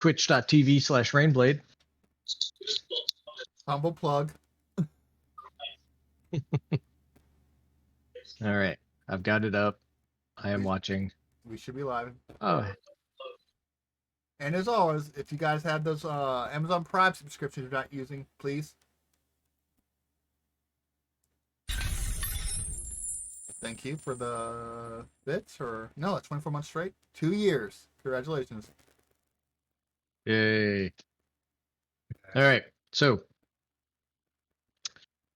twitch.tv/rainblade. Humble plug. All right, I've got it up. I am watching. We should be live. Oh, And as always, if you guys have those Amazon Prime subscriptions you're not using, please. Thank you for the bits, or no, it's 24 months straight. 2 years. Congratulations. yay. All right, so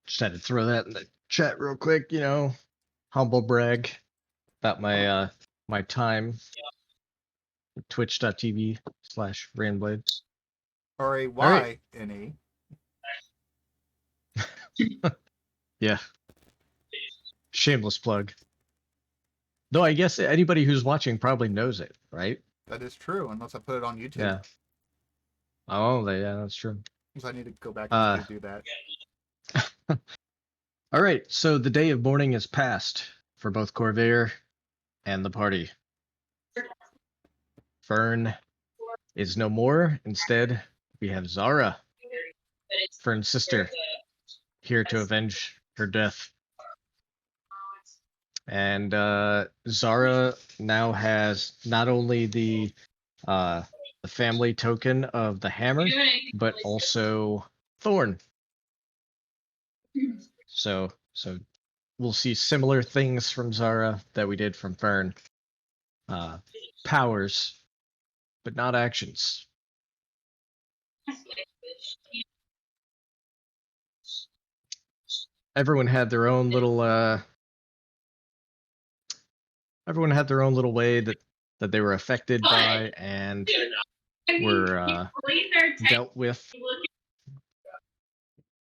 just had to throw that in the chat real quick, humble brag about my my time. Twitch.tv/rainblade. RAYNE. Yeah. Shameless plug. Though I guess anybody who's watching probably knows it, right? That is true, unless I put it on YouTube. Yeah. Oh, yeah, that's true. So I need to go back and do that. All right, so the day of mourning is past for both Corvair and the party. Fern is no more. Instead, we have Zara, Fern's sister, here to avenge her death. And Zara now has not only the family token of the hammer, but also Thorn. So we'll see similar things from Zara that we did from Fern. Powers, but not actions. Everyone had their own little way that they were affected by and were dealt with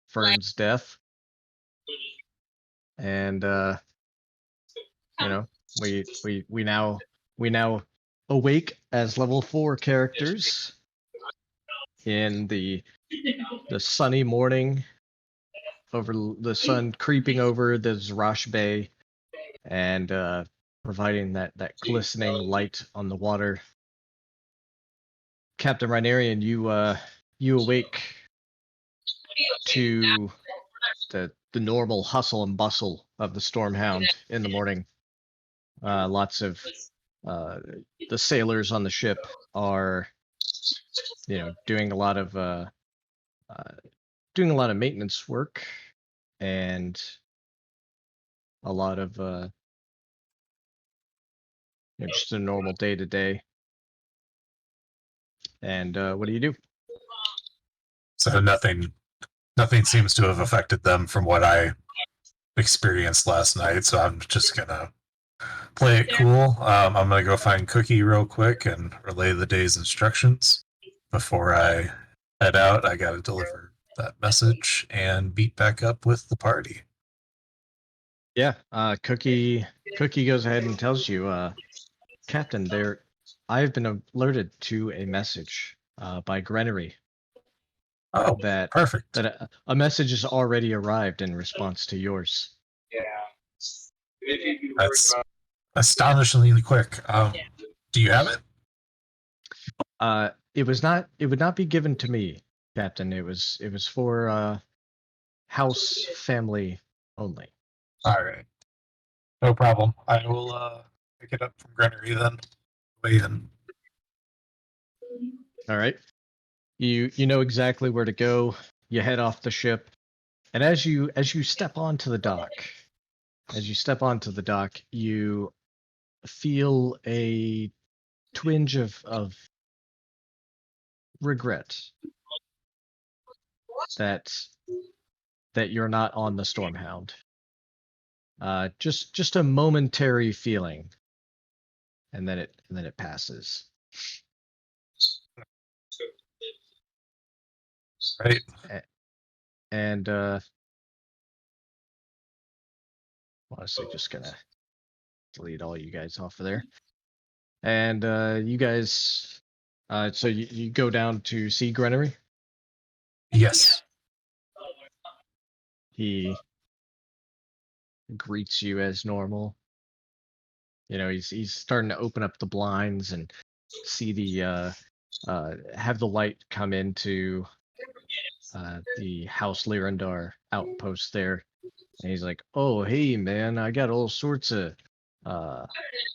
Fern's death. And we now awake as level 4 characters in the sunny morning, over the sun creeping over the Zarash Bay and providing that glistening light on the water. Captain Rhinarian, you awake to the normal hustle and bustle of the Stormhound in the morning. Lots of the sailors on the ship are doing a lot of maintenance work and a lot of just a normal day to day. And what do you do? So nothing seems to have affected them from what I experienced last night. So I'm just gonna play it cool. I'm gonna go find Cookie real quick and relay the day's instructions before I head out. I gotta deliver that message and beat back up with the party. Yeah, Cookie goes ahead and tells you, Captain, I've been alerted to a message by Grenary. Oh, perfect. That a message has already arrived in response to yours. That's astonishingly quick. Do you have it? It would not be given to me, Captain. It was for house family only. All right. No problem. I will pick it up from Grenary then. Wait in. All right. You know exactly where to go. You head off the ship, and as you step onto the dock, you feel a twinge of regret that you're not on the Stormhound. Just a momentary feeling, and then it passes. Right. And honestly, just gonna delete all you guys off of there. And you guys, so you go down to see Grenary? Yes. He greets you as normal. He's starting to open up the blinds and see the have the light come into the House Lyrandar outpost there. And he's like, "Oh, hey, man, I got all sorts of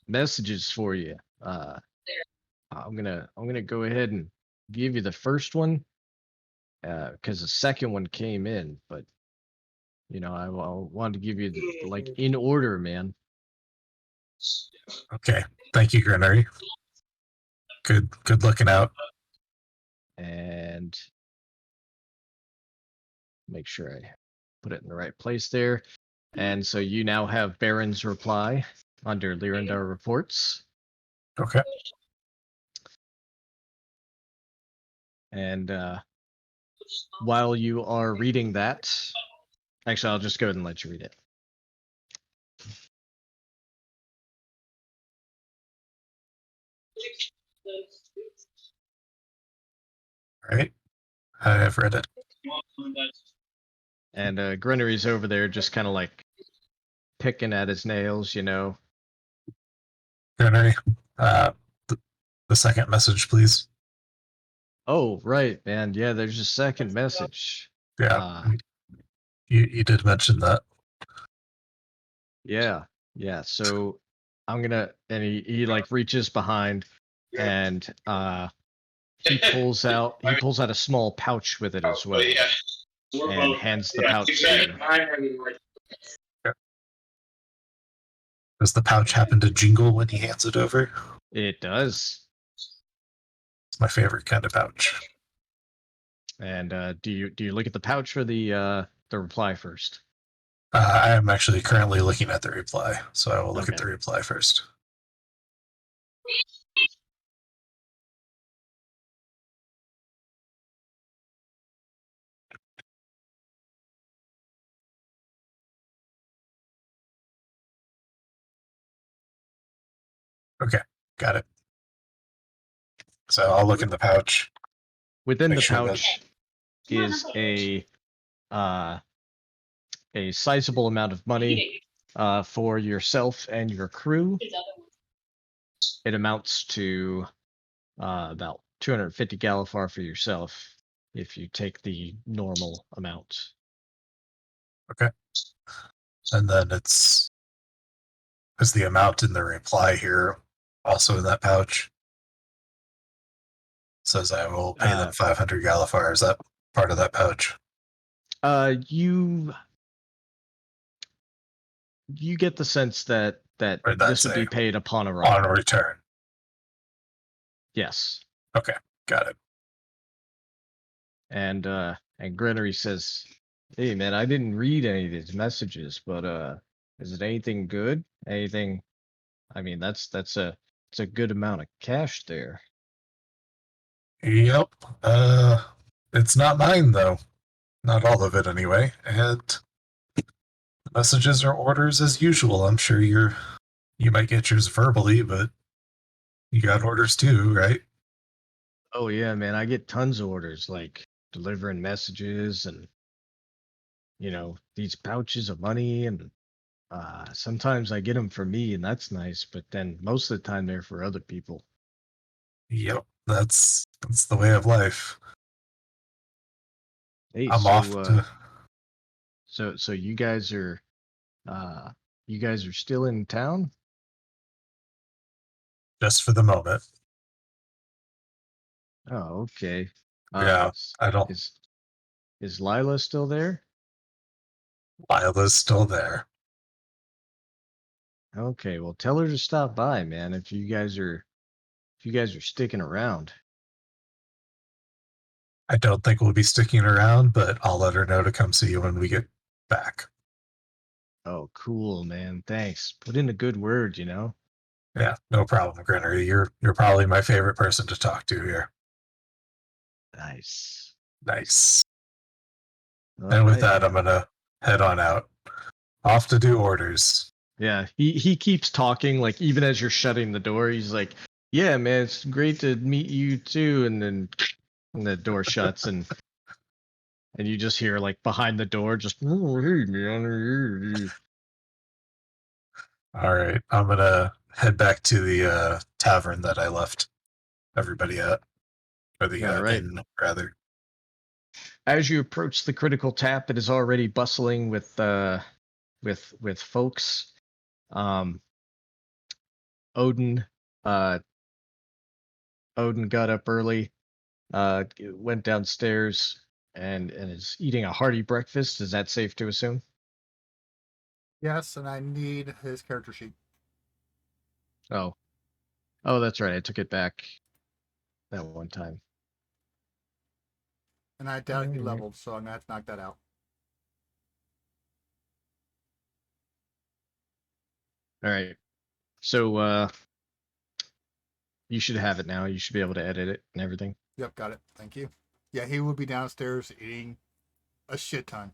messages for you. I'm gonna go ahead and give you the first one because the second one came in, but I wanted to give you like in order, man." Okay. Thank you, Grenary. Good looking out. And make sure I put it in the right place there. And so you now have Baron's reply under Lyrandar reports. Okay. And while you are reading that, actually, I'll just go ahead and let you read it. All right. I have read it. And Grenary's over there just kind of like picking at his nails, Grenary, the second message, please. Oh, right, man. Yeah, there's a second message. Yeah. You did mention that. Yeah. So I'm gonna, and he like reaches behind and he pulls out a small pouch with it as well. And hands the pouch to you. Okay. Does the pouch happen to jingle when he hands it over? It does. It's my favorite kind of pouch. And do you look at the pouch or the reply first? I am actually currently looking at the reply, so I will look at Okay. the reply first. Okay, got it. So I'll look in the pouch. Within Make the sure pouch is a sizable amount of money for yourself and your crew. It amounts to about 250 Galifar for yourself if you take the normal amount. Okay. And then is the amount in the reply here also in that pouch? It says I will pay them 500 Galifar. Is that part of that pouch? You get the sense that this would be paid upon arrival. On return. Yes. Okay, got it. And Grenary says, "Hey man, I didn't read any of these messages, but is it anything good? Anything? I mean, it's a good amount of cash there." Yep. It's not mine though. Not all of it anyway. And messages or orders as usual. I'm sure you might get yours verbally, but you got orders too, right? Oh yeah, man, I get tons of orders like delivering messages and these pouches of money, and sometimes I get them for me and that's nice, but then most of the time they're for other people. Yep, that's the way of life. Hey, I'm off to. So you guys are still in town? Just for the moment. Oh, okay. Yeah, I don't. Is Lila still there? Lila's still there. Okay, well tell her to stop by, man, if you guys are sticking around. I don't think we'll be sticking around, but I'll let her know to come see you when we get back. Oh, cool, man. Thanks. Put in a good word, Yeah, no problem, Grenary. You're probably my favorite person to talk to here. Nice. And with that, man. I'm gonna head on out. Off to do orders. Yeah, he keeps talking, like even as you're shutting the door, he's like, "Yeah, man, it's great to meet you too." And then the door shuts, and you just hear like behind the door, just, "Oh, hey, man." All right, I'm gonna head back to the tavern that I left everybody at. or the All right. inn rather. As you approach the critical tap, it is already bustling with folks. Odin Odin got up early, went downstairs and is eating a hearty breakfast. Is that safe to assume? Yes, and I need his character sheet. Oh, that's right. I took it back that one time. And I doubt he Alright. leveled, so I'm gonna have to knock that out. All right. So you should have it now. You should be able to edit it and everything. Yep, got it. Thank you. Yeah, he would be downstairs eating a shit ton.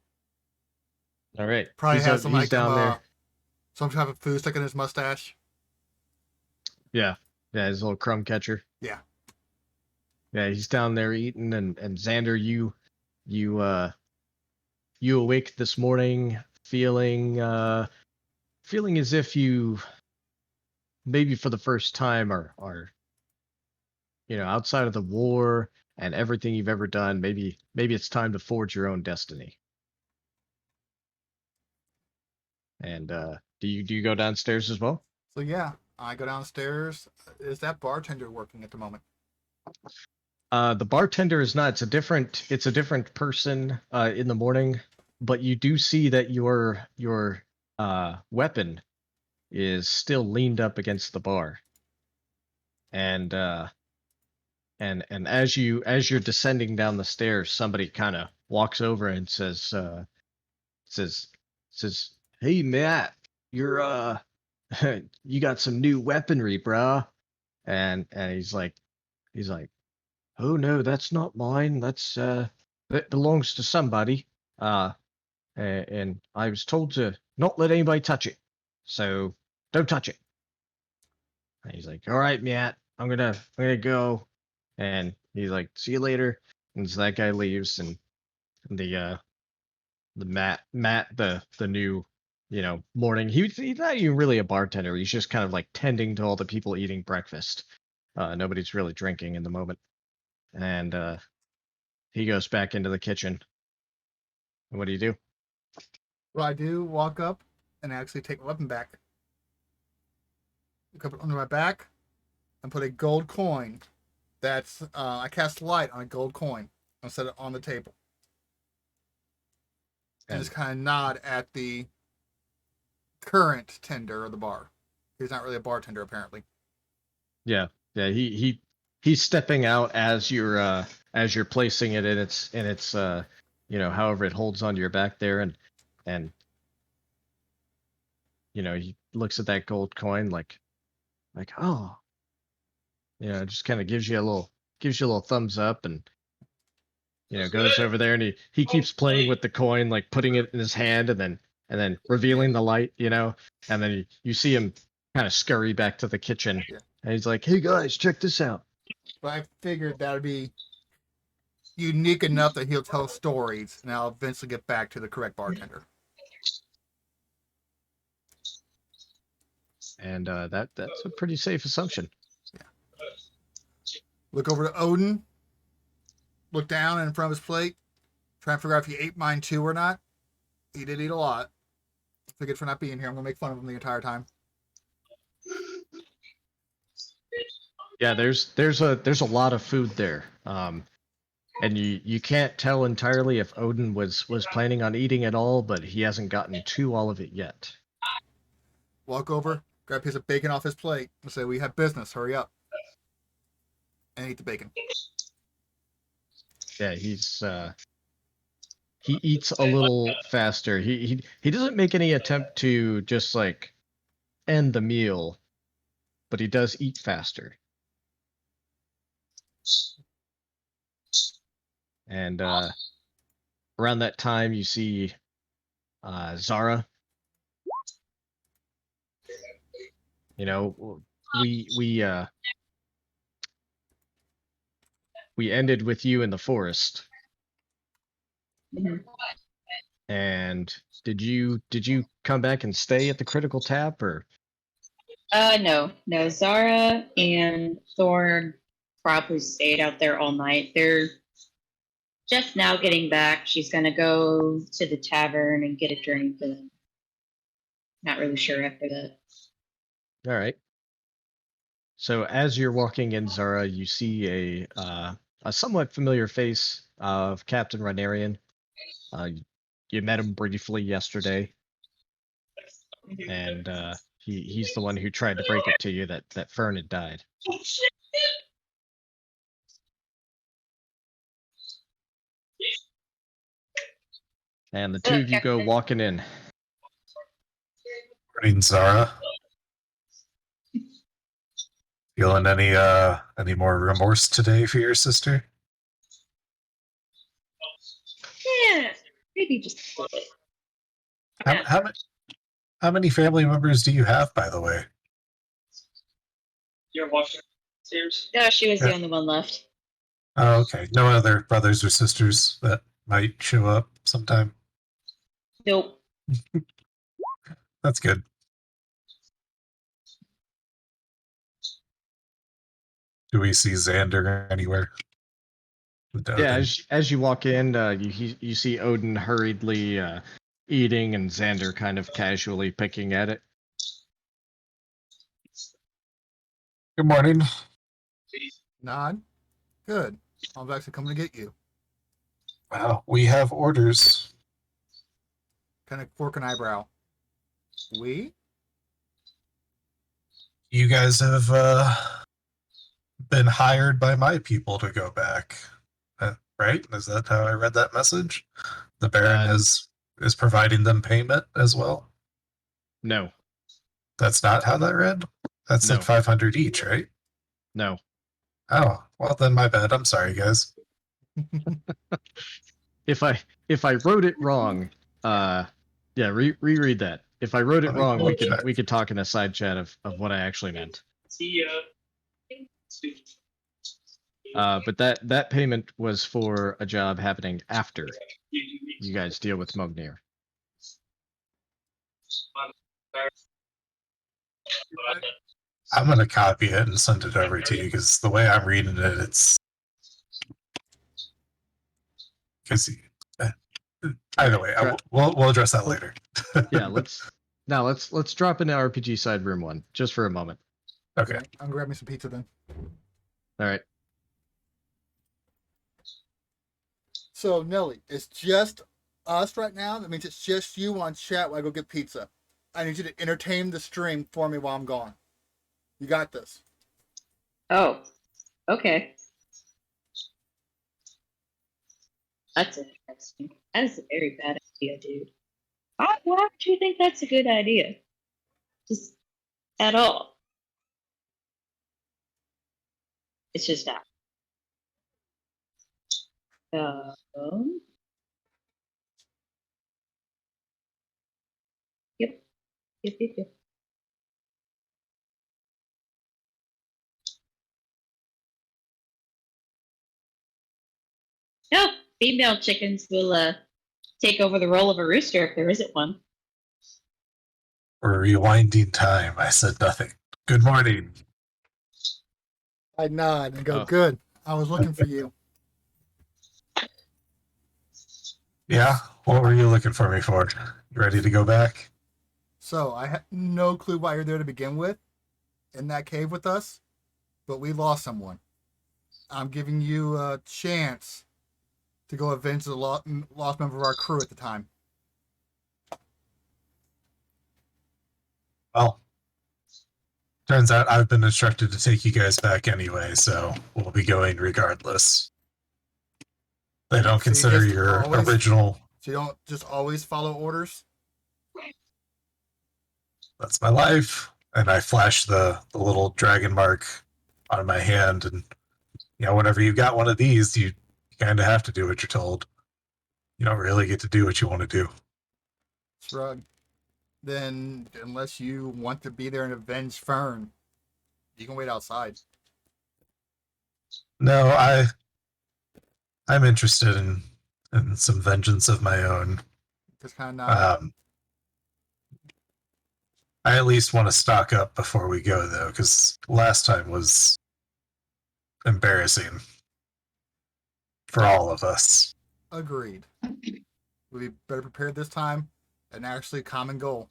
All right. Probably he's has some he's down there. some type of food stuck in his mustache. Yeah, his little crumb catcher. Yeah. Yeah, he's down there eating, and Xander, you awake this morning feeling as if you maybe for the first time are outside of the war and everything you've ever done, maybe it's time to forge your own destiny. And do you go downstairs as well? So yeah, I go downstairs. Is that bartender working at the moment? The bartender is not. It's a different person in the morning, but you do see that your weapon is still leaned up against the bar. And as you're descending down the stairs, somebody kind of walks over and says, "Hey Matt, you're you got some new weaponry, bruh." And he's like, "Oh no, that's not mine. That belongs to somebody. And I was told to not let anybody touch it, so don't touch it." And he's like, "All right, Matt, I'm gonna go." And he's like, "See you later." And so that guy leaves, and the Matt, the new, morning. He's not even really a bartender. He's just kind of like tending to all the people eating breakfast. Nobody's really drinking in the moment. And he goes back into the kitchen. And what do you do? Well, I do walk up and actually take my weapon back. Look up under my back and put a gold coin. That's I cast light on a gold coin and set it on the table. And just kind of nod at the current tender of the bar. He's not really a bartender, apparently. Yeah. He's stepping out as you're placing it in its however it holds onto your back there, and he looks at that gold coin like oh, just kind of gives you a little thumbs up, and goes over there, and he keeps playing with the coin, like putting it in his hand and then revealing the light, and then you see him kind of scurry back to the kitchen. Yeah. And he's like, "Hey guys, check this out." But I figured that would be unique enough that he'll tell stories, and I'll eventually get back to the correct bartender. And that's a pretty safe assumption. Yeah. Look over to Odin. Look down in front of his plate. Try and figure out if he ate mine too or not. He did eat a lot. Figured for not being here, I'm gonna make fun of him the entire time. Yeah, there's a lot of food there. And you can't tell entirely if Odin was planning on eating it all, but he hasn't gotten to all of it yet. Walk over, grab a piece of bacon off his plate, and say, "We have business. Hurry up." And eat the bacon. Yeah, he eats a little faster. He doesn't make any attempt to just like end the meal, but he does eat faster. And around that time, you see Zara. We ended with you in the forest. Mm-hmm. And did you come back and stay at the critical tap, or? No. Zara and Thorn probably stayed out there all night. They're just now getting back. She's gonna go to the tavern and get a drink, and not really sure after that. All right. So as you're walking in, Zara, you see a somewhat familiar face of Captain Rhaenarian. You met him briefly yesterday, and he's the one who tried to break it to you that Fern had died. And the two of you go walking in. Morning, Zara. Feeling any more remorse today for your sister? Yeah, maybe just a little bit. How many family members do you have, by the way? You're watching upstairs? No, she was the Yeah. only one left. Oh, okay. No other brothers or sisters that might show up sometime? Nope. That's good. Do we see Xander anywhere? With Yeah, Odin? as you walk in, you see Odin hurriedly eating and Xander kind of casually picking at it. Good morning. Nod. Good. I was actually coming to get you. Wow, we have orders. Kind of fork an eyebrow. We? You guys have been hired by my people to go back, right? Is that how I read that message? The Baron is providing them payment as well. No, That's not how that read. That said No. 500 each, right? no. Oh, well then my bad. I'm sorry, guys. If I wrote it wrong, yeah, reread that. If I wrote it Let me wrong, double check. we could talk in a side chat of what I actually meant. See But that payment was for a job happening after you guys deal with Mognyr. I'm gonna copy it and send it over to you because the way I'm reading it, it's because either way, we'll address that later. Yeah, let's drop into RPG side room 1 just for a moment. Okay. I'm grabbing some pizza then. All right. So, Nelly, it's just us right now. That means it's just you on chat while I go get pizza. I need you to entertain the stream for me while I'm gone. You got this. Oh, okay. That's interesting. That is a very bad idea, dude. Why would you think that's a good idea? Just at all. It's just not. Yep. No, female chickens will take over the role of a rooster if there isn't one. We're rewinding time. I said nothing. Good morning. I nod and go, Oh. good. I was looking for you. Yeah, what were you looking for me for? You ready to go back? So, I had no clue why you're there to begin with in that cave with us, but we lost someone. I'm giving you a chance to go avenge the lost member of our crew at the time. Well, turns out I've been instructed to take you guys back anyway, so we'll be going regardless. They don't So you consider just your always- original. So you don't just always follow orders? That's my life. And I flash the little dragon mark on my hand, and whenever you've got one of these, you kind of have to do what you're told. You don't really get to do what you want to do. Shrug. Then, unless you want to be there and avenge Fern, you can wait outside. No, I'm interested in some vengeance of my own. Just kind of nod. I at least want to stock up before we go, though, because last time was embarrassing for all of us. Agreed. We'll be better prepared this time. An actually common goal.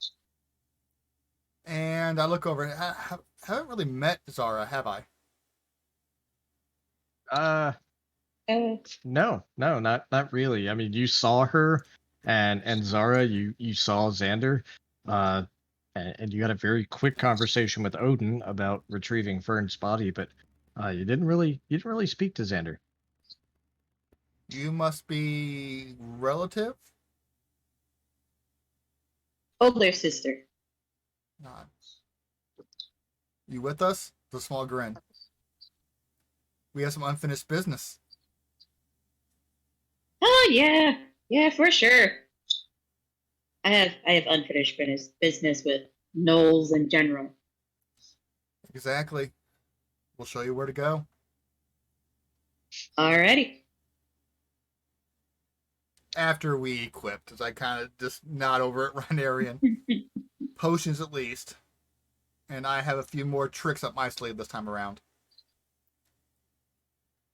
And I look over. I haven't really met Zara, have I? No, not really. I mean, you saw her, and Zara, you saw Xander, and you had a very quick conversation with Odin about retrieving Fern's body, but you didn't really speak to Xander. You must be relative? Older sister. Not. You with us? The small grin. We have some unfinished business. Oh yeah, for sure. I have unfinished business with Knowles in general. Exactly. We'll show you where to go. Alrighty. After we equipped, as I kind of just nod over at Rhinarian. Potions at least. And I have a few more tricks up my sleeve this time around.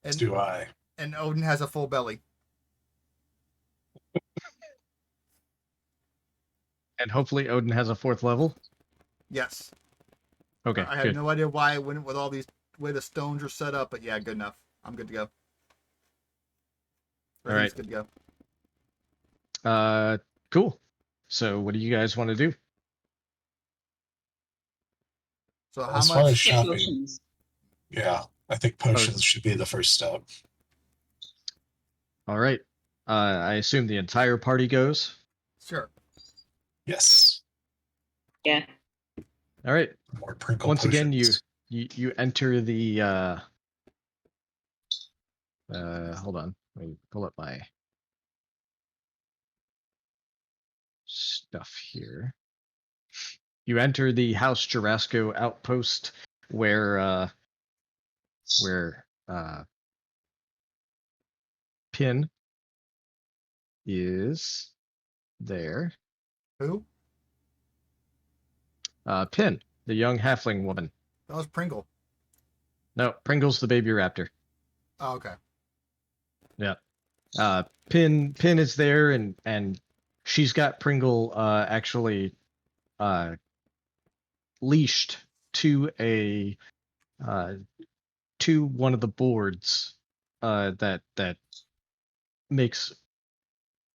As do I. And Odin has a full belly. And hopefully Odin has a 4th level. Yes. Okay, I have good. no idea why I went with all these way the stones are set up, but yeah, good enough. I'm good to go. All right. Good to go. Cool. So what do you guys want to do? So how As far much? as Get shopping, potions. yeah, I think potions should be the first step. All right. I assume the entire party goes. Sure. Yes. Yeah. All right. More Prinkle Once potions. again, you enter the hold on. Let me pull up my stuff here. You enter the House Jarasco outpost where Pin is there. Who? Pin, the young halfling woman. That was Pringle. No, Pringle's the baby raptor. Oh, okay. Yeah. Pin is there, and she's got Pringle actually leashed to a to one of the boards that makes,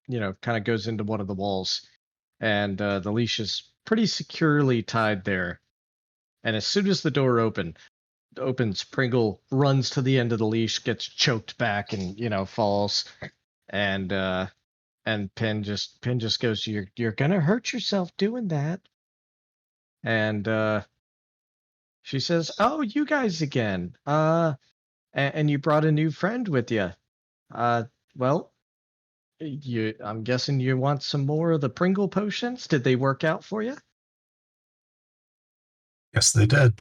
kind of goes into one of the walls, and the leash is pretty securely tied there. And as soon as the door opens, Pringle runs to the end of the leash, gets choked back, and falls. And Pin just goes, "You're gonna hurt yourself doing that." And she says, "Oh, you guys again. And you brought a new friend with you. Well, I'm guessing you want some more of the Pringle potions. Did they work out for you?" Yes, they did.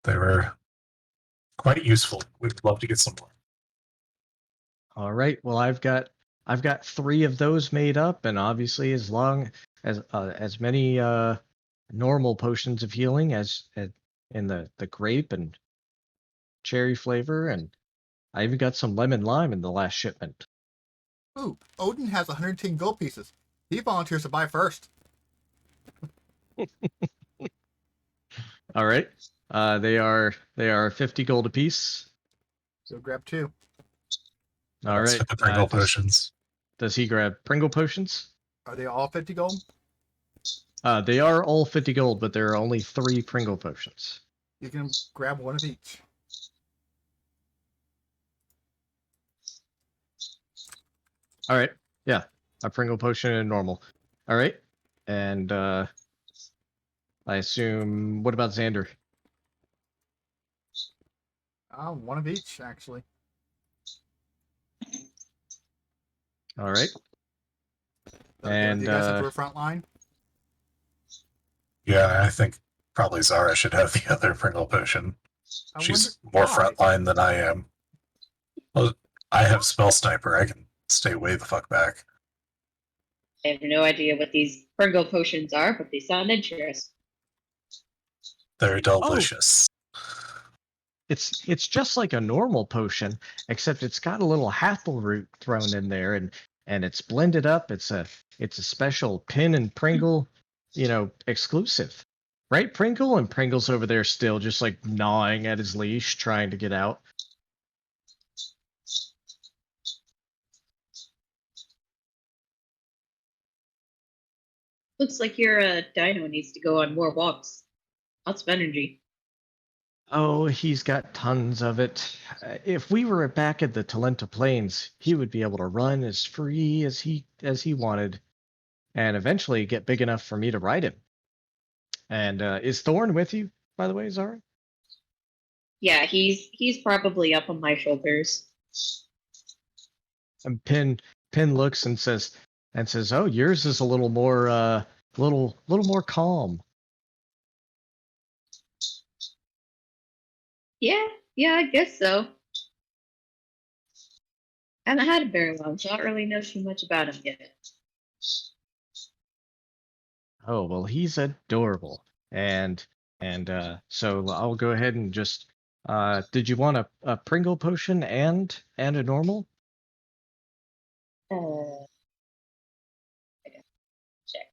They were quite useful. We'd love to get some more. All right. Well, I've got 3 of those made up, and obviously as long as many normal potions of healing as in the grape and cherry flavor, and I even got some lemon lime in the last shipment. Ooh, Odin has 110 gold pieces. He volunteers to buy first. All right. They are 50 gold apiece. Go grab 2. All Let's right. hit the Pringle potions. Does he grab Pringle potions? Are they all 50 gold? They are all 50 gold, but there are only 3 Pringle potions. You can grab 1 of each. All right. Yeah. A Pringle potion and normal. All right. And I assume, what about Xander? 1 of each, actually. All right. And you guys have for a front line? Yeah, I think probably Zara should have the other Pringle potion. She's more frontline than I am. Well, I have Spell Sniper. I can stay way the fuck back. I have no idea what these Pringle potions are, but they sound interesting. They're delicious. it's just like a normal potion, except it's got a little hathel root thrown in there, and it's blended up. It's a special Pin and Pringle, exclusive. Right, Pringle? And Pringle's over there still just like gnawing at his leash, trying to get out. Looks like your dino needs to go on more walks. Lots of energy. Oh, he's got tons of it. If we were back at the Talenta Plains, he would be able to run as free as he wanted, and eventually get big enough for me to ride him. And is Thorn with you, by the way, Zara? Yeah, he's probably up on my shoulders. And Pin looks and says, "Oh, yours is a little more little more calm." Yeah, I guess so. I haven't had him very long, so I don't really know too much about him yet. Oh, well, he's adorable. And so I'll go ahead and just did you want a Pringle potion and a normal? I gotta check.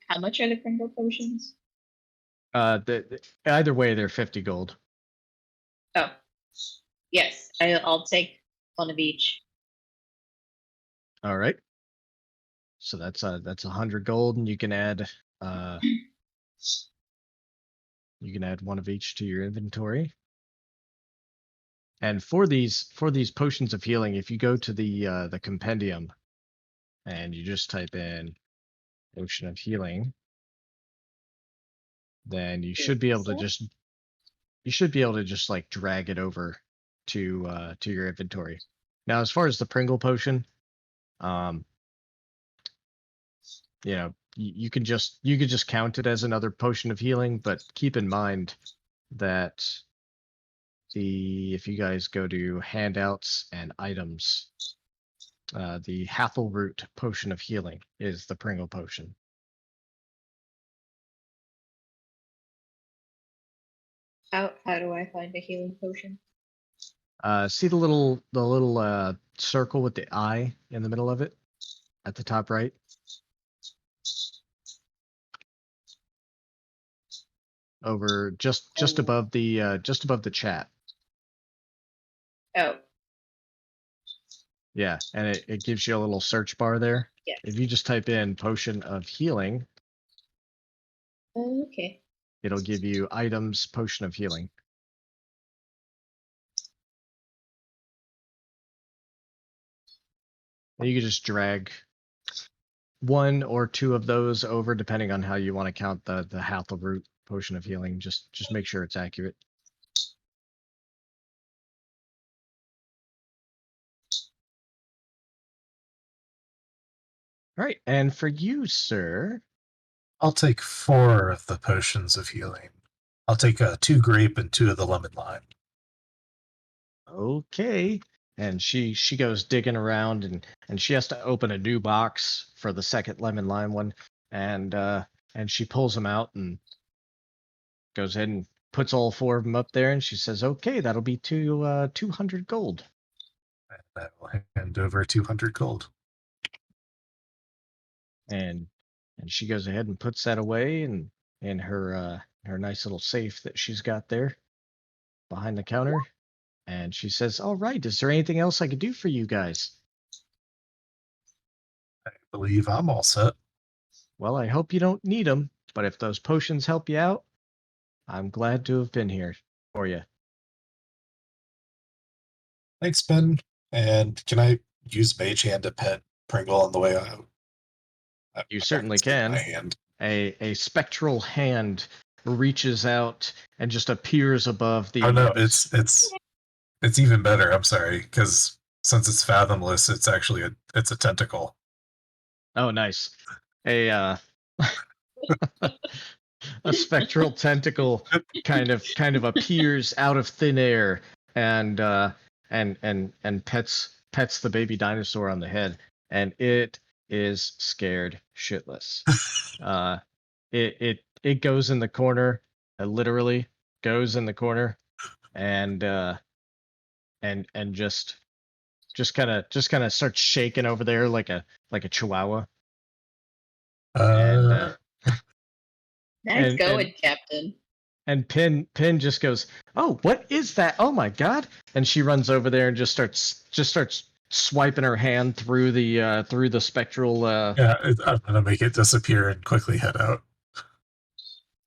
How much are the Pringle potions? Either way, they're 50 gold. Oh, yes, I'll take one of each. All right. So that's 100 gold, and you can add one of each to your inventory. And for these potions of healing, if you go to the compendium and you just type in potion of healing, then you should be able to just like drag it over to your inventory. Now, as far as the Pringle potion, you can just count it as another potion of healing, but keep in mind that if you guys go to handouts and items, the Hathel Root potion of healing is the Pringle potion. How do I find a healing potion? See the little circle with the eye in the middle of it at the top right? Over just above the chat. Oh. Yeah, and it gives you a little search bar there. Yes. If you just type in potion of healing, Okay. it'll give you items, potion of healing. And you can just drag one or two of those over, depending on how you want to count the Hathel Root potion of healing. Just make sure it's accurate. All right, and for you, sir, I'll take 4 of the potions of healing. I'll take 2 grape and 2 of the lemon lime. Okay. And she goes digging around, and she has to open a new box for the second lemon lime one, and she pulls them out and goes ahead and puts all 4 of them up there, and she says, "Okay, that'll be 200 gold." And I will hand over 200 gold. And she goes ahead and puts that away in her nice little safe that she's got there behind the counter. And she says, "All right, is there anything else I could do for you guys?" I believe I'm all set. Well, I hope you don't need them, but if those potions help you out, I'm glad to have been here for you. Thanks, Ben. And can I use Mage Hand to pet Pringle on the way out? You certainly can. My hand. A spectral hand reaches out and just appears above the. Oh no, it's even better. I'm sorry, because since it's fathomless, it's actually a tentacle. Oh, nice. A spectral tentacle kind of appears out of thin air and and pets the baby dinosaur on the head, and it is scared shitless. It goes in the corner, literally goes in the corner, and just kind of starts shaking over there like a chihuahua. And Uh, Nice and- going, Captain. and Pin just goes, "Oh, what is that? Oh my god!" And she runs over there and just starts swiping her hand through the spectral. yeah, I'm gonna make it disappear and quickly head out.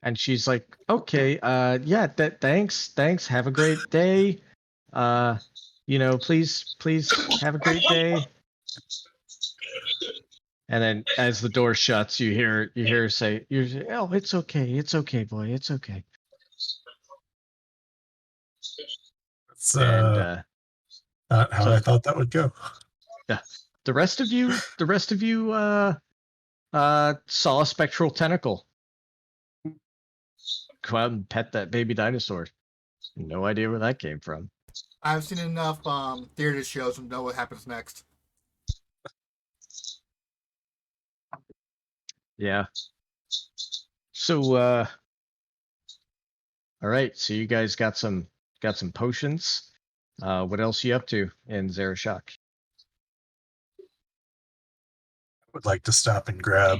And she's like, "Okay, yeah, thanks. Have a great day. Please have a great day." And then as the door shuts, you hear her say, "Oh, it's okay, boy, it's okay." It's And not how so- I thought that would go. the rest of you saw a spectral tentacle go out and pet that baby dinosaur. No idea where that came from. I've seen enough theater shows to know what happens next. Yeah. So all right, so you guys got some potions. What else you up to in Zarashak? Would like to stop and grab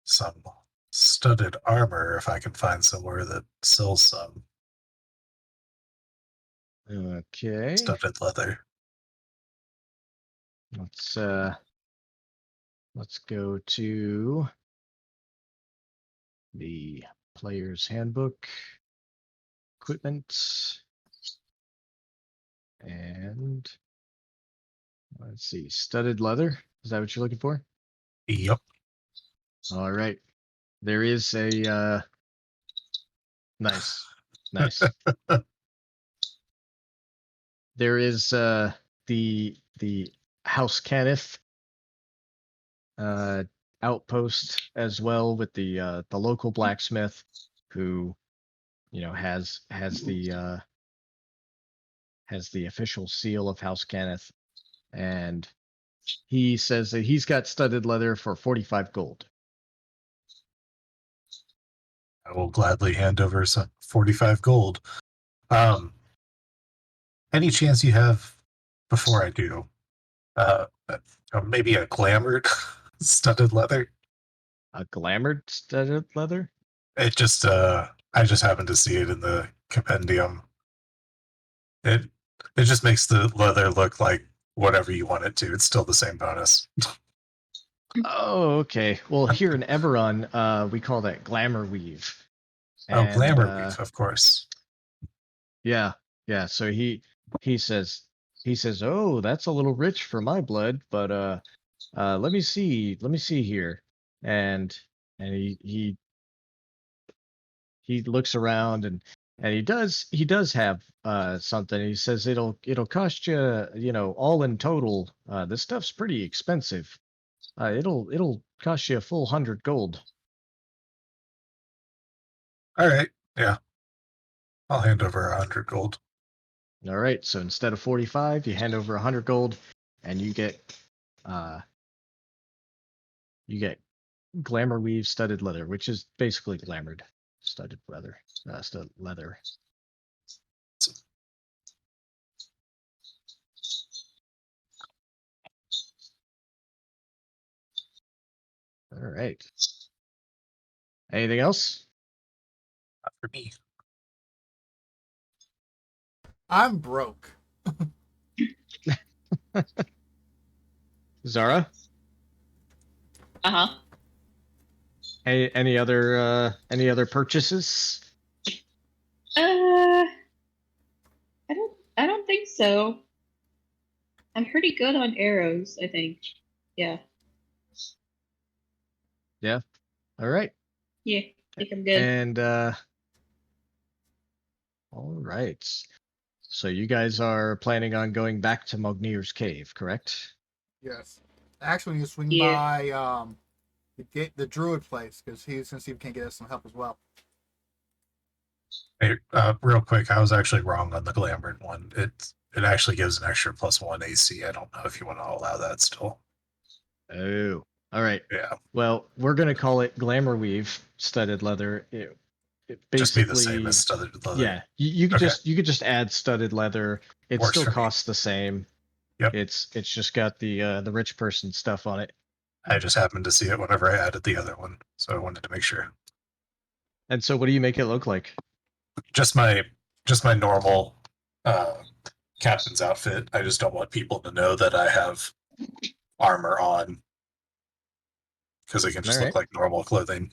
some studded armor if I can find somewhere that sells some Okay. studded leather. Let's go to the player's handbook, equipment, and let's see, studded leather. Is that what you're looking for? Yep. All right. There is a nice. There is the House Caniff outpost as well, with the local blacksmith who has the official seal of House Caniff, and he says that he's got studded leather for 45 gold. I will gladly hand over some 45 gold. Any chance you have, before I do, maybe a glamored studded leather? A glamored studded leather? It just, I just happened to see it in the compendium. It just makes the leather look like whatever you want it to. It's still the same bonus. Oh, okay. Well, here in Eberron, we call that glamour weave. Oh, glamour weave, of course. Yeah. So he says, "Oh, that's a little rich for my blood, but let me see here." And he looks around, and he does have something. He says it'll cost you, all in total. This stuff's pretty expensive. It'll cost you a full 100 gold. All right, yeah. I'll hand over 100 gold. All right, so instead of 45, you hand over 100 gold, and you get glamour weave studded leather, which is basically glamored studded leather. Studded leather. All right. Anything else? Not for me. I'm broke. Zara? Uh-huh. Any other purchases? I don't think so. I'm pretty good on arrows, I think. Yeah. All right. Yeah, I think I'm good. And all right. So you guys are planning on going back to Mognyr's cave, correct? Yes. Actually, you swing Yeah. by the druid place, because he's gonna see if he can get us some help as well. Hey, real quick, I was actually wrong on the glamored one. it actually gives an extra +1 AC. I don't know if you want to allow that still. Oh, all right. Yeah, Well, we're gonna call it Glamour Weave studded leather. It just be the same basically, as studded leather. yeah. You could Okay. just add studded leather. It Works still for me. costs the same. Yep. It's just got the rich person stuff on it. I just happened to see it whenever I added the other one, so I wanted to make sure. And so, what do you make it look like? Just my normal captain's outfit. I just don't want people to know that I have armor on because it can just All look right. like normal clothing.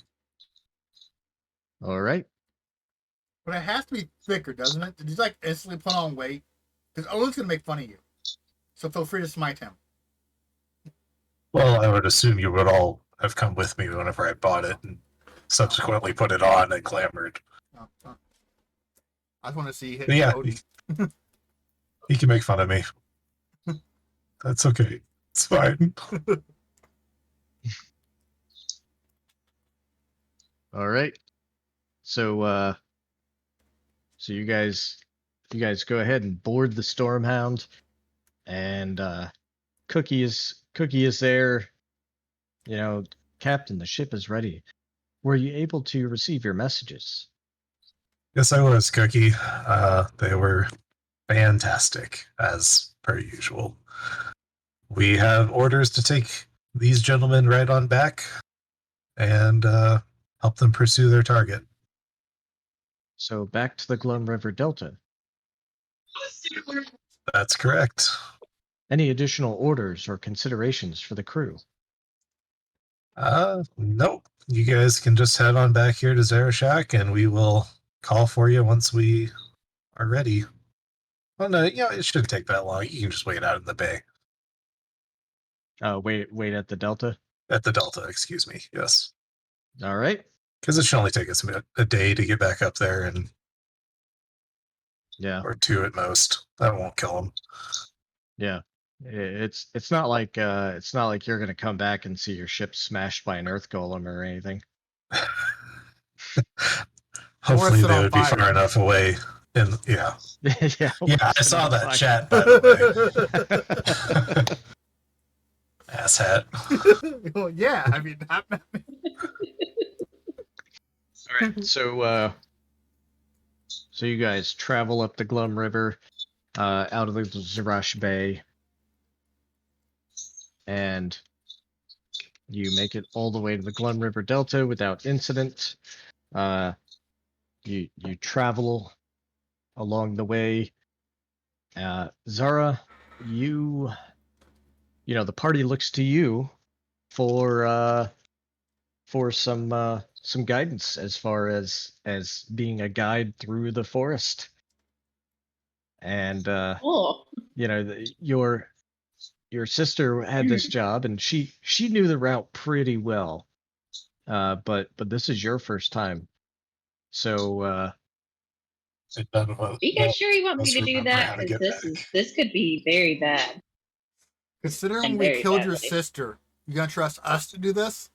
All right. But it has to be thicker, doesn't it? Did you like instantly put on weight? Because Owen's gonna make fun of you. So feel free to smite him. Well, I would assume you would all have come with me whenever I bought it and subsequently put it on and clamored. I just want to see hit But yeah, Odin. he can make fun of me. That's okay. It's fine. All right. So so you guys go ahead and board the Stormhound, and Cookie is there. You know, Captain, the ship is ready. Were you able to receive your messages? Yes, I was, Cookie. They were fantastic, as per usual. We have orders to take these gentlemen right on back and help them pursue their target. So back to the Glum River Delta. That's correct. Any additional orders or considerations for the crew? Nope. You guys can just head on back here to Zarashak and we will call for you once we are ready. Well, no, it shouldn't take that long. You can just wait out in the bay. Wait at the Delta. At the Delta, excuse me. Yes. All right. Because it should only take us a day to get back up there, and Yeah. or 2 at most. That won't kill them. Yeah. It's not like you're gonna come back and see your ship smashed by an Earth Golem or anything. Hopefully set they on would be fire. far enough away. And yeah. yeah, I saw that fire. chat, by the way. Asshat. Well, yeah, I mean, All right. So you guys travel up the Glum River, out of the Zarash Bay, and you make it all the way to the Glum River Delta without incident. You travel along the way. Zara, you know, the party looks to you for some guidance as far as being a guide through the forest. And Cool. you know, your sister had this job, and she knew the route pretty well. But this is your first time, so Are you guys sure you want me to do that? Because this could be very bad. considering And we very killed your badly. sister, you gonna trust us to do this?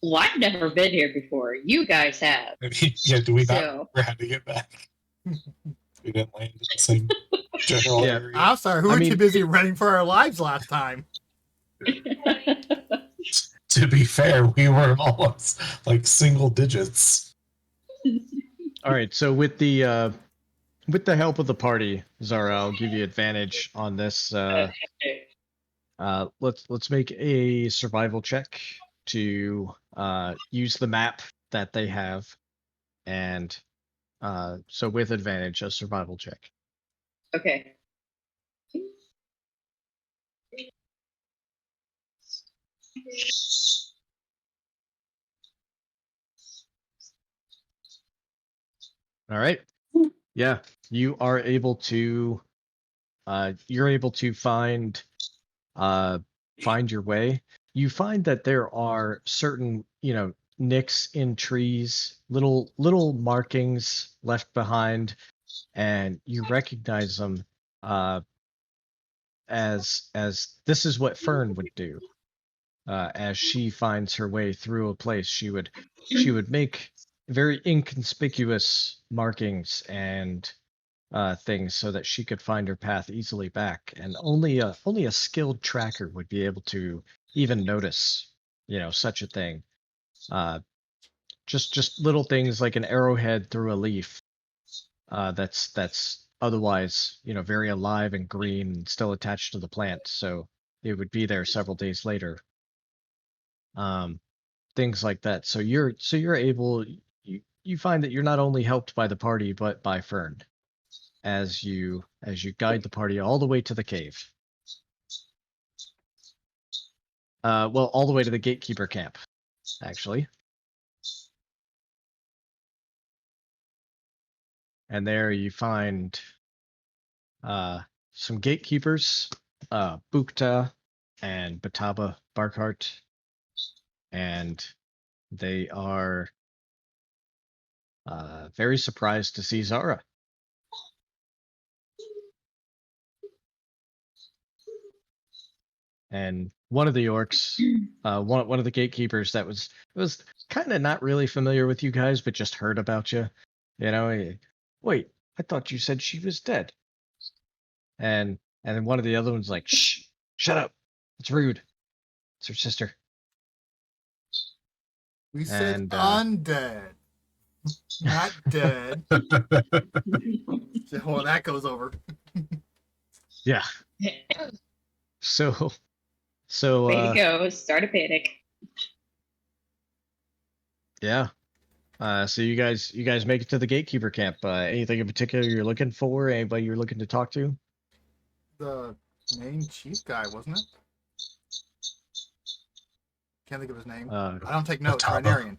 Well, I've never been here before. You guys have. Yeah, do we not So- remember how to get back? We didn't land in the same general Yeah. area. I'm sorry, who I were mean- too busy running for our lives last time? To be fair, we were almost like single digits. all right. So with the help of the party, Zara, I'll give you advantage on this. Let's make a survival check to use the map that they have, and so with advantage, a survival check. Okay. All right. Yeah, you are able to find your way. You find that there are certain, nicks in trees, little markings left behind, and you recognize them as this is what Fern would do. As she finds her way through a place, she would make very inconspicuous markings and things so that she could find her path easily back, and only a skilled tracker would be able to even notice, such a thing. Just little things like an arrowhead through a leaf, that's otherwise, very alive and green and still attached to the plant, so it would be there several days later. Things like that. So you're able, you find that you're not only helped by the party but by Fern as you guide the party all the way to the cave. Well, all the way to the gatekeeper camp, actually. And there you find some gatekeepers, Bukta and Bataba Barkhart, and they are very surprised to see Zara. And one of the orcs, one of the gatekeepers that was kind of not really familiar with you guys, but just heard about you. Wait, I thought you said she was dead. And then one of the other ones like, shh, shut up. It's rude. It's her sister. We said And, undead, not dead. Well, that goes over. Yeah. So Way to go. Start a panic. yeah. So you guys make it to the gatekeeper camp. Anything in particular you're looking for? Anybody you're looking to talk to? The main chief guy, wasn't it? Can't think of his name. I don't take notes. Bataba.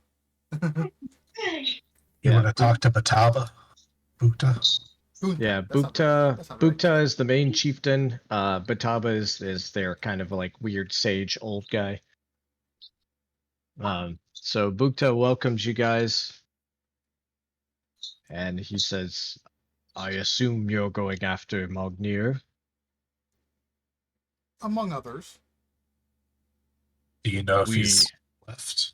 Rhinarian. You Yeah, want to talk to Bataba? Bukta? Yeah, That sounds right. Bukta is the main chieftain. Bataba is their kind of like weird sage old guy. So Bukta welcomes you guys, and he says, "I assume you're going after Mognyr." Among others. Do you know if We- he's left?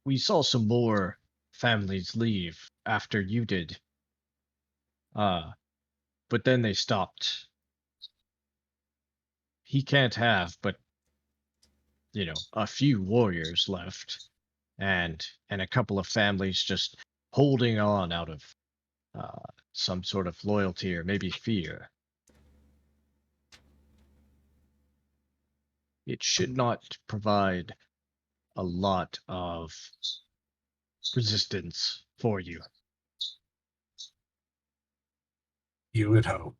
We saw some more families leave after you did. But then they stopped. He can't have but, a few warriors left, and a couple of families just holding on out of some sort of loyalty or maybe fear. It should not provide a lot of resistance for you. You would hope.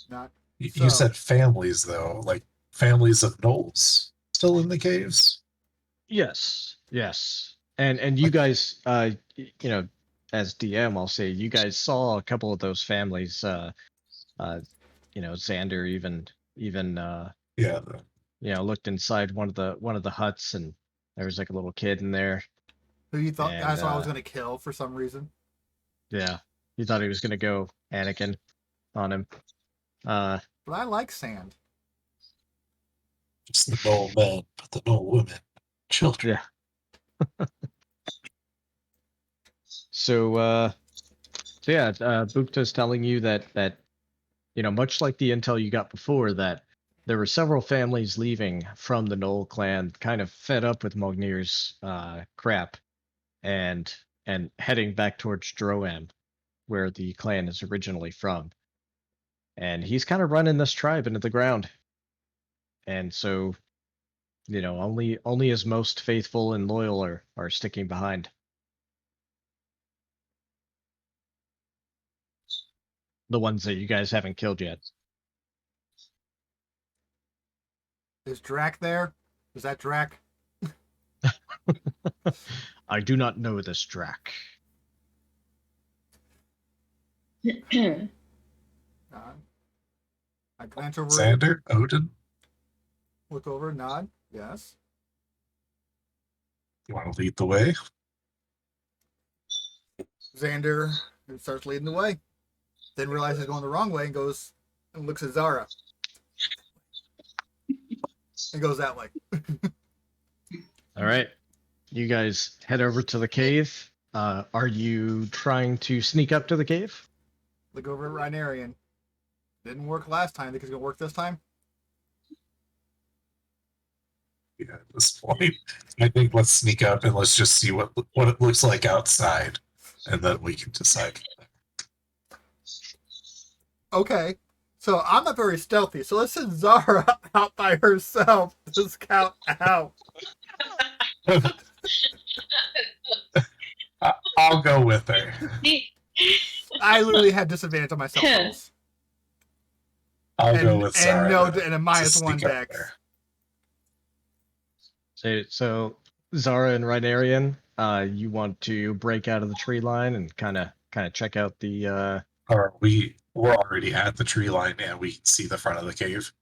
Not You So- said families, though, like families of gnolls still in the caves? Yes. And you guys, as DM, I'll say you guys saw a couple of those families. Xander even Yeah. looked inside one of the huts, and there was like a little kid in there. who you thought And, I thought I was gonna kill for some reason. Yeah, he thought he was gonna go Anakin on him. But I like sand. Just the gnoll men, but the gnoll women. Children. Yeah. So Bukta's telling you that much like the intel you got before, that there were several families leaving from the Knoll clan, kind of fed up with Mognyr's crap, and heading back towards Droam, where the clan is originally from. And he's kind of running this tribe into the ground. And so, only his most faithful and loyal are sticking behind. The ones that you guys haven't killed yet. Is Drac there? Is that Drac? I do not know this Drac. I glance over. Xander? Odin? Look over. Nod. Yes. You want to lead the way? Xander starts leading the way. Then realizes he's going the wrong way and goes and looks at Zara. And goes that way. All right. you guys head over to the cave. Are you trying to sneak up to the cave? Look over at Rhinarian. Didn't work last time. Think it's gonna work this time? Yeah, at this point, I think let's sneak up and let's just see what it looks like outside, and then we can decide. Okay. So I'm not very stealthy, so let's send Zara out by herself to scout out. I'll go with her. I literally had disadvantage on my stealth rolls. I'll go with And Sarah. no, then, and a to minus one sneak up dex. there. So Zara and Rhinarian, you want to break out of the tree line and kind of check out the. Or we're already at the tree line and we can see the front of the cave.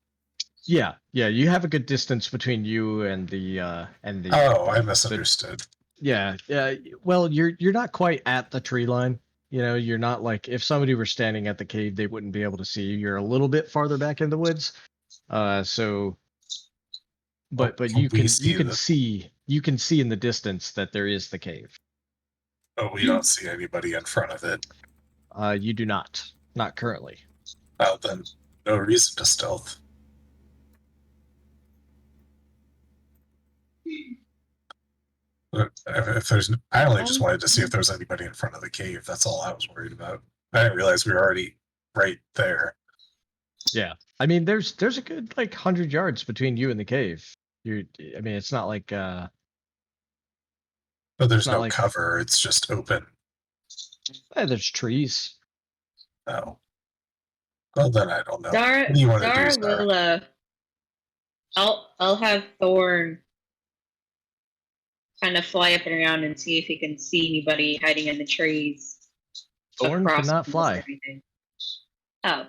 Yeah. You have a good distance between you and the. Oh, I misunderstood. Yeah. Well, you're not quite at the tree line. You know, you're not like if somebody were standing at the cave, they wouldn't be able to see you. You're a little bit farther back in the woods. So. But you can see in the distance that there is the cave. Oh, we don't see anybody in front of it. You do not currently. Oh, then no reason to stealth. If there's, I only just wanted to see if there was anybody in front of the cave. That's all I was worried about. I didn't realize we were already right there. Yeah, I mean, there's a good like 100 yards between you and the cave. I mean, it's not like But there's not no like- cover. It's just open. there's trees. Oh. Well, then I don't know. Zara, What do you want to Zara do, Zara? will. I'll have Thorn kind of fly up and around and see if he can see anybody hiding in the trees. Thorn across cannot almost fly. everything. Oh,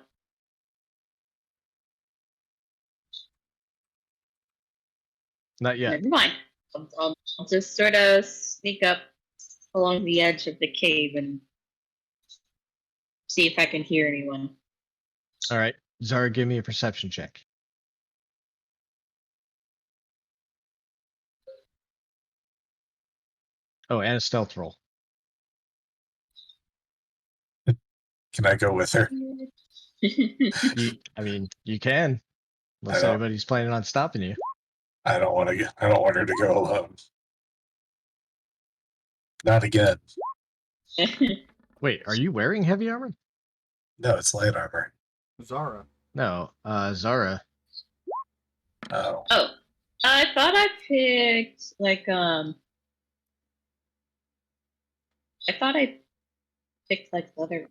Not yet. never mind. I'll just sort of sneak up along the edge of the cave and see if I can hear anyone. All right, Zara, give me a perception check. Oh, and a stealth roll. Can I go with her? I mean, you can, unless I don't- anybody's planning on stopping you. I don't want her to go alone. Not again. Wait, are you wearing heavy armor? No, it's light armor. Zara. No, Zara. Oh. Oh, I thought I picked I thought I picked like leather.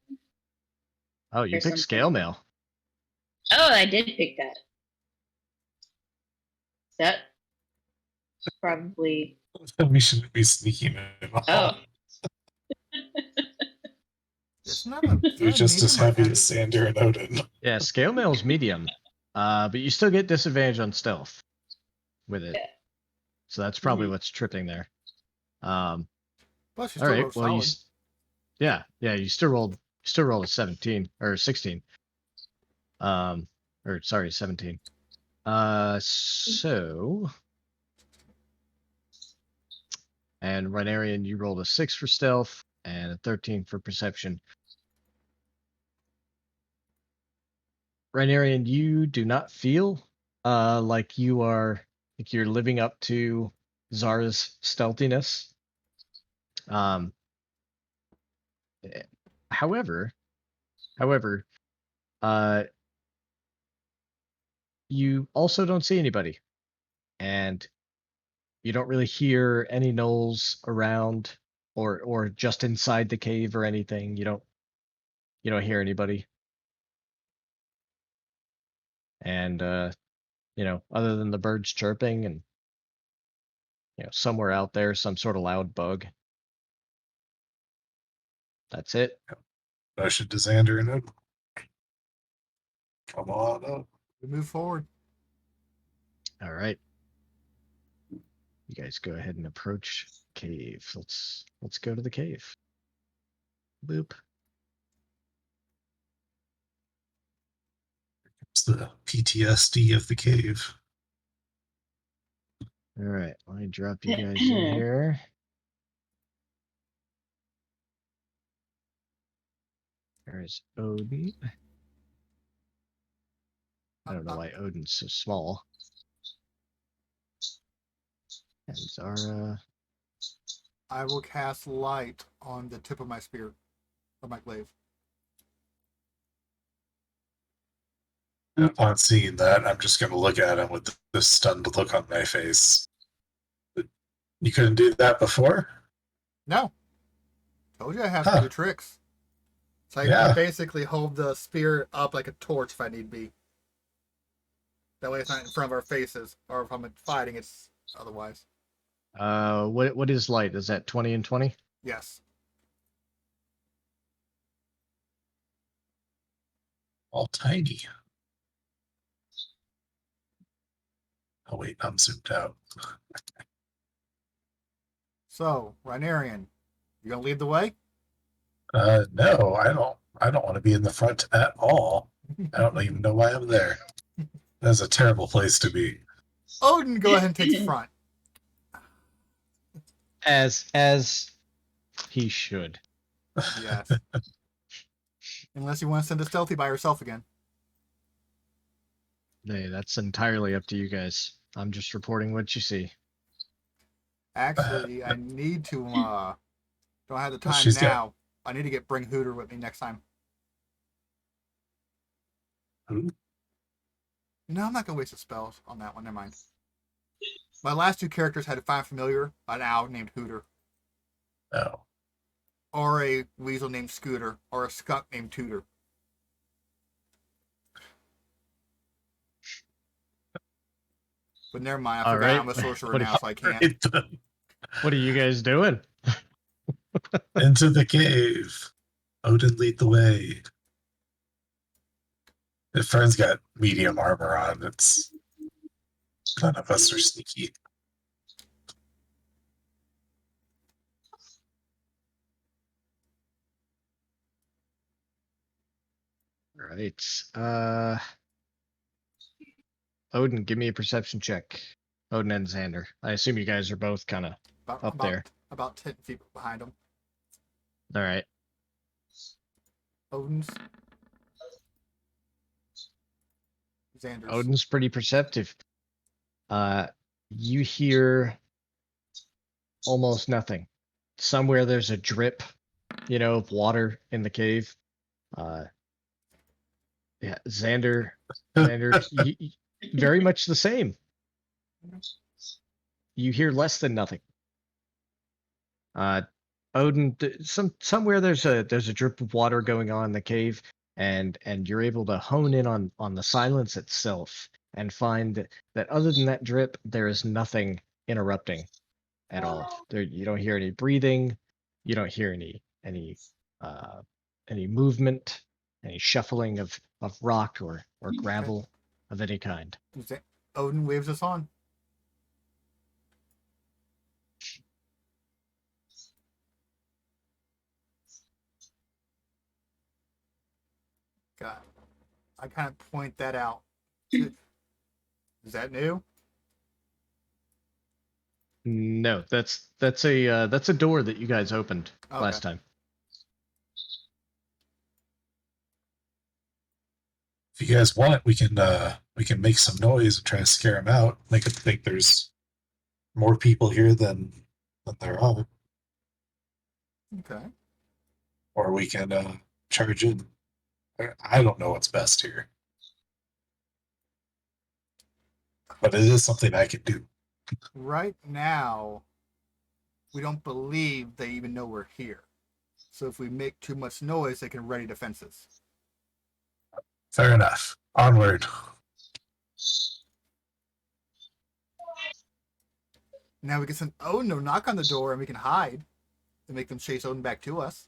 Oh, you Or picked something. scale mail. Oh, I did pick that. That probably. We shouldn't be sneaking in. Oh, It's not a. You're just as heavy as Sander and Odin. Yeah, scale mail's medium. But you still get disadvantage on stealth with it. Yeah. So that's probably what's tripping there. Plus, you All still right. rolled Well, solid. you still rolled a 17 or 16. Or sorry, 17. So, and Rhinarian, you rolled a 6 for stealth and a 13 for perception. Rhinarian, you do not feel like you're living up to Zara's stealthiness. However, you also don't see anybody, and you don't really hear any gnolls around or just inside the cave or anything. You don't hear anybody. And other than the birds chirping and somewhere out there some sort of loud bug. That's it. Motion to Xander and Odin. Come on up. We move forward. All right. You guys go ahead and approach cave. Let's go to the cave. Boop. It's the PTSD of the cave. All right, let me drop you guys in here. There's Odin. I don't know why Odin's so small. And Zara. I will cast light on the tip of my spear, or my glaive. And upon seeing that, I'm just going to look at him with this stunned look on my face. You couldn't do that before? No. Told you I have Huh. to do tricks. So I Yeah. basically hold the spear up like a torch if I need be. That way it's not in front of our faces, or if I'm fighting, it's otherwise. What is light? Is that 20 and 20? Yes. All tiny. Oh wait, I'm zoomed out. So, Rhinarian, you gonna lead the way? No, I don't want to be in the front at all. I don't even know why I'm there. That's a terrible place to be. Odin, go ahead and take the front. As he should. Yes. Unless you want to send a stealthy by yourself again. Hey, that's entirely up to you guys. I'm just reporting what you see. Actually, I need to, don't have the time She's now. I need to bring Hooter with me next time. Who? No, I'm not going to waste a spell on that one. Never mind. My last two characters had to find familiar, an owl named Hooter, No. or a weasel named Scooter, or a skunk named Tooter. But never mind, I All forgot right. I'm a sorcerer What now, about- so I can't. What are you guys doing? Into the cave. Odin, lead the way. If Fern's got medium armor on, it's none of us are sneaky. Right. Odin, give me a perception check. Odin and Xander. I assume you guys are both kind of up there. About 10 feet behind him. All right. Odin's. Xander's. Odin's pretty perceptive. You hear almost nothing. Somewhere there's a drip, of water in the cave. Yeah, Xander, very much the same. You hear less than nothing. Odin, somewhere there's a drip of water going on in the cave, and you're able to hone in on the silence itself and find that other than that drip, there is nothing interrupting at all. There, you don't hear any breathing, you don't hear any movement, any shuffling of rock or gravel of any kind. Odin waves us on. God, I kind of point that out. Is that new? No, that's a door that you guys opened last time. If you guys want, we can make some noise and try to scare them out. Make them think there's more people here than there are. Okay. Or we can charge in. I don't know what's best here, but it is something I can do. Right now, we don't believe they even know we're here. So if we make too much noise, they can ready defenses. Fair enough. Onward. Now we can send Odin to knock on the door and we can hide and make them chase Odin back to us.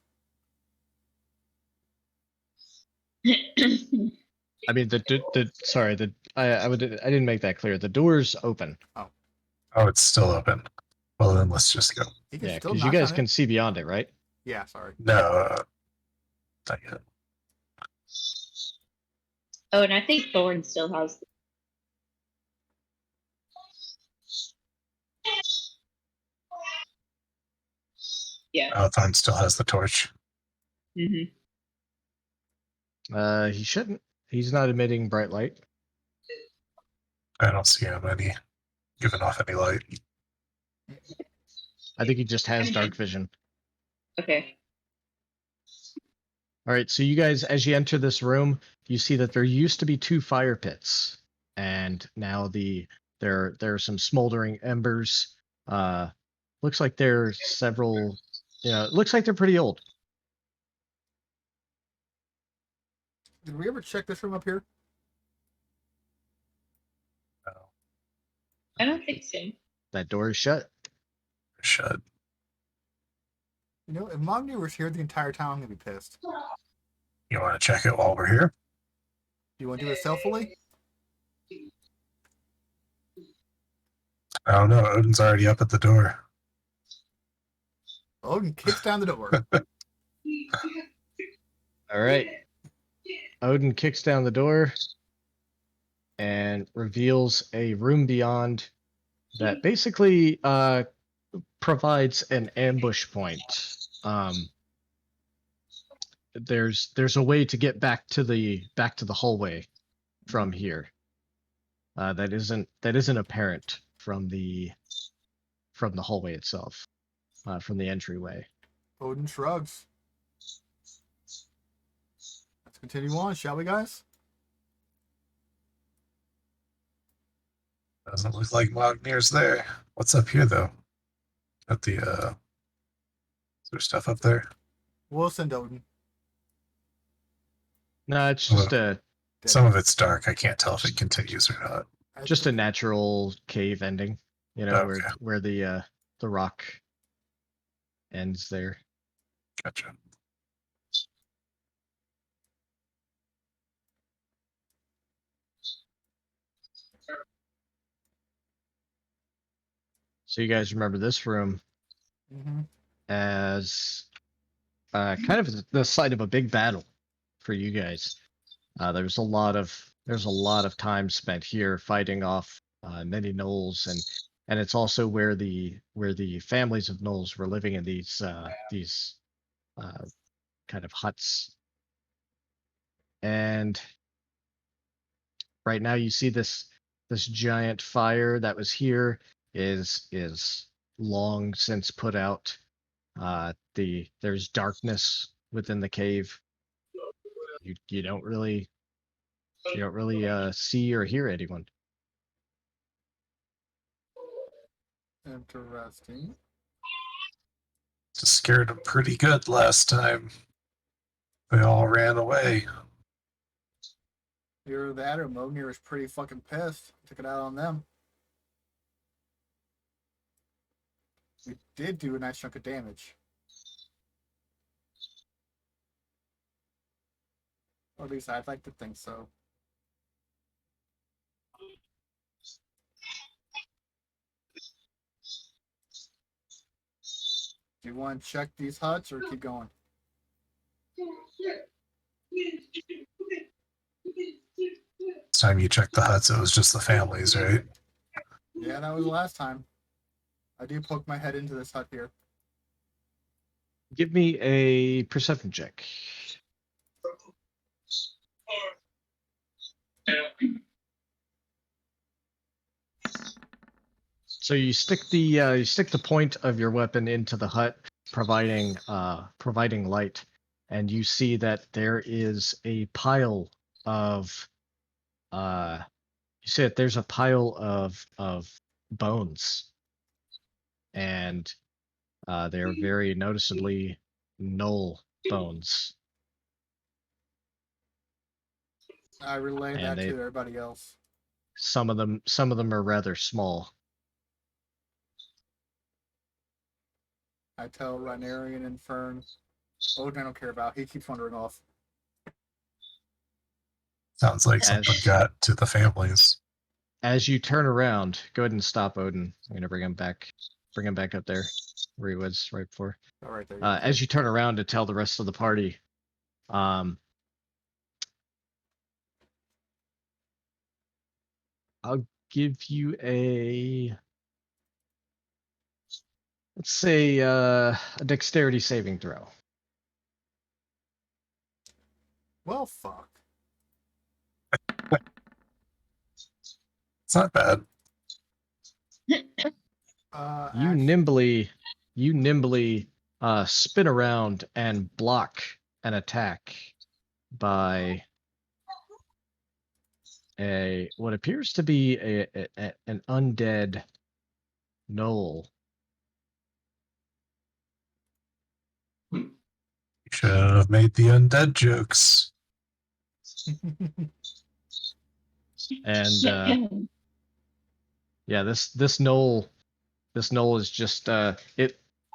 I mean, I didn't make that clear. The door's open. Oh, it's still open. Well, then let's just go. Yeah, because you guys can see beyond it, right? Yeah, sorry. No, not yet. Oh, and I think Thorn still has. Yeah. Althon still has the torch. Hmm. He shouldn't. He's not emitting bright light. I don't see him giving off any light. I think he just has dark vision. Okay. All right, so you guys, as you enter this room, you see that there used to be 2 fire pits, and now there are some smoldering embers. Looks like they're several. It looks like they're pretty old. Did we ever check this room up here? I don't think so. That door is shut. Shut. You know, if Mognyr was here the entire time, I'm gonna be pissed. You want to check it while we're here? Do you want to do it stealthily? I don't know. Odin's already up at the door. Odin kicks down the door. All right. Odin kicks down the door and reveals a room beyond that basically provides an ambush point. There's a way to get back to the hallway from here. That isn't apparent from the hallway itself, from the entryway. Odin shrugs. Let's continue on, shall we, guys? Doesn't look like Mognyr's there. What's up here, though? Got the, is there stuff up there? We'll send Odin. No, it's just Some of it's dark. I can't tell if it continues or not. just a natural cave ending. Okay. Where the rock ends there. Gotcha. So you guys remember this room Mm-hmm. as kind of the site of a big battle for you guys. There's a lot of time spent here fighting off many gnolls, and it's also where the families of gnolls were living in these kind of huts. And right now you see this giant fire that was here is long since put out. There's darkness within the cave. You don't really see or hear anyone. Interesting. Just scared them pretty good last time. They all ran away. Either that or Mognyr was pretty fucking pissed. Took it out on them. We did do a nice chunk of damage. Or at least I'd like to think so. Do you want to check these huts or keep going? Last time you checked the huts, it was just the families, right? Yeah, that was the last time. I do poke my head into this hut here. Give me a perception check. So you stick the point of your weapon into the hut, providing light, and you see that there is a pile of there's a pile of bones, and they're very noticeably gnoll bones. I relay And that they- to everybody else. Some of them are rather small. I tell Rhinarian and Fern, Odin I don't care about. He keeps wandering off. Sounds like something got to the families. As you turn around, go ahead and stop Odin. I'm gonna bring him back up there where he was right before. All right, there. As you turn around to tell the rest of the party, I'll give you Let's say a dexterity saving throw. Well, fuck. It's not bad. You Actually, nimbly spin around and block an attack by what appears to be an undead gnoll. You should have made the undead jokes. And yeah, this gnoll is just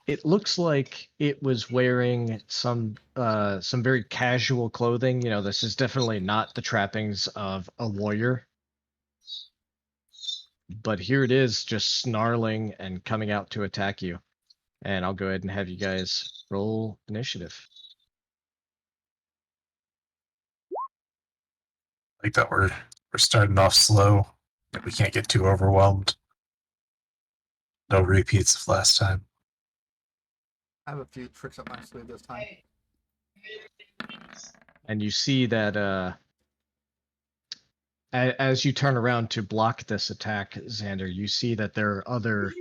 it looks like it was wearing some very casual clothing. You know, this is definitely not the trappings of a warrior. But here it is, just snarling and coming out to attack you. And I'll go ahead and have you guys roll initiative. Like that we're starting off slow. We can't get too overwhelmed. No repeats of last time. I have a few tricks up my sleeve this time. And you see that as you turn around to block this attack, Xander, you see that there are other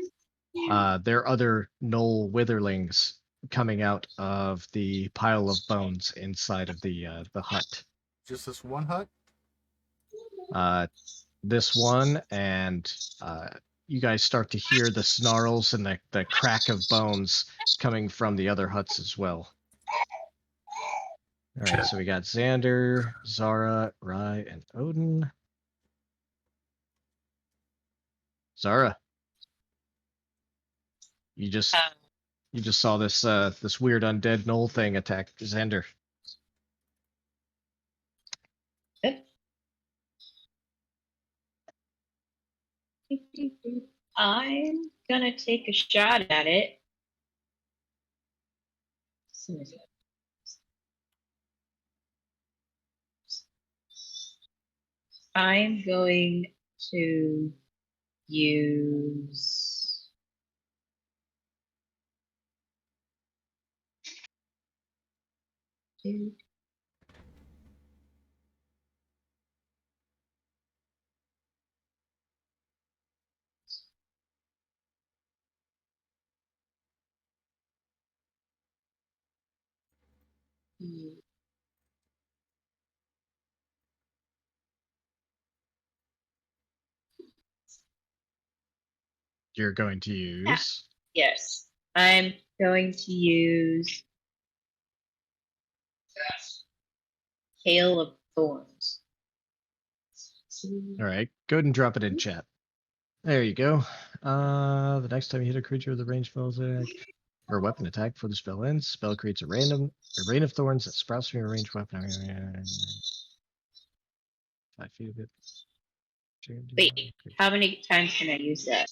gnoll witherlings coming out of the pile of bones inside of the hut. Just this one hut? This one, and you guys start to hear the snarls and the crack of bones coming from the other huts as well. All right, so we got Xander, Zara, Rai, and Odin. Zara, you just saw this this weird undead gnoll thing attack Xander. I'm gonna take a shot at it. I'm going to use You're going to use. Yes, I'm going to use Hail of Thorns. All right, go ahead and drop it in chat. There you go. The next time you hit a creature with a ranged spell attack or weapon attack before the spell ends, spell creates a rain of thorns that sprouts from your ranged weapon. 5 feet of it. Wait, how many times can I use that?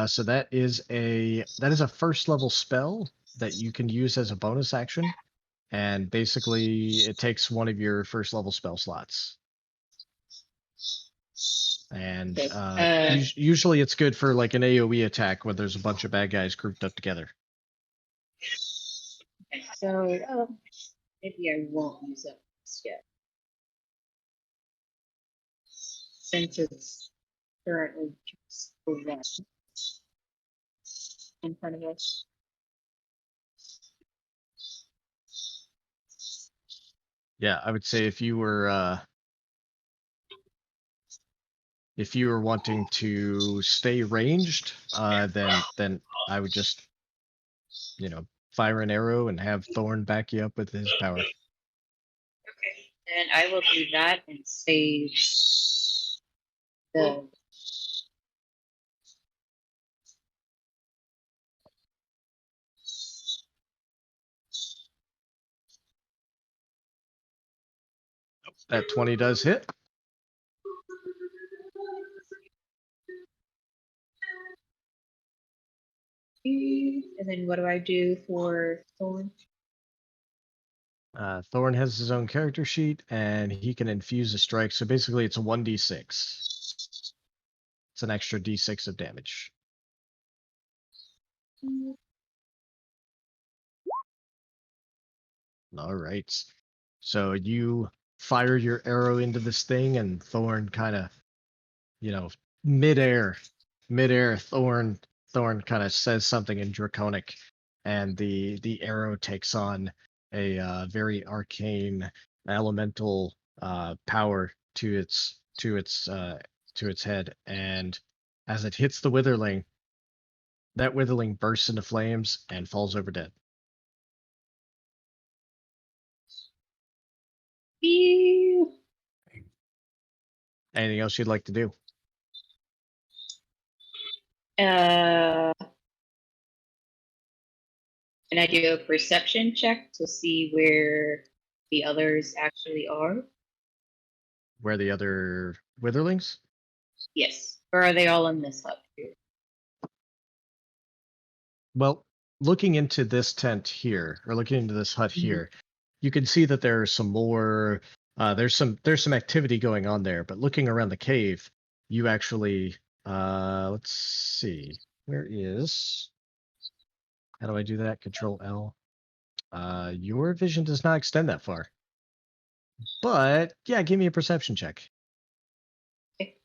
So that is a first level spell that you can use as a bonus action, and basically it takes one of your first level spell slots. And usually it's good for like an AoE attack when there's a bunch of bad guys grouped up together. Okay, so maybe I won't use it yet, since it's currently just in front of us. Yeah, I would say if you were wanting to stay ranged, then I would just, fire an arrow and have Thorn back you up with his power. Okay, and I will do that and save the. That 20 does hit. And then what do I do for Thorn? Thorn has his own character sheet, and he can infuse a strike. So basically, it's a 1d6. It's an extra d6 of damage. All right. So you fire your arrow into this thing, and Thorn kind of, midair, Thorn kind of says something in Draconic, and the arrow takes on a very arcane elemental power to its head, and as it hits the witherling, that witherling bursts into flames and falls over dead. Ew. Anything else you'd like to do? Can I do a perception check to see where the others actually are? Where the other witherlings? Yes. Or are they all in this hut? Well, looking into this tent here, or looking into this hut here, you can see that there are some more. There's some activity going on there. But looking around the cave, you actually let's see. Where is? How do I do that? Control L. Your vision does not extend that far. But yeah, give me a perception check. Okay.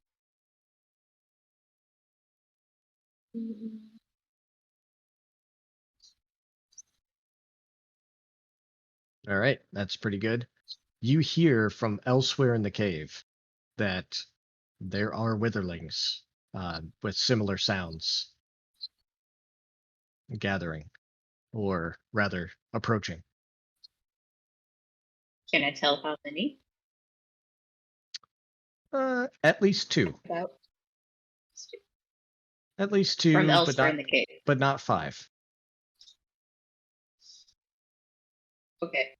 All right, that's pretty good. You hear from elsewhere in the cave that there are witherlings with similar sounds gathering, or rather approaching. Can I tell how many? At least two. About At least from two, elsewhere in the cave. but not five. Okay.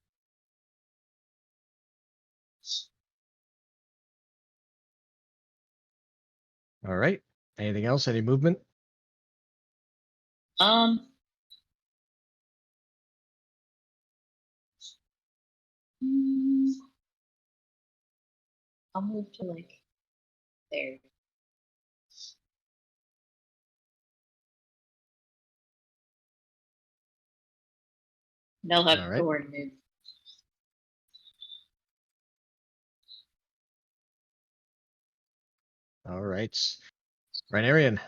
All right. Anything else? Any movement? mm, I'll move to like there. They'll have All right. Thorn move. All right. Rhinarian.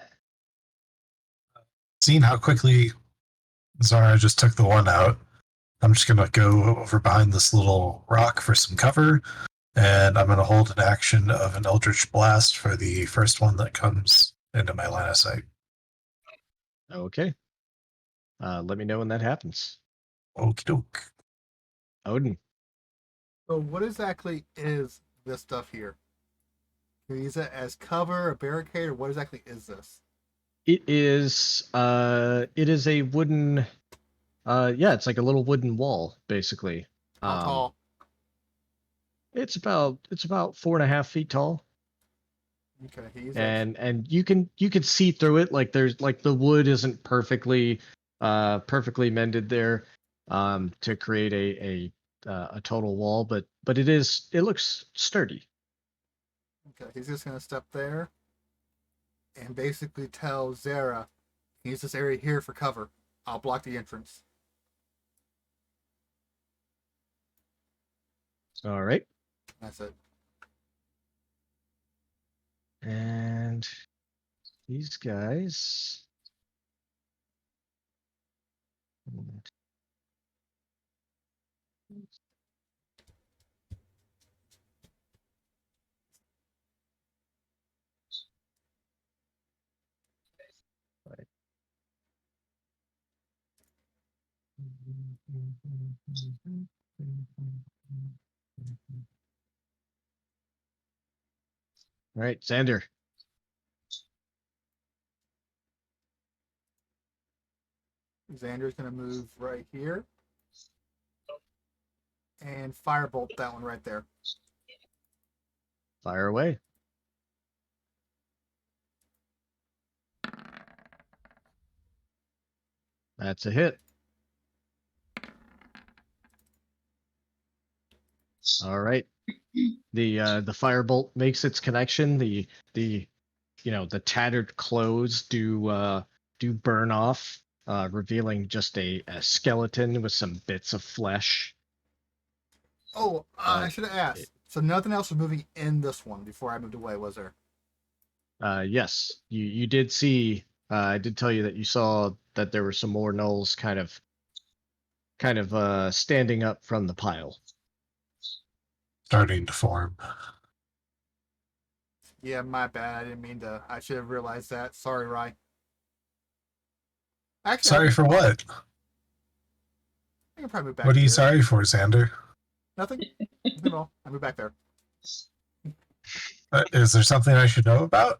Seeing how quickly Zara just took the one out, I'm just going to go over behind this little rock for some cover, and I'm going to hold an action of an Eldritch Blast for the first one that comes into my line of sight. Okay. Let me know when that happens. Okie doke. Odin. So what exactly is this stuff here? Can you use it as cover, a barricade, or what exactly is this? It is a wooden it's like a little wooden wall, basically. How tall? It's about 4.5 feet tall. Okay, he uses And you can see through it, like there's like the wood isn't perfectly mended there to create a total wall, but it looks sturdy. Okay, he's just gonna step there and basically tell Zara, use this area here for cover. I'll block the entrance. All right. That's it. And these guys. All right, Xander. Xander's gonna move right here and firebolt that one right there. Fire away. That's a hit. All right. The firebolt makes its connection. The tattered clothes do burn off, revealing just a skeleton with some bits of flesh. Oh, I should have asked. So nothing else was moving in this one before I moved away, was there? Yes, you did see. I did tell you that you saw that there were some more gnolls kind of standing up from the pile. Starting to form. Yeah, my bad. I didn't mean to. I should have realized that. Sorry, Rye. Actually, Sorry for what? I can probably move back. What are you here. sorry for, Xander? Nothing. Nothing at all. I move back there. Is there something I should know about?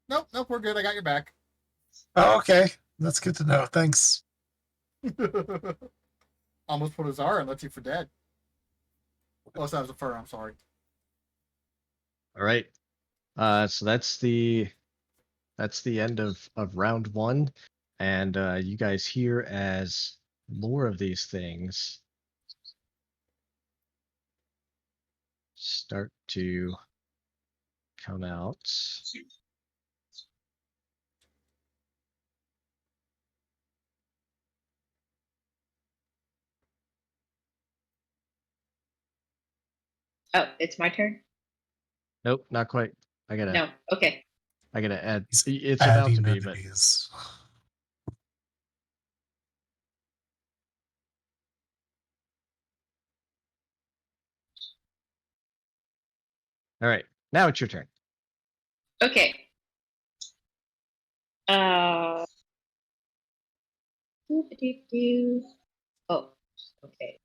Nope, we're good. I got your back. Oh, okay. That's good to know. Thanks. Almost put a Zara and left you for dead. Oh, so that was a fur. I'm sorry. All right. So that's the end of round one, and you guys hear as more of these things start to come out. Oh, it's my turn? Nope, not quite. No. Okay. I gotta add. He's It's about to adding be, but enemies. all right. Now it's your turn. Okay. Doo-ba-doo-doo. Oh, okay.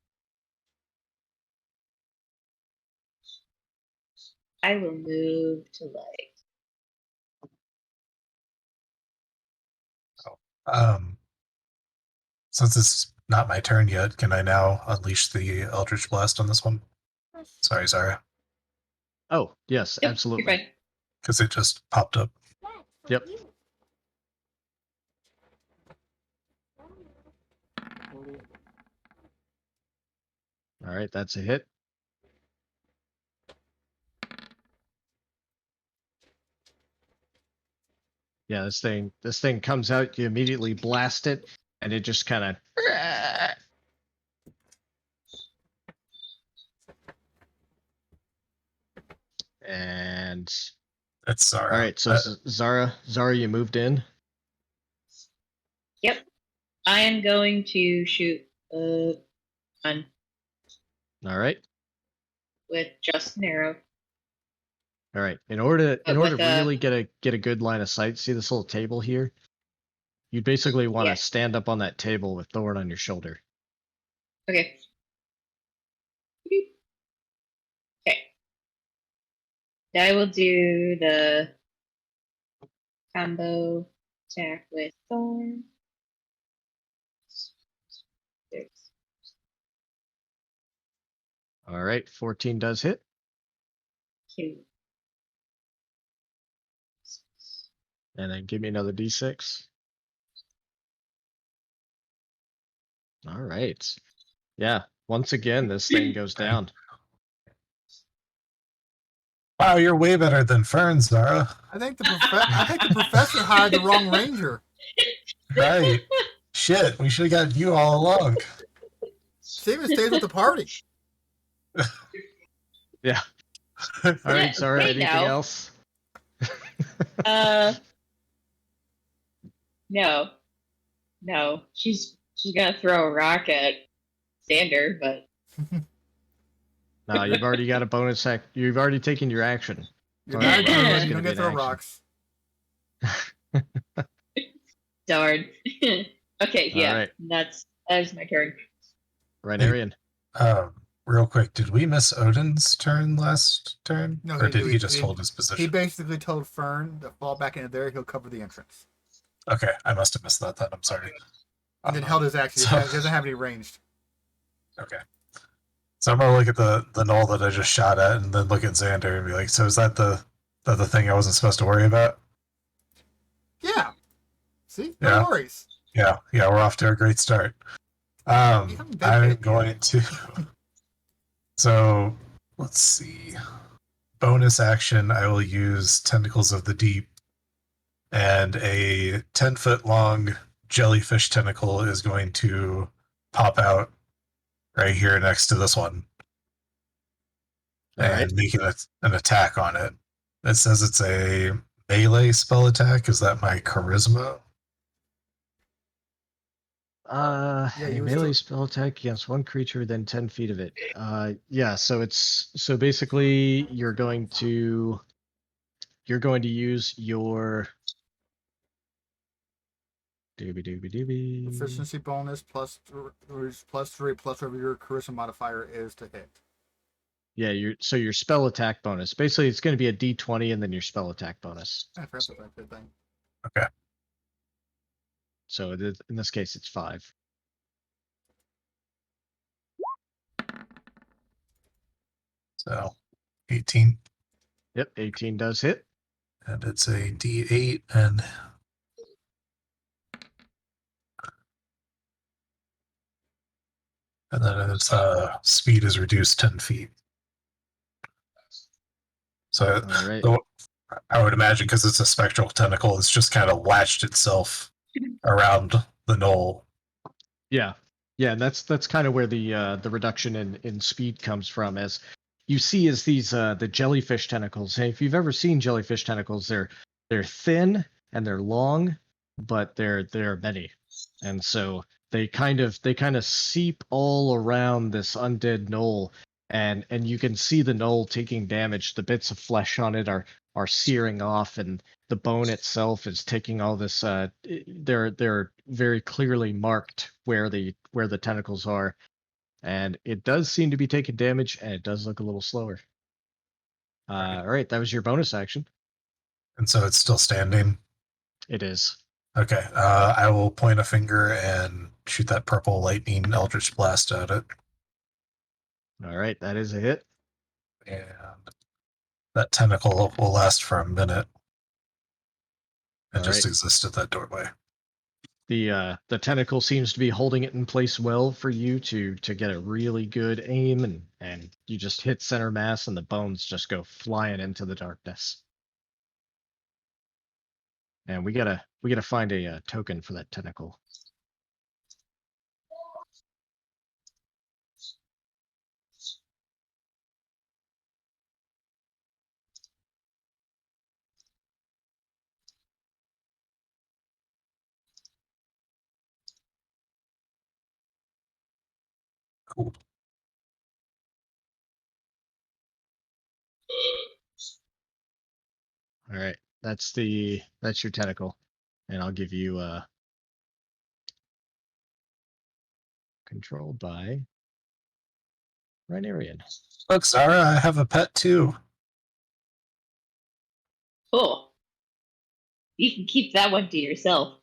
I will move to like. Since it's not my turn yet, can I now unleash the Eldritch Blast on this one? Sorry, Zara. Oh yes, Yep, absolutely. You're fine. Because it just popped up. Yep. All right, that's a hit. Yeah, this thing comes out. You immediately blast it, and it just kind of. And It's Zara. all right, so Zara, you moved in. Yep. I am going to shoot a gun All right, with just an arrow. all right. In order to With really get a good line of sight, see this little table here. You basically want to Yeah. stand up on that table with Thorn on your shoulder. Okay. Okay. I will do the combo attack with Thorn. 6. All right, 14 does hit. 2. And then give me another d6. All right. Yeah, once again, this thing goes down. Wow, you're way better than Fern, Zara. I think the professor hired the wrong ranger. Right. Shit, we should have got you all along. Steven stays with the party. Yeah. All right, Zara, Hey, anything now. else? No. She's gonna throw a rock at Xander, but No, you've already got a bonus act. You've already taken your action. You're Alright, not well, good. it's You gonna don't be get an throw action. rocks. darn. Okay, yeah, Alright. that's my turn. Rhinarian. Real quick, did we miss Odin's turn last turn? No, or did he just hold his He position? basically told Fern to fall back into there. He'll cover the entrance. Okay, I must have missed that then. I'm sorry. And then held his action. He doesn't have any ranged. Okay. So I'm gonna look at the gnoll that I just shot at, and then look at Xander and be like, "So is that the thing I wasn't supposed to worry about?" Yeah. See? Yeah. No worries. Yeah, we're off to a great start. haven't been I'm hit going yet. to. So let's see. Bonus action, I will use Tentacles of the Deep and a 10-foot long jellyfish tentacle is going to pop out right here next to this one All and right. make an attack on it. It says it's a melee spell attack. Is that my charisma? Yeah, A you would melee still- spell attack against one creature within 10 feet of it. Yeah, so basically you're going to use your doobie. efficiency bonus plus +3 plus whatever your charisma modifier is to hit. Yeah, your spell attack bonus. Basically, it's going to be a D20 and then your spell attack bonus. I forgot about that good thing. Okay. So in this case, it's 5. So 18. Yep, 18 does hit. And it's a D8 and then its speed is reduced 10 feet. So All right. I would imagine because it's a spectral tentacle, it's just kind of latched itself around the knoll. Yeah, and that's kind of where the reduction in speed comes from. As you see, as these the jellyfish tentacles. Hey, if you've ever seen jellyfish tentacles, they're thin and they're long, but they're many, and so they kind of seep all around this undead knoll, and you can see the knoll taking damage. The bits of flesh on it are searing off, and the bone itself is taking all this. They're very clearly marked where the tentacles are, and it does seem to be taking damage, and it does look a little slower. All right, that was your bonus action. And so it's still standing. It is. Okay. I will point a finger and shoot that purple lightning eldritch blast at it. All right, that is a hit. And that tentacle will last for a minute and All just right. exist at that doorway. The tentacle seems to be holding it in place well for you to get a really good aim, and you just hit center mass, and the bones just go flying into the darkness. And we gotta find a token for that tentacle. Cool. All right, that's your tentacle, and I'll give you controlled by Rhinarian. Look, Zara, I have a pet too. Cool. You can keep that one to yourself.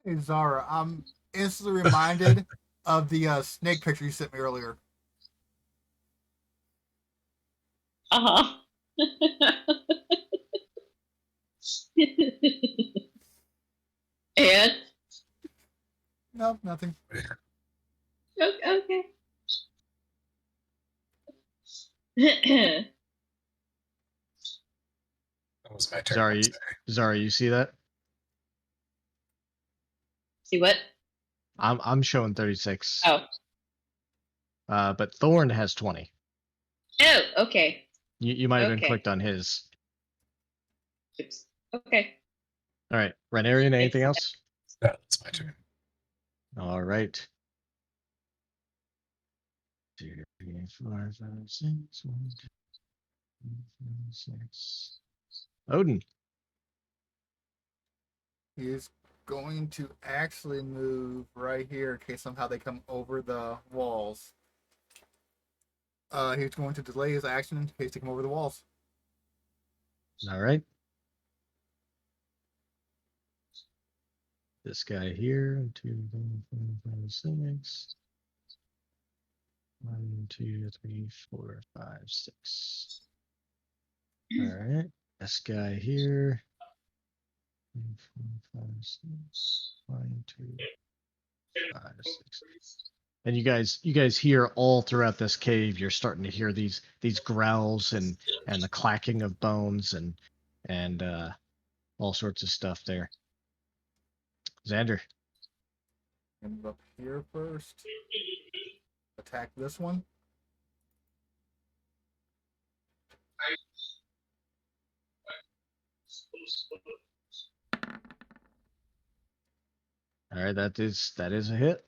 Hey Zara, I'm instantly reminded of the snake picture you sent me earlier. Uh-huh. And No, nothing. okay. That was my turn. Zara, you see that? See what? I'm showing 36. Oh. But Thorn has 20. Oh, okay. You might have been Okay. clicked on his. Oops. Okay. All right, Rhinarian, anything else? Yeah, that's my turn. All right. 2, 3, 4, 5, 6, 1, 2, 3, 4, 6. Odin. He's going to actually move right here in case somehow they come over the walls. He's going to delay his action in case they come over the walls. All right. This guy here. 2, 3, 4, 5, 6. 1, 2, 3, 4, 5, 6. All right. This guy here. 3, 4, 5, 6. 1, 2, 5, 6. And you guys hear all throughout this cave. You're starting to hear these growls and the clacking of bones and all sorts of stuff there. Xander. Move up here first. Attack this one. All right, that is a hit.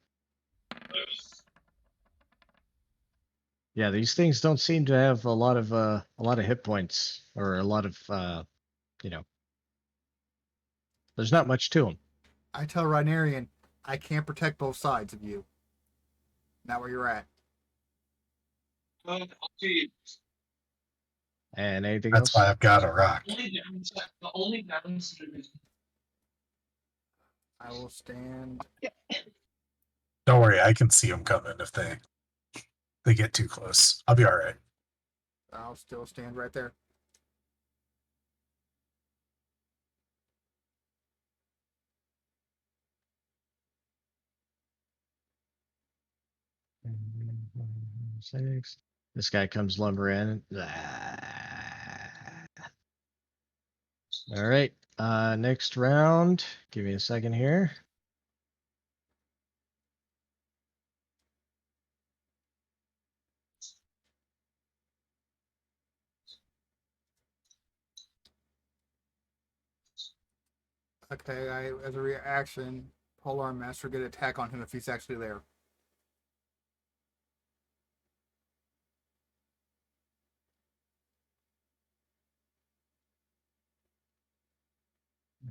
Yeah, these things don't seem to have a lot of hit points or a lot of you know. There's not much to them. I tell Rhinarian, I can't protect both sides of you. Not where you're at. And anything That's else? why I've got a rock. I will stand. Don't worry, I can see them coming if they get too close. I'll be all right. I'll still stand right there. Six. This guy comes lumbering. All right. Next round. Give me a second here. Okay, as a reaction, Polar Master get attack on him if he's actually there.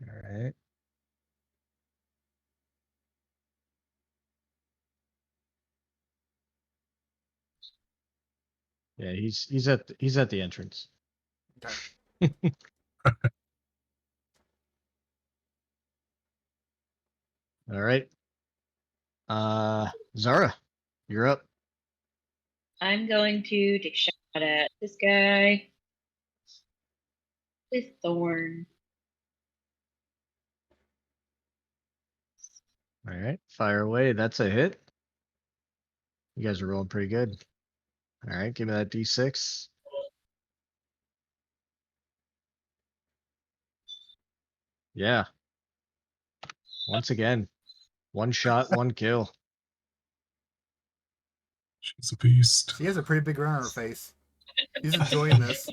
All right. Yeah, he's at the entrance. Okay. All right. Zara, you're up. I'm going to take a shot at this guy with Thorn. All right, fire away. That's a hit. You guys are rolling pretty good. All right, give me that D6. Yeah. Once again, one shot, one kill. She's a beast. She has a pretty big grin on her face. She's enjoying this.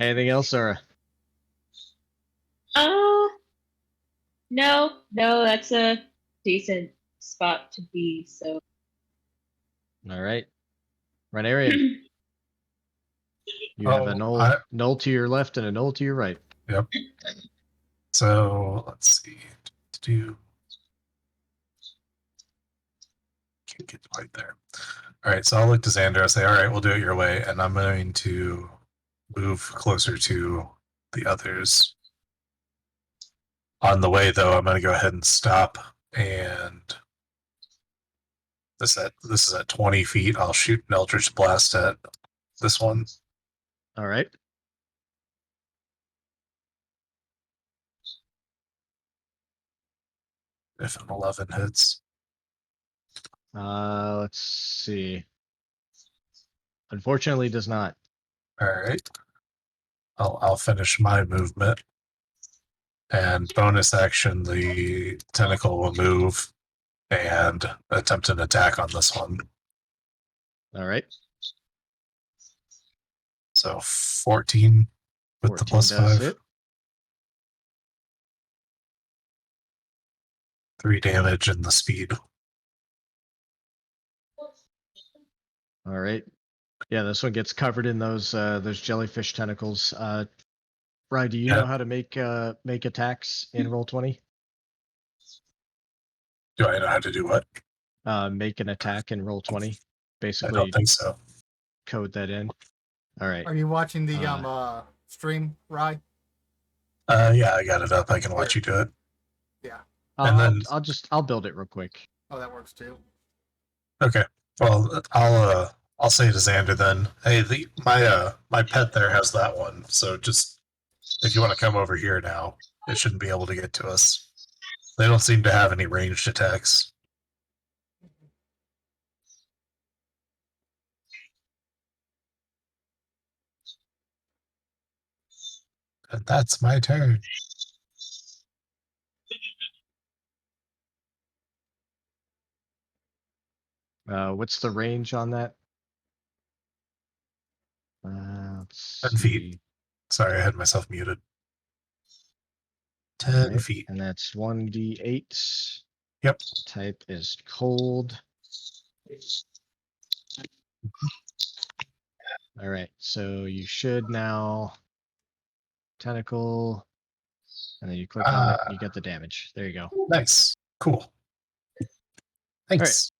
Anything else, Zara? No, that's a decent spot to be. So, All right. Rhinarian, you have a null to your left and a null to your right. Yep. So let's see. Can't get right there. All right, so I'll look to Xander and say, all right, we'll do it your way. And I'm going to move closer to the others. On the way, though, I'm going to go ahead and stop. And this is at 20 feet. I'll shoot an Eldritch Blast at this one. All right. If an 11 hits. Let's see. Unfortunately, does not. All right. I'll finish my movement. And bonus action, the tentacle will move and attempt an attack on this one. All right. So 14 with 14 the plus does 5. hit. 3 damage and the speed. All right. Yeah, this one gets covered in those jellyfish tentacles. Ryan, do you know how to make attacks in Roll20? Do I know how to do what? Make an attack in Roll20. I Basically, don't think so. code that in. All right. Are you watching the stream, Rye? Yeah, I got it up. I can watch you do it. Yeah. I'll build it real quick. Oh, that works too. Okay. Well, I'll say to Xander then. Hey, my pet there has that one. So just if you want to come over here now, it shouldn't be able to get to us. They don't seem to have any ranged attacks. And that's my turn. What's the range on that? Let's 10 feet. see. Sorry, I had myself muted. 10 Alright, feet. and that's 1d8. Yep. Type is cold. All right, so you should now tentacle, and then you click on it, you get the damage. There you go. Nice. Cool. Thanks.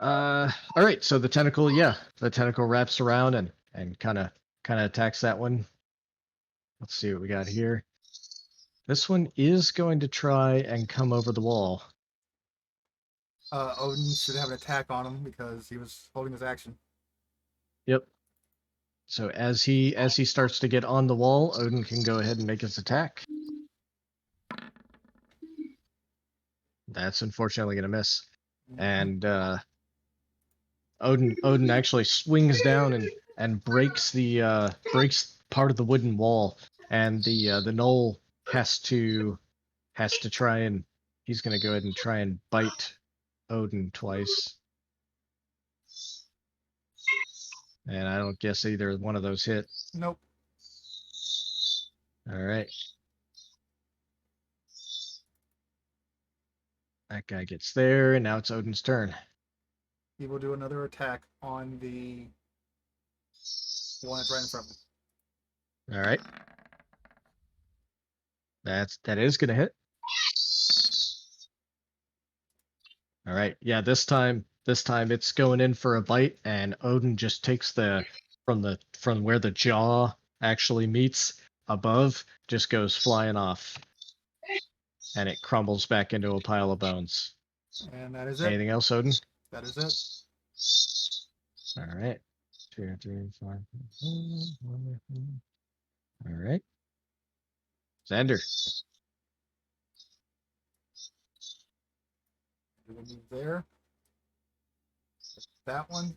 All right, so the tentacle, the tentacle wraps around and kind of attacks that one. Let's see what we got here. This one is going to try and come over the wall. Odin should have an attack on him because he was holding his action. Yep. So as he starts to get on the wall, Odin can go ahead and make his attack. That's unfortunately going to miss. And Odin actually swings down and breaks breaks part of the wooden wall, and the gnoll has to try and he's going to go ahead and try and bite Odin twice. And I don't guess either one of those hit. Nope. All right. That guy gets there, and now it's Odin's turn. He will do another attack on the one that's right in front of him. All right. That is going to hit. All right. Yeah, this time it's going in for a bite, and Odin just takes from where the jaw actually meets above, just goes flying off. And it crumbles back into a pile of bones. And that is it. Anything else, Odin? That is it. All right. 2, 3, 5. 4. All right. Xander. Do we move there? That one.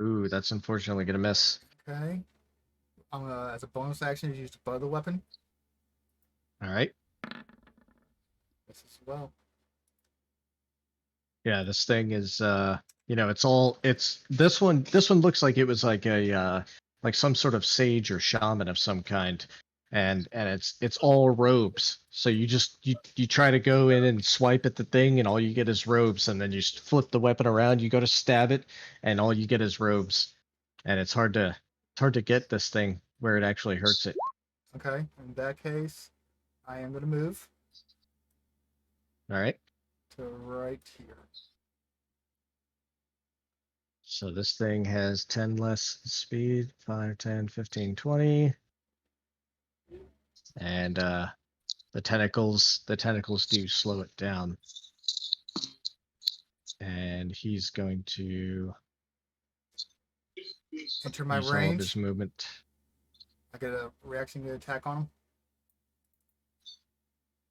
Ooh, that's unfortunately gonna miss. Okay. I'm gonna, as a bonus action, use the butt of the weapon. All right. This as well. Yeah, this thing is this one looks like it was like a like some sort of sage or shaman of some kind. And it's all robes. So you try to go in and swipe at the thing, and all you get is robes, and then you flip the weapon around, you go to stab it, and all you get is robes. And it's hard to get this thing where it actually hurts it. Okay. In that case, I am gonna move All right. to right here. So this thing has 10 less speed, 5, 10, 15, 20. And the tentacles do slow it down. And he's going to Enter my use all of range. his movement. I get a reaction to attack on him.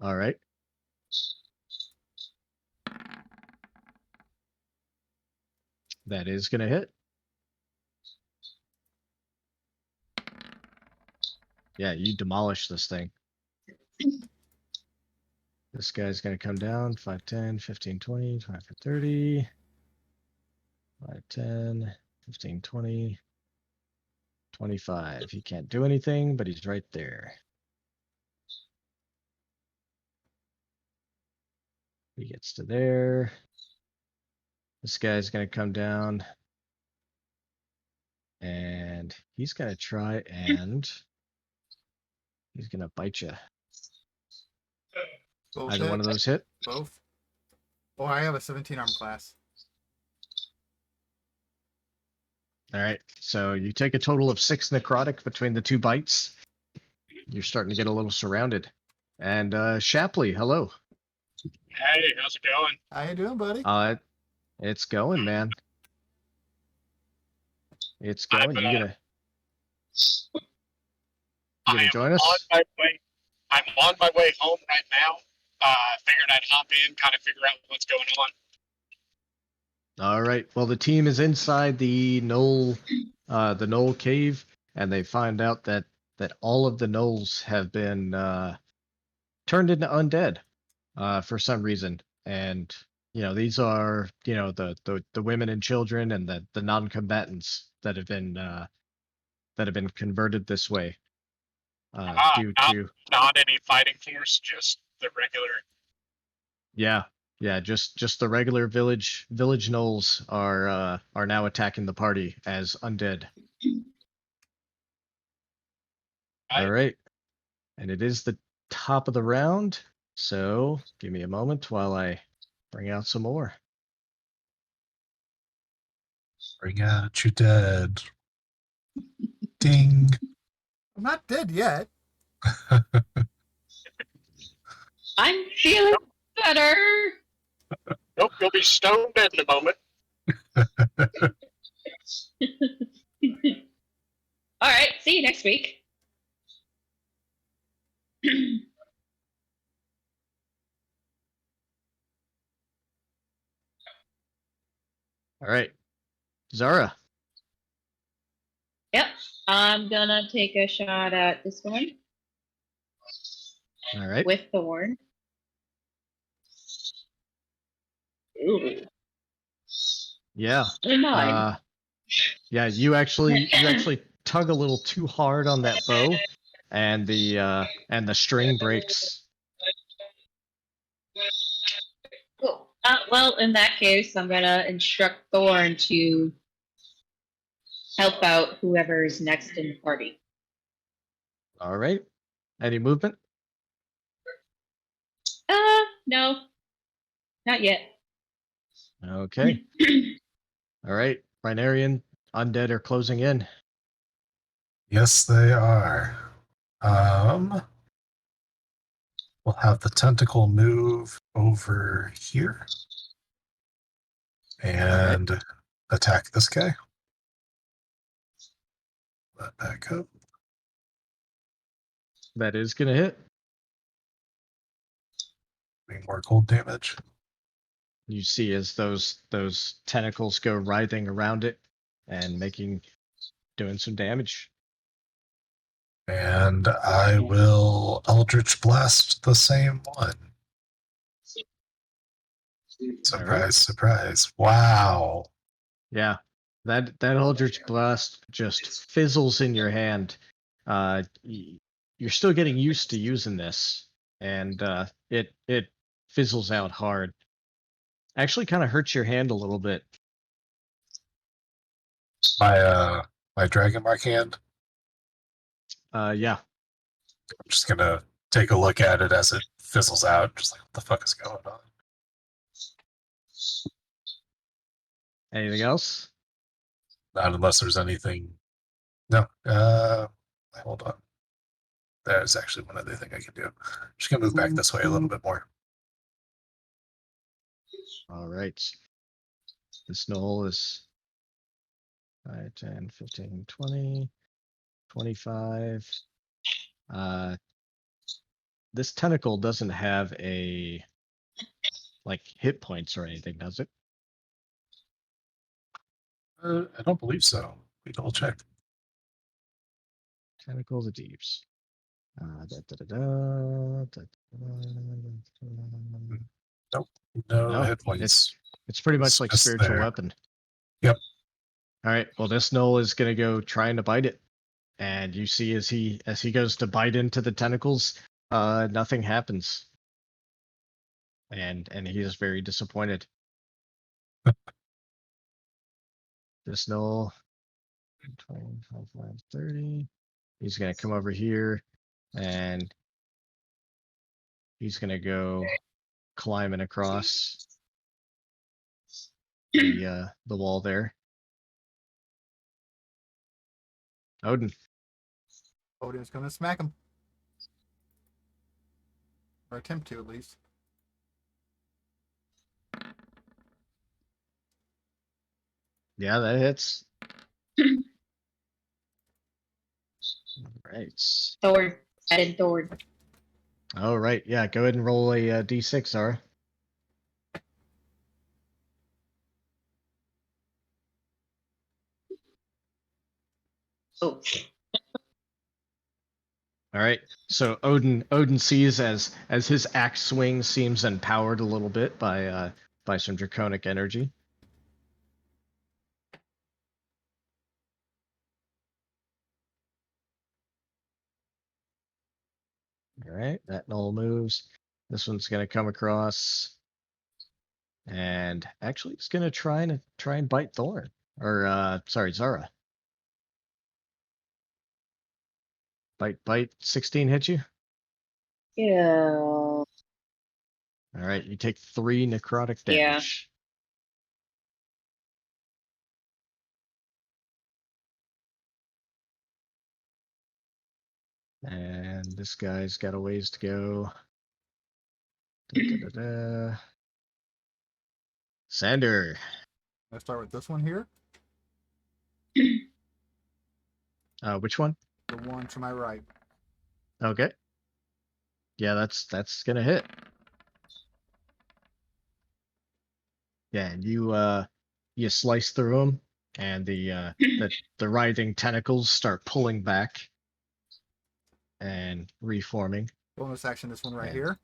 All right. That is going to hit. Yeah, you demolish this thing. This guy's going to come down 5, 10, 15, 20, 25, 30. 5, 10, 15, 20, 25. He can't do anything, but he's right there. He gets to there. This guy's going to come down. And he's going to try and he's going to bite you. Both Either hit. one of those hit? Both. Oh, I have a 17 armor class. All right. So you take a total of 6 necrotic between the 2 bites. You're starting to get a little surrounded. And Shapley, hello. Hey, how's it going? How you doing, buddy? It's going, man. It's going. You gonna join us? I'm on my way home right now. Figured I'd hop in, kind of figure out what's going on. All right. Well, the team is inside the Knoll the Knoll Cave, and they find out that all of the gnolls have been turned into undead for some reason. And these are the women and children and the non-combatants that have been converted this way due to Not any fighting force, just the regular. yeah, just the regular village gnolls are now attacking the party as undead. All right, and it is the top of the round, so give me a moment while I bring out some more. Bring out your dead. Ding. I'm not dead yet. I'm feeling better. Nope, you'll be stone dead in a moment. All right, see you next week. All right, Zara. Yep, I'm gonna take a shot at this one All right. with Thorn. Ooh. Yeah. Mine. Yeah, you actually tug a little too hard on that bow, and the string breaks. Cool. Well, in that case, I'm gonna instruct Thorn to help out whoever is next in the party. All right. Any movement? No, not yet. Okay. All right. Rhinarian undead are closing in. Yes, they are. We'll have the tentacle move over here and attack this guy. Let back up. That is gonna hit. Doing more cold damage. You see as those tentacles go writhing around it and doing some damage. And I will Eldritch Blast the same one. Surprise, right. surprise. Wow. Yeah. That Eldritch Blast just fizzles in your hand. You're still getting used to using this, and it fizzles out hard. Actually kind of hurts your hand a little bit. My dragon mark hand. Yeah. I'm just gonna take a look at it as it fizzles out. Just like, what the fuck is going on? Anything else? Not unless there's anything. No. Hold on. There's actually one other thing I can do. I'm just gonna move back this way a little bit more. All right. This knoll is 5, 10, 15, 20, 25. This tentacle doesn't have a hit points or anything, does it? I don't believe so. We double check. Tentacle of the Deeps. Nope. No No, hit points. It's pretty much It's like just spiritual there. weapon. Yep. All right. Well, this knoll is gonna go trying to bite it, and you see as he goes to bite into the tentacles, nothing happens, and he is very disappointed. This knoll, 20, 25, 30. He's gonna come over here, and he's gonna go climbing across the wall there. Odin. Odin's gonna smack him. Or attempt to, at least. Yeah, that hits. Right. Thorn. Added Thorn. All right. Yeah, go ahead and roll a d6, Zara. Oh, All right. So Odin sees as his axe swing seems empowered a little bit by some draconic energy. All right, that null moves. This one's gonna come across, and actually, it's gonna try and bite Thorn, or sorry, Zara. Bite. 16 hit you. yeah. All right, you take 3 necrotic Yeah. damage. And this guy's got a ways to go. Da. Sander. Let's start with this one here. Which one? The one to my right. Okay. Yeah, that's gonna hit. Yeah, and you slice through him, and the writhing tentacles start pulling back and reforming. Bonus action, this one right And- here.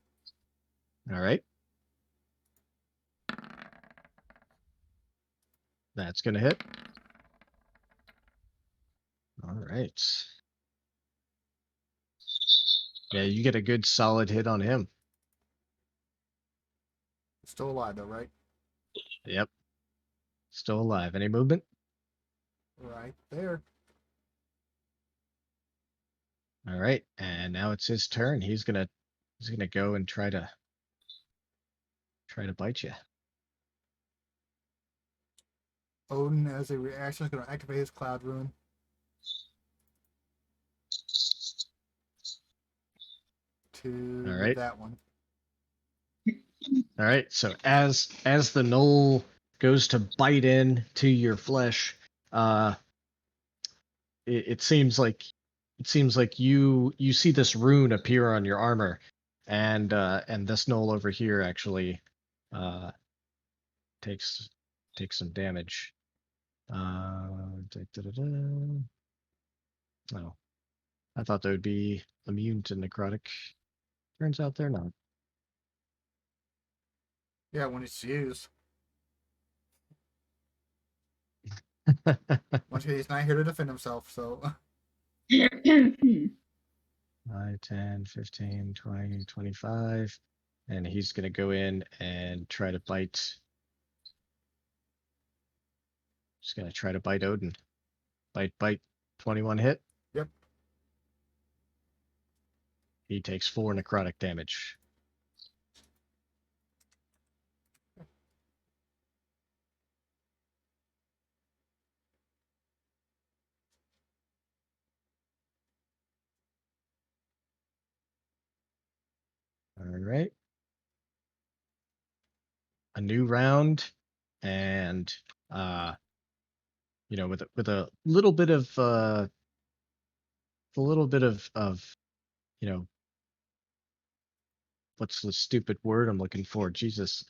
All right. That's gonna hit. All right. Yeah, you get a good solid hit on him. Still alive though, right? Yep. Still alive. Any movement? Right there. All right. And now it's his turn. He's gonna go and try to bite you. Odin, as a reaction, is going to activate his Cloud Rune. To All right. that one. All right. So as the knoll goes to bite in to your flesh, it seems like you see this rune appear on your armor, and this knoll over here actually takes some damage. Oh, I thought they would be immune to necrotic. Turns out they're not. Yeah, when it's used. Once again, he's not here to defend himself, so 5, 10, 15, 20, 25. And he's going to go in and try to bite. Just going to try to bite Odin. Bite. 21 hit. Yep. He takes 4 necrotic damage. All right. A new round, and with a little bit of what's the stupid word I'm looking for? Jesus.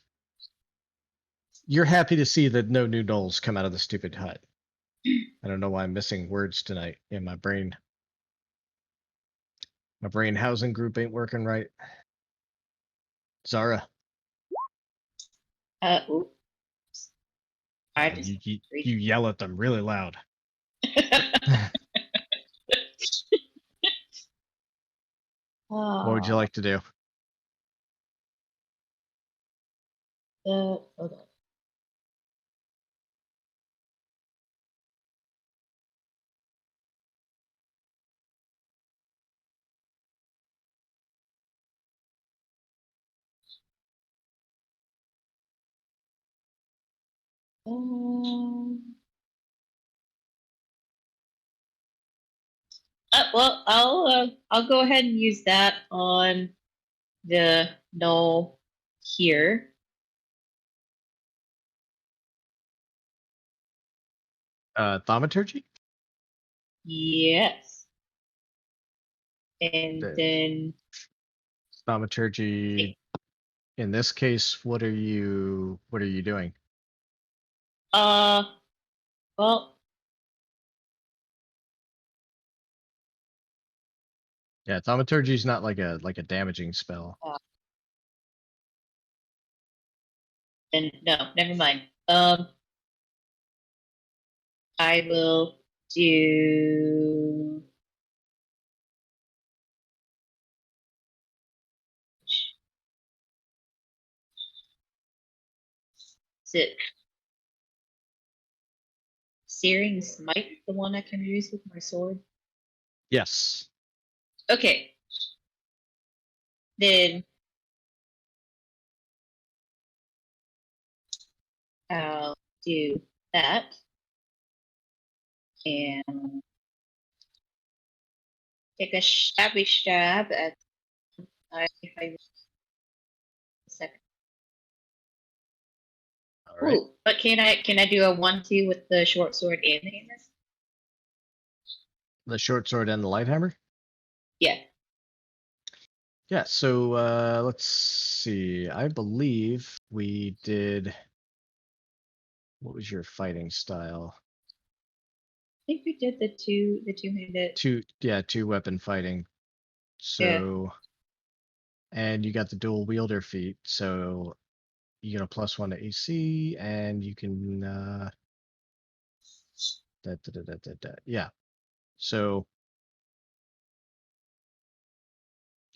You're happy to see that no new gnolls come out of the stupid hut. I don't know why I'm missing words tonight in my brain. My brain housing group ain't working right. Zara. Oops. I just You yell at them really loud. What would you like to do? Hold on. Well, I'll go ahead and use that on the null here. Thaumaturgy? Yes. And then Thaumaturgy. In this case, what are you doing? well, Yeah, thaumaturgy is not like a damaging spell. And no, never mind. I will do. Is it Searing Smite, the one I can use with my sword? Yes. Okay. Then I'll do that. And take a stabby stab at if I second. All right. Ooh, but can I do a 1-2 with the short sword and the hammer? The short sword and the light hammer. Yeah. Yeah. So let's see. I believe we did. What was your fighting style? I think we did the two-handed. Two weapon fighting. Yeah. So, and you got the dual wielder feat, so you get a +1 to AC, and you can yeah. So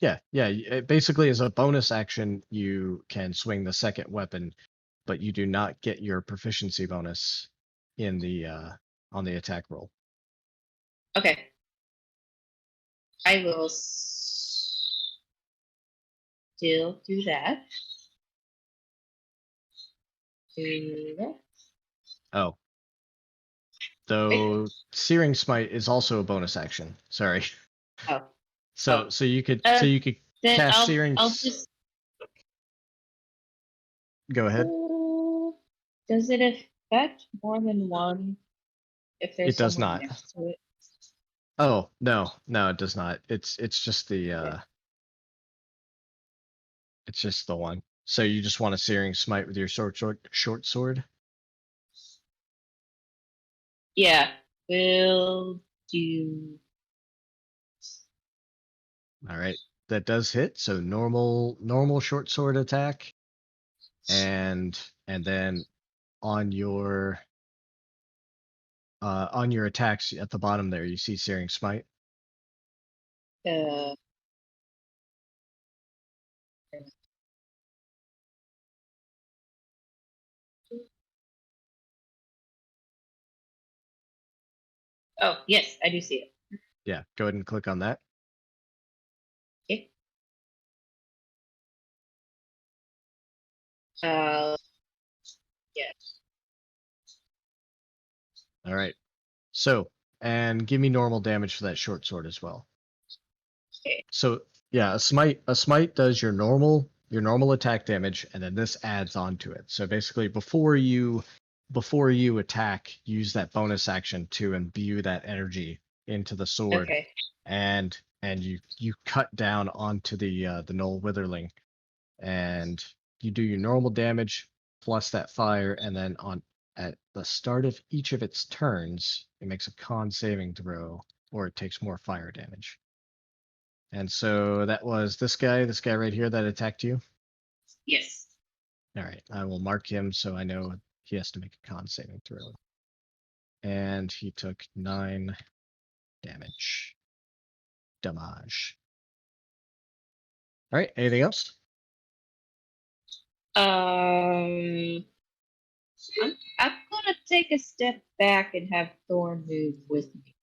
yeah, it basically as a bonus action you can swing the second weapon, but you do not get your proficiency bonus in the on the attack roll. Okay. I will still do that. Do that. Oh. Though Searing Smite is also a bonus action. Sorry. Oh. So you could then cast Searing. I'll just Go ahead. Does it affect more than one if there's It does someone not. next to it? Oh, no, it does not. It's just the Okay. it's just the one. So you just want a Searing Smite with your short sword? Yeah, we'll do. All right. That does hit. So normal short sword attack. And then on your attacks at the bottom there, you see Searing Smite. Uh, oh, yes, I do see it. Yeah, go ahead and click on that. Okay. Yes. All right. So, and give me normal damage for that short sword as well. Okay. So, yeah, a smite does your normal attack damage, and then this adds on to it. So basically, before you attack, use that bonus action to imbue that energy into the sword, Okay. and you cut down onto the Null Witherling, and you do your normal damage plus that fire, and then at the start of each of its turns, it makes a con saving throw, or it takes more fire damage. And so that was this guy right here that attacked you. Yes. All right, I will mark him so I know he has to make a con saving throw. And he took 9 damage. Damage. All right, anything else? I'm gonna take a step back and have Thorn move with me.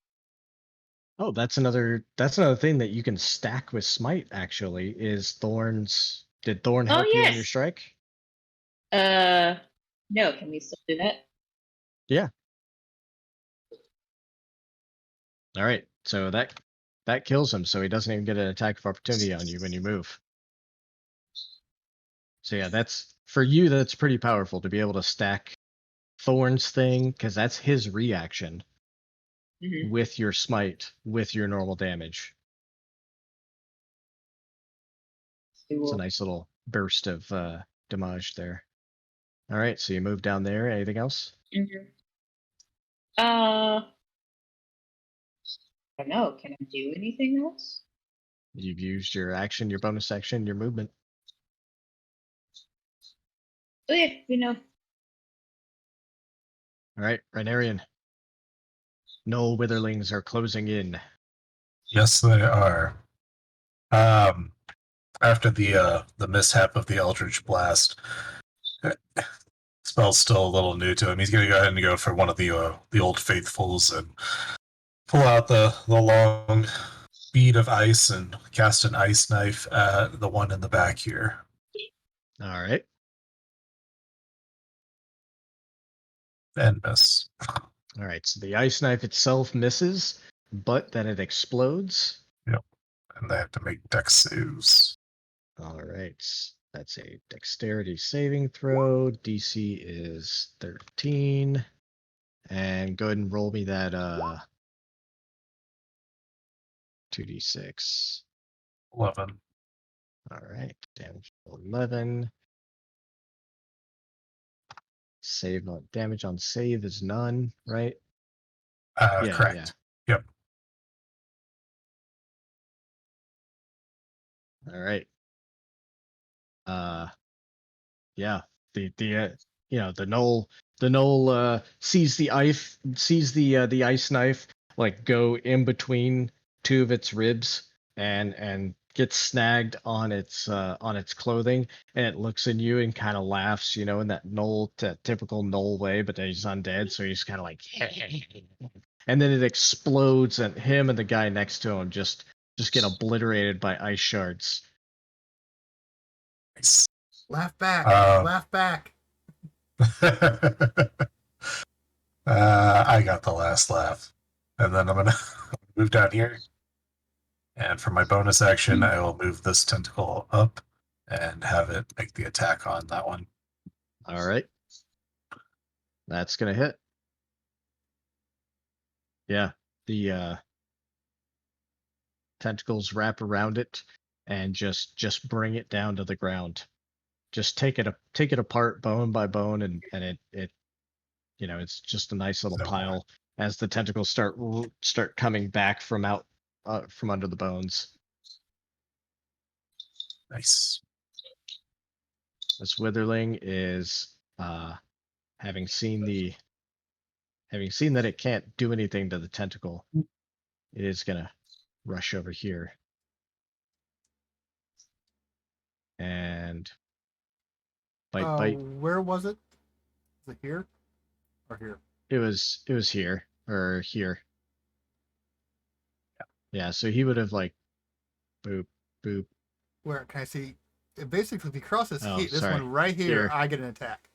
Oh, that's another thing that you can stack with Smite, actually, is Thorns. Did Thorn help you on your Yes. strike? No, can we still do that? Yeah. All right, so that kills him, so he doesn't even get an attack of opportunity on you when you move. So yeah, that's for you. That's pretty powerful to be able to stack Thorn's thing, because that's his reaction Mhm. with your smite with your normal damage. It's a nice little burst of damage there. All right, so you move down there. Anything else? Mhm. I don't know. Can I do anything else? You've used your action, your bonus action, your movement. Okay, we know. All right, Rhinarian. No witherlings are closing in. Yes, they are. After the mishap of the Eldritch Blast, spell's still a little new to him. He's going to go ahead and go for one of the old faithfuls and pull out the long bead of ice and cast an ice knife at the one in the back here. All right. And miss. All right. So the ice knife itself misses, but then it explodes. And they have to make dex saves. All right. That's a dexterity saving throw. DC is 13. And go ahead and roll me that 2d6. 11. All right. Damage 11. Save on damage on save is none, right? Correct. Yep. All right. Yeah. The knoll sees the ice knife like go in between two of its ribs and gets snagged on its clothing, and it looks at you and kind of laughs, in that typical knoll way, but he's undead, so he's kind of like and then it explodes, and him and the guy next to him just get obliterated by ice shards. Nice. Laugh back. Laugh back. I got the last laugh. And then I'm going to move down here. And for my bonus action, I will move this tentacle up and have it make the attack on that one. All right. That's going to hit. Yeah. The tentacles wrap around it and just bring it down to the ground. Just take it apart bone by bone, and it it's just a nice little pile as the tentacles start coming back from under the bones. Nice. This witherling is having seen that it can't do anything to the tentacle, it is gonna rush over here and bite. Where was it? Was it here or here? It was here or here. Yeah, so he would have like boop boop. Where can I see? Basically, if he crosses this sorry. one right here, Here. I get an attack.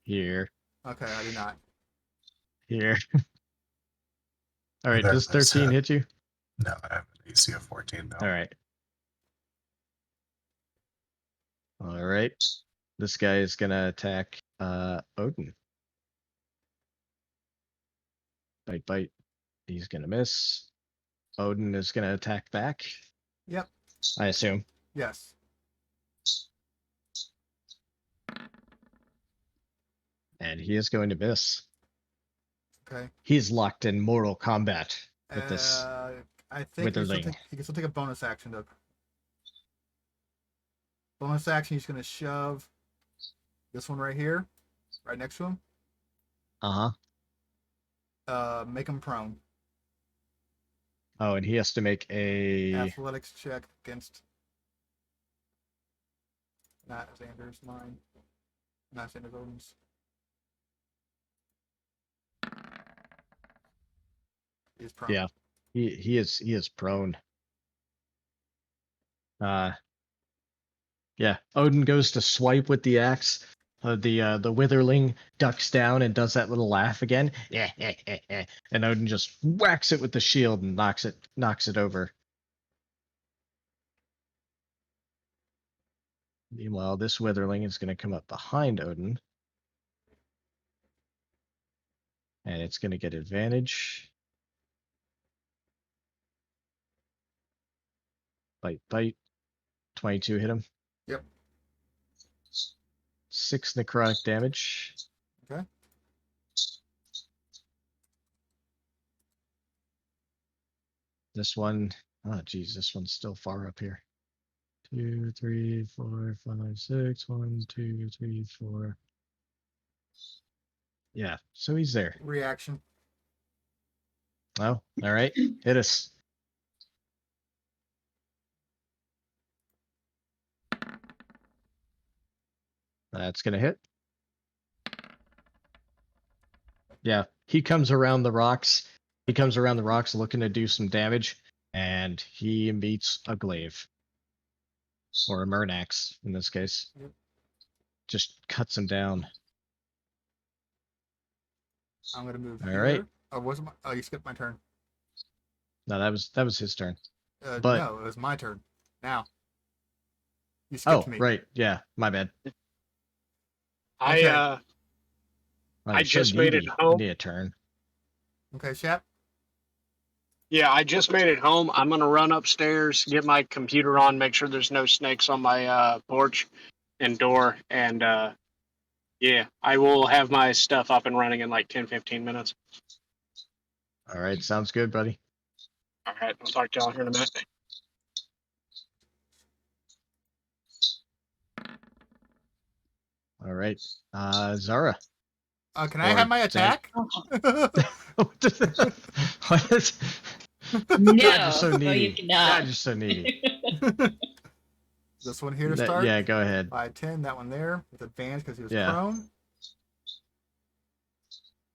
Here. Okay, I do not. Here. All right, There's does 13 hit you? No, I have an AC of 14 now. All right. All right. This guy is gonna attack Odin. Bite. He's gonna miss. Odin is gonna attack back. Yep. I assume. Yes. And he is going to miss. Okay. He's locked in mortal combat with this. I think witherling. he can still take a bonus action, though. Bonus action, he's going to shove this one right here, right next to him. Make him prone. Oh, and he has to make a Athletics check against not Xander's, mine. Not Xander's, Odin's. He's prone. Yeah. He is prone. Yeah. Odin goes to swipe with the axe. The witherling ducks down and does that little laugh again. And Odin just whacks it with the shield and knocks it over. Meanwhile, this witherling is going to come up behind Odin. And it's going to get advantage. Bite. 22 hit him. Yep. 6 necrotic damage. Okay. This one Oh, geez, this one's still far up here. 2, 3, 4, 5, 6. 1, 2, 3, 4. Yeah, so he's there. Reaction. Oh, all right. Hit us. That's gonna hit. Yeah, he comes around the rocks. He comes around the rocks looking to do some damage, and he meets a glaive. Or a Murnax in this case. Yep. Just cuts him down. I'm gonna move All here. right. Oh, wasn't my, oh, you skipped my turn. No, that was his turn. But No, it was my turn. Now. You skipped oh, me. right, yeah, my bad. Okay. I Oh, I you're so just made it needy. home. You need a turn. Okay, Shap. Yeah, I just made it home. I'm gonna run upstairs, get my computer on, make sure there's no snakes on my porch and door, and yeah, I will have my stuff up and running in like 10-15 minutes. All right, sounds good, buddy. All right, I'll talk to y'all here in a minute. All right. Zara. Can I have my attack? What is... No, God, you're so no, needy. you cannot. God, you're so needy. This one here to start. Yeah, go ahead. 5, 10. That one there with advantage because he was Yeah. prone.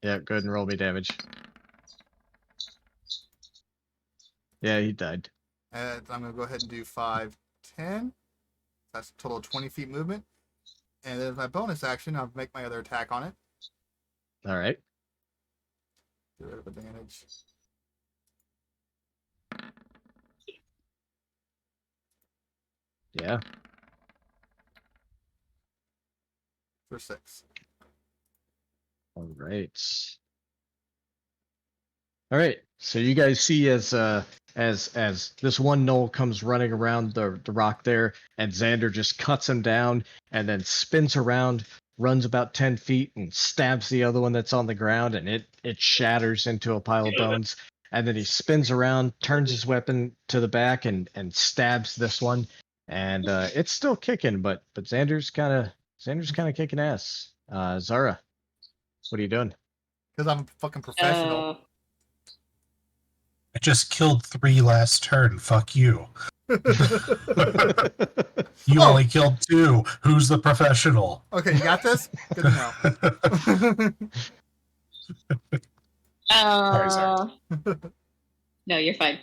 Yeah, go ahead and roll me damage. Yeah, he died. And I'm gonna go ahead and do 5, 10. That's a total of 20 feet movement. And then my bonus action, I'll make my other attack on it. All right. Get rid of advantage. Yeah. For 6. All right. All right. So you guys see as this one gnoll comes running around the rock there, and Xander just cuts him down and then spins around, runs about 10 feet, and stabs the other one that's on the ground, and it shatters into a pile of bones. And then he spins around, turns his weapon to the back, and stabs this one. And it's still kicking, but Xander's kind of kicking ass. Zara, what are you doing? Because I'm a fucking professional. I just killed 3 last turn. Fuck you. You Oh. only killed 2. Who's the professional? Okay, you got this? Good to know. Sorry. No, you're fine.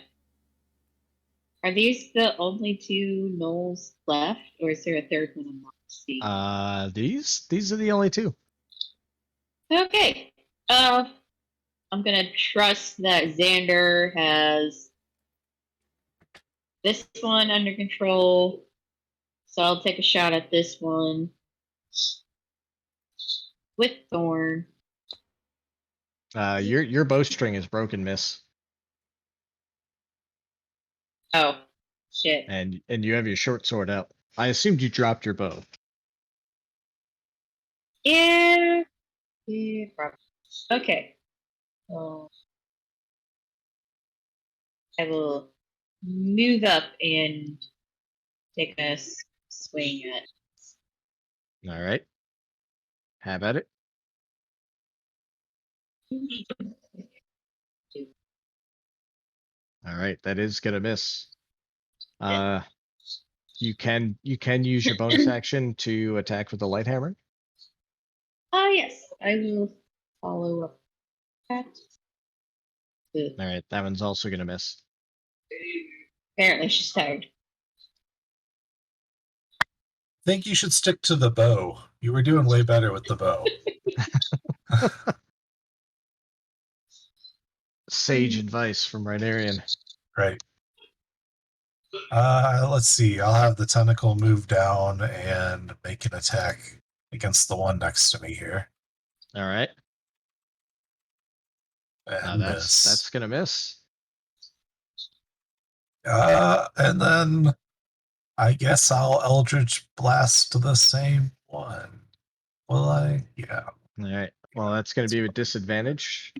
Are these the only 2 gnolls left, or is there a third one I'm not seeing? These are the only 2. Okay. I'm gonna trust that Xander has this one under control. So I'll take a shot at this one with Thorn. Your bowstring is broken, miss. Oh, shit. And you have your short sword out. I assumed you dropped your bow. Yeah, probably. Okay. I will move up and take a swing at. All right. Have at it. All right, that is gonna miss. You can use your bonus action to attack with the light hammer. Yes, I will follow up that. All right, that one's also gonna miss. Apparently, she's tired. I think you should stick to the bow. You were doing way better with the bow. Sage advice from Rhinarian. Right. Let's see. I'll have the tentacle move down and make an attack against the one next to me here. All right. And That's gonna miss. And then I guess I'll Eldritch Blast the same one. Will I? Yeah. All right. Well, that's gonna be with disadvantage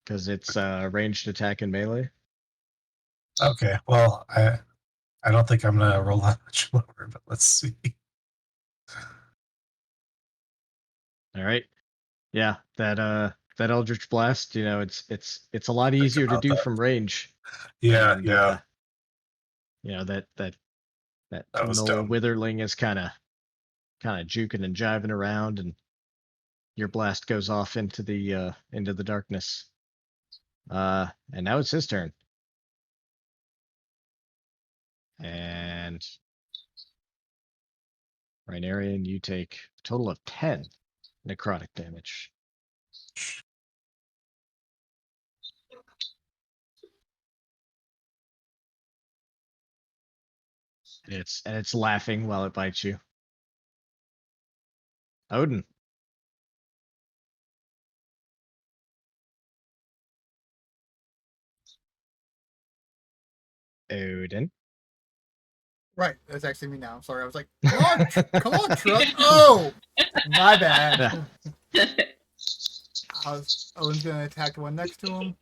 because it's ranged attack and melee. Okay, well, I don't think I'm gonna roll that much lower, but let's see. All right. Yeah, that Eldritch Blast, it's a lot Think easier to about do that. from range. Yeah, And yeah. that That was Knoll dumb. Witherling is kind of juking and jiving around, and your blast goes off into the darkness. And now it's his turn. And Rhinarian, you take a total of 10 necrotic damage. And it's laughing while it bites you. Odin. Odin. Right, that's actually me now. I'm sorry. I was like, come on, truck. Oh, my bad. Owen's gonna attack the one next to him.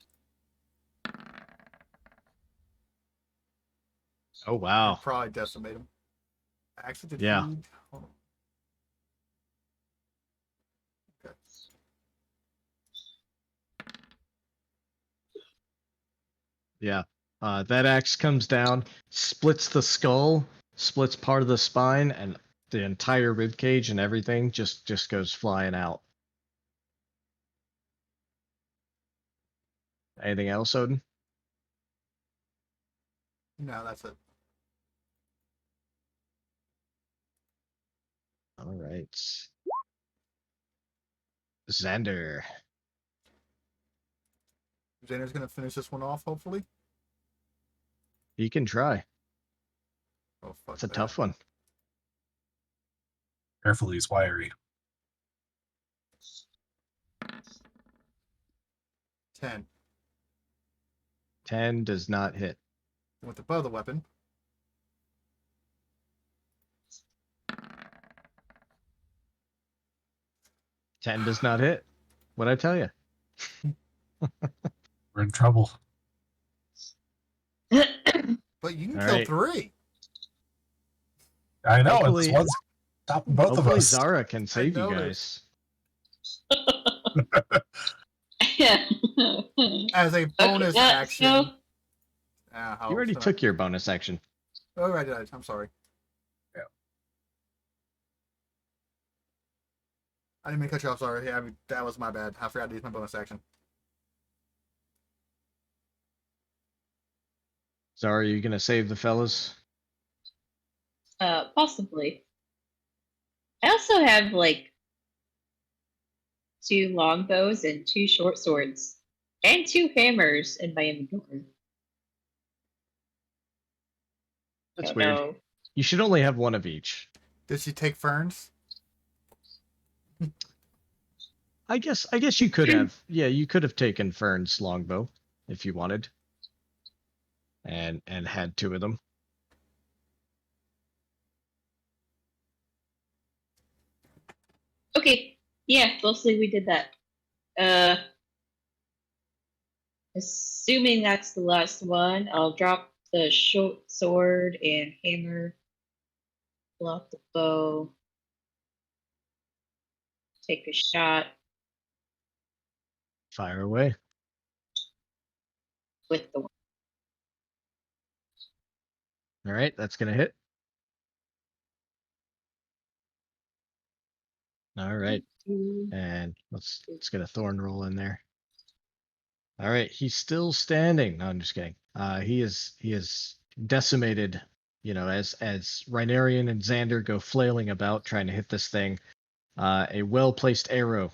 Oh wow. And probably decimate him. Actually, did Yeah. he? Hold on. Okay. Yeah. That axe comes down, splits the skull, splits part of the spine, and the entire rib cage and everything just goes flying out. Anything else, Odin? No, that's it. All right. Xander. Xander's gonna finish this one off, hopefully. He can try. Oh fuck. It's a that. tough one. Careful, he's wiry. 10. 10 does not hit. With the bow of the weapon. Ten does not hit. What'd I tell you? We're in trouble. But you can All kill right. 3. I know, Hopefully- it's one's stopping both of Hopefully us. Zara can save you noticed. guys. As a bonus action. So, You already took your bonus action. Oh, right, I'm sorry. Yeah. I didn't mean to cut you off. Sorry. Yeah, that was my bad. I forgot to use my bonus action. Zara, are you gonna save the fellas? possibly. I also have like 2 longbows and 2 short swords and 2 hammers in my inventory. That's Don't weird. know. You should only have one of each. Did she take ferns? I guess you could have. Yeah, you could have taken Fern's longbow if you wanted. And had 2 of them. Okay, yeah, mostly we did that. Assuming that's the last one, I'll drop the short sword and hammer, pull out the bow, take a shot Fire away. with the one. All right, that's gonna hit. All right, and let's get a thorn roll in there. All right, he's still standing. No, I'm just kidding. He is decimated. As Rhinarian and Xander go flailing about trying to hit this thing, a well-placed arrow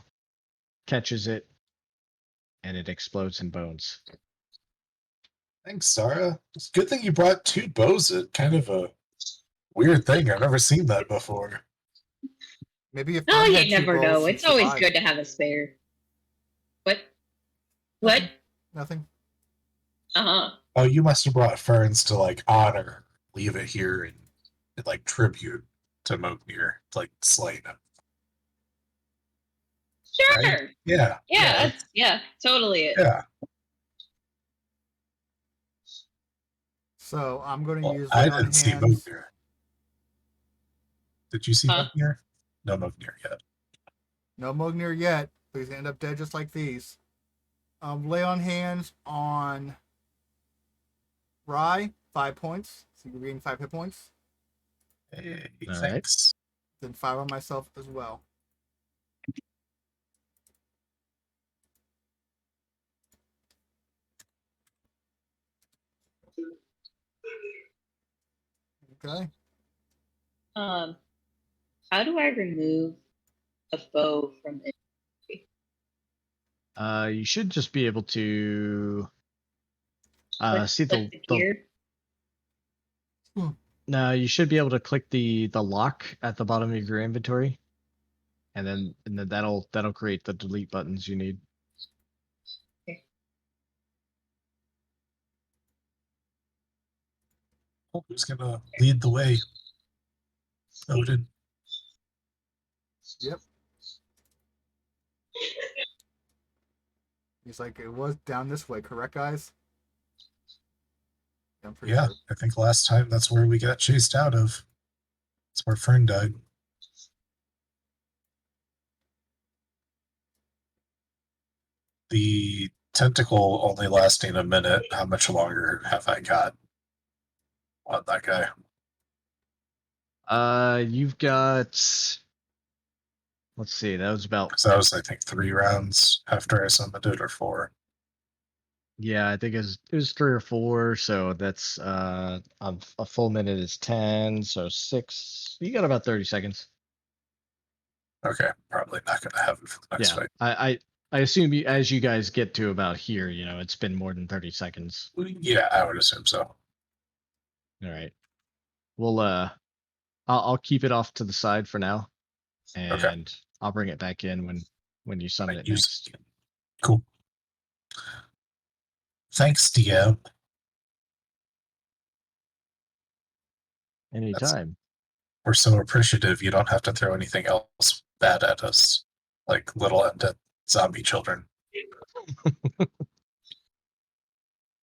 catches it, and it explodes in bones. Thanks, Sarah. It's a good thing you brought 2 bows. It's kind of a weird thing. I've never seen that before. Maybe if Oh, Fern you had 2 never bows, know. she'd It's always survive. good to have a spare. What? Nothing. Uh-huh. Oh, you must have brought ferns to like honor, leave it here, and like tribute to Mognyr, like slaying him. Sure. Right? Yeah. Yeah, that's totally it. Yeah. So I'm going to Well, use I lay on didn't see hands. Mognyr. Did you see Huh? Mognyr? No Mognyr yet. No Mognyr yet, but he's gonna end up dead just like these. Lay on hands on Rye, 5 points. So you gain 5 hit points. Hey, All right. thanks. Then 5 on myself as well. Okay. How do I remove a bow from it? You should just be able to see Click the gear. no, you should be able to click the lock at the bottom of your inventory, and then that'll create the delete buttons you need. Oh, who's gonna lead the way? Odin. Yep. He's like, it was down this way, correct, guys? I'm pretty Yeah, sure. I think last time that's where we got chased out of. That's where Fern died. The tentacle only lasting a minute. How much longer have I got on that guy? You've got. Let's see. That was about. Because that was, I think, 3 rounds after I summoned it, or 4. Yeah, I think it was 3 or 4. So that's a full minute is 10. So 6. You got about 30 seconds. Okay, probably not gonna have it for the next Yeah, fight. I assume as you guys get to about here, it's been more than 30 seconds. Yeah, I would assume so. All right. Well, I'll keep it off to the side for now, and Okay. I'll bring it back in when you summon it next. Cool. Thanks, DM. Anytime. We're so appreciative you don't have to throw anything else bad at us, like little undead zombie children.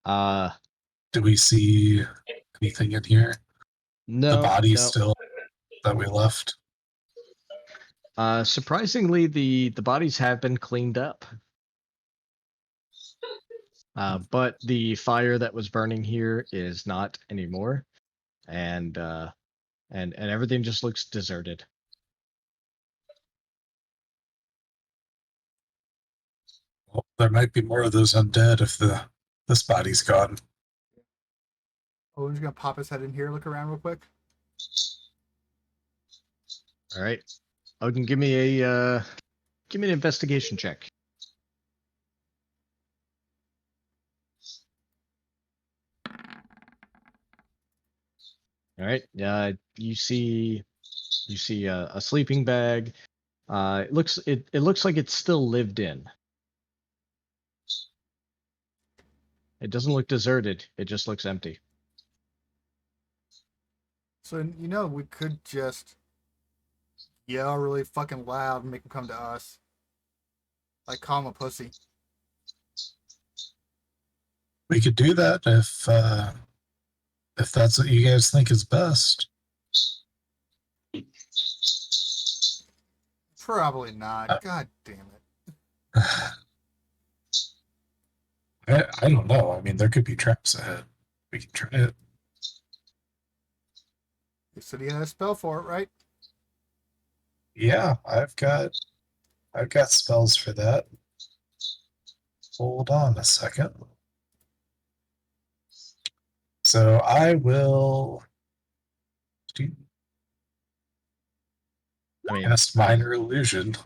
Do we see anything in here? No. The body no. still that we left? Surprisingly, the bodies have been cleaned up. But the fire that was burning here is not anymore, and everything just looks deserted. Well, there might be more of those undead if this body's gone. Owen's gonna pop his head in here, look around real quick. All right, Odin, give me an investigation check. All right, you see a sleeping bag. It looks like it's still lived in. It doesn't look deserted. It just looks empty. So we could just yell really fucking loud and make him come to us. Like call him a pussy. We could do that if that's what you guys think is best. Probably not. God damn it. I don't know. I mean, there could be traps ahead. We can try it. You said he had a spell for it, right? Yeah, I've got spells for that. Hold on a second. So I will cast Minor Illusion.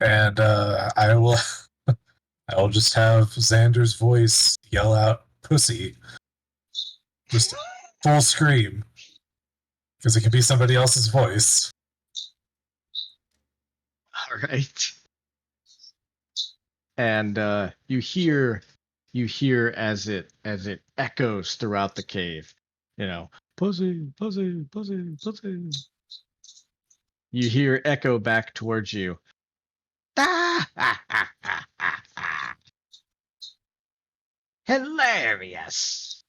And I will just have Xander's voice yell out "pussy," just full scream, because it can be somebody else's voice. All right. And you hear as it echoes throughout the cave, pussy, pussy, pussy, pussy. You hear echo back towards you. Hilarious.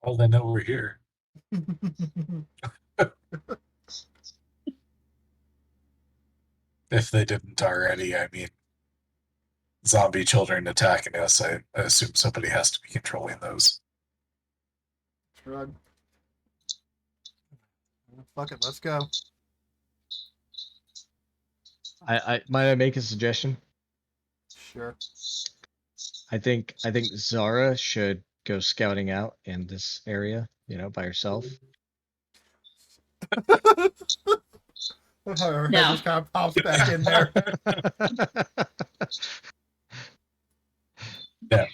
Well, they know we're here. If they didn't already, I mean, zombie children attacking us, I assume somebody has to be controlling those. Shrug. Fuck it, let's go. I might I make a suggestion? Sure. I think Zara should go scouting out in this area, by herself. Her head No. just kind of pops back in there. Yeah.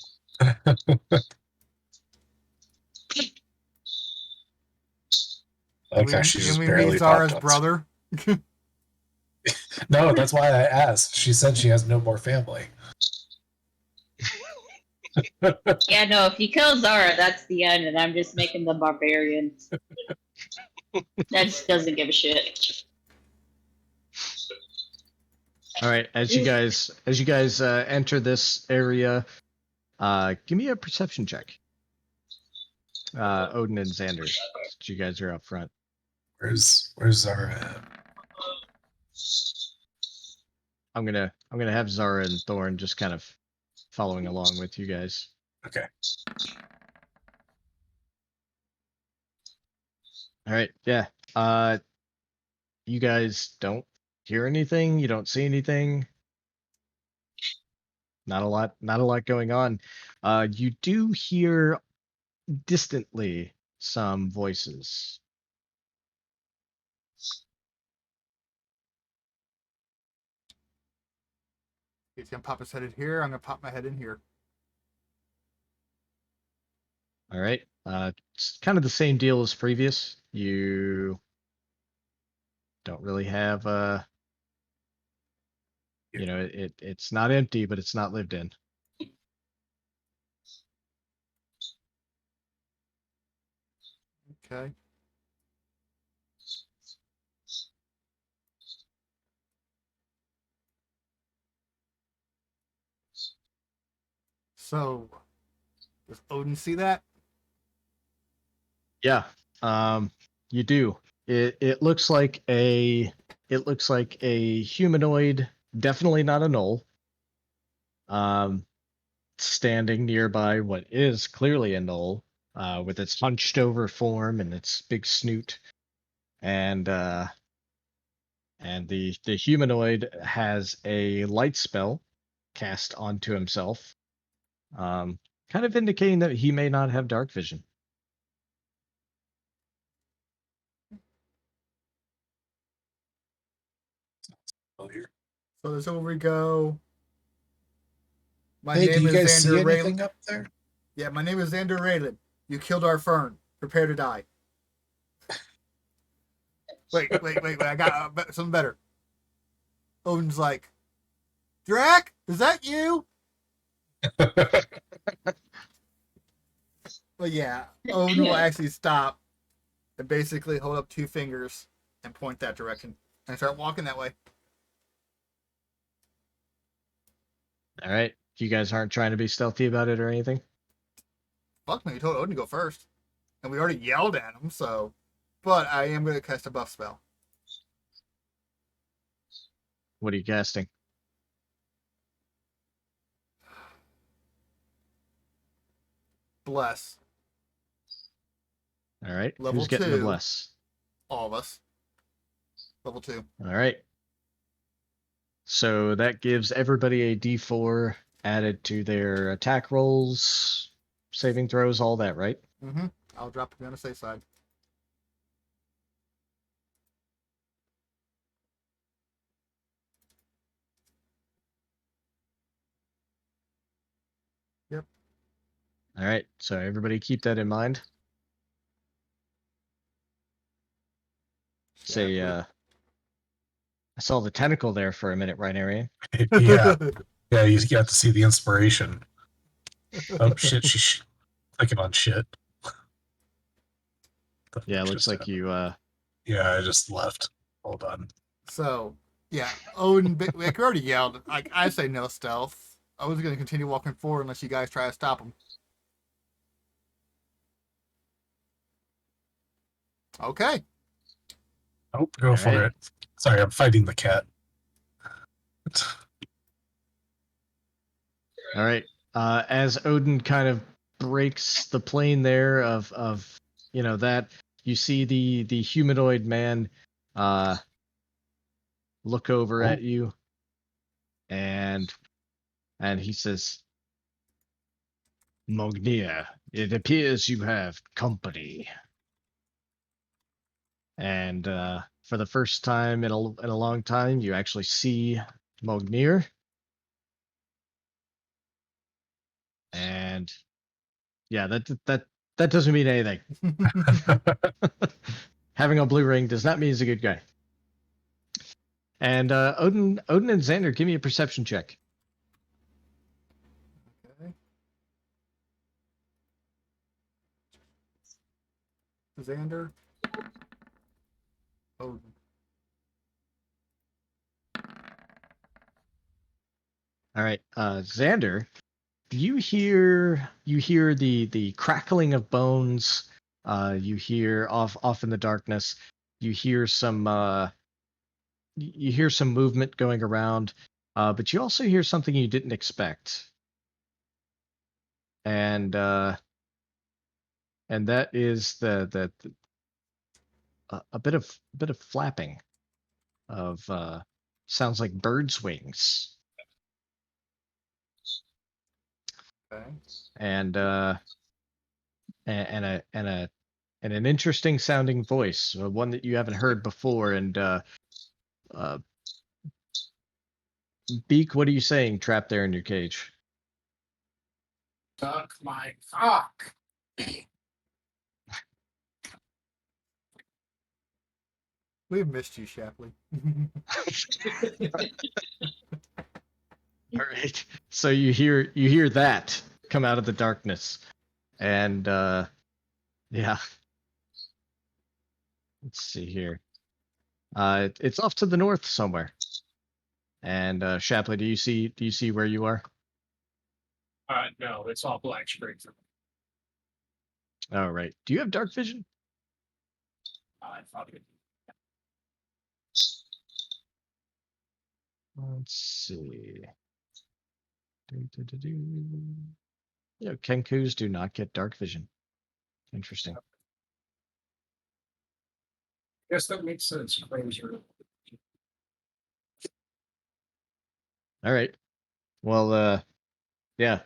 Okay, she's just we barely meet Zara's popped up. brother. No, that's why I asked. She said she has no more family. Yeah, no, if you kill Zara, that's the end, and I'm just making the barbarian. That just doesn't give a shit. All right, as you guys enter this area, give me a perception check. Odin and Xander, since you guys are up front. Where's Zara at? I'm gonna have Zara and Thorn just kind of following along with you guys. Okay. All right, yeah. You guys don't hear anything. You don't see anything. Not a lot going on. You do hear distantly some voices. He's gonna pop his head in here. I'm gonna pop my head in here. All right. It's kind of the same deal as previous. You don't really have it's not empty, but it's not lived in. Okay. So, does Odin see that? Yeah. You do. It looks like a humanoid, definitely not a gnoll. Standing nearby what is clearly a gnoll, with its hunched over form and its big snoot. And the humanoid has a light spell cast onto himself. Kind of indicating that he may not have dark vision. Here. So this over we go. My Hey, do name you is guys see Xander anything Raylan. up there? Yeah, my name is Xander Raylan. You killed our fern. Prepare to die. Wait. I got something better. Odin's like, Drac, is that you? But yeah, Odin will actually stop and basically hold up two fingers and point that direction and start walking that way. All right. You guys aren't trying to be stealthy about it or anything? Fuck no, you told Odin to go first. And we already yelled at him, so. But I am going to cast a buff spell. What are you casting? Bless. All right. Level Who's getting the 2. bless? All of us. Level 2. All right. So that gives everybody a D4 added to their attack rolls, saving throws, all that, right? Mm-hmm. I'll drop it on the safe side. Yep. All right. So everybody keep that in mind. Say, I saw the tentacle there for a minute, right, Arian? Yeah, you got to see the inspiration. Oh shit, she's clicking on shit. Yeah, it looks like you. Yeah, I just left. Hold on. So, yeah, Odin, we already yelled. Like, I say no stealth. I was going to continue walking forward unless you guys try to stop him. Okay. Oh, go All for right. it. Sorry, I'm fighting the cat. All right. As Odin kind of breaks the plane there of that, you see the humanoid man look over at you, and he says, "Mognyr, it appears you have company." And for the first time in a long time, you actually see Mognyr. And yeah, that doesn't mean anything. Having a blue ring does not mean he's a good guy. And Odin and Xander, give me a perception check. Okay. Xander. Odin. All right, Xander, you hear the crackling of bones. You hear off in the darkness. You hear some movement going around, but you also hear something you didn't expect. And that is a bit of flapping of sounds like birds' wings. Okay. And an interesting sounding voice, one that you haven't heard before. And Beak, what are you saying, trapped there in your cage? Suck my cock. We've missed you, Shapley. All right. So you hear that come out of the darkness, and yeah. Let's see here. It's off to the north somewhere. And Shapley, do you see where you are? No, it's all black screen for me. All right. Do you have dark vision? I thought it. Let's see. Do. Yeah, Kenkus do not get dark vision. Interesting. Guess that makes sense. Crazier. All right. Well, yeah.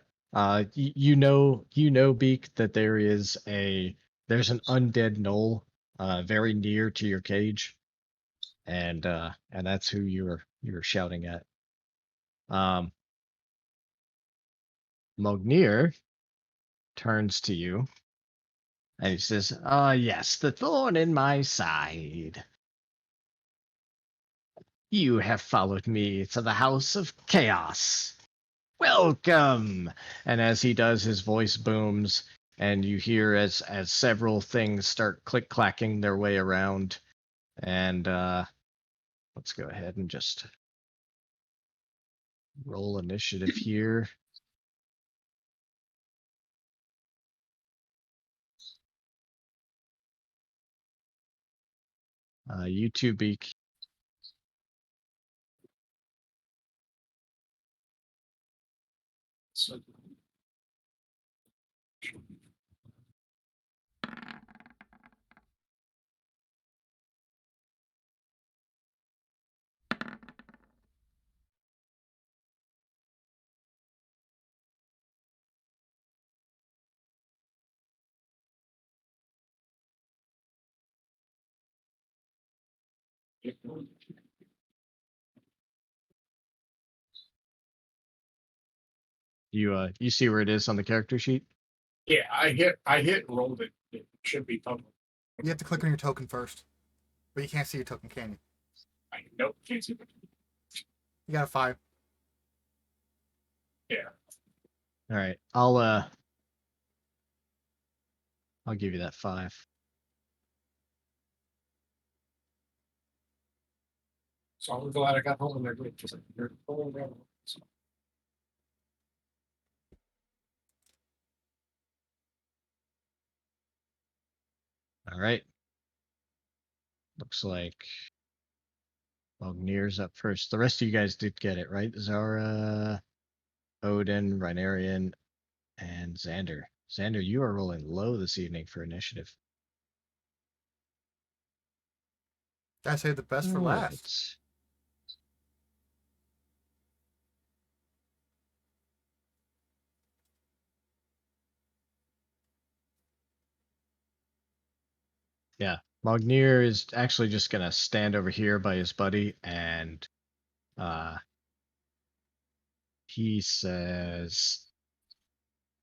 You know, Beak, that there's an undead knoll very near to your cage, and that's who you're shouting at. Mognyr turns to you and he says, "Ah, yes, the thorn in my side. You have followed me to the house of chaos. Welcome!" And as he does, his voice booms, and you hear as several things start click-clacking their way around. And let's go ahead and just roll initiative here. You too, Beak. So, You see where it is on the character sheet? yeah, I hit and rolled it. It should be public. You have to click on your token first. But you can't see your token, can you? Nope, can't see it. You got a 5. Yeah. All right. I'll give you that 5. So I'm glad I got home and they're good. Just like, they're full of them. So, All right. Looks like Mognyr's up first. The rest of you guys did get it, right? Zara, Odin, Rhinarian, and Xander. Xander, you are rolling low this evening for initiative. I say the best for last. Alright. Yeah, Mognyr is actually just gonna stand over here by his buddy, and he says,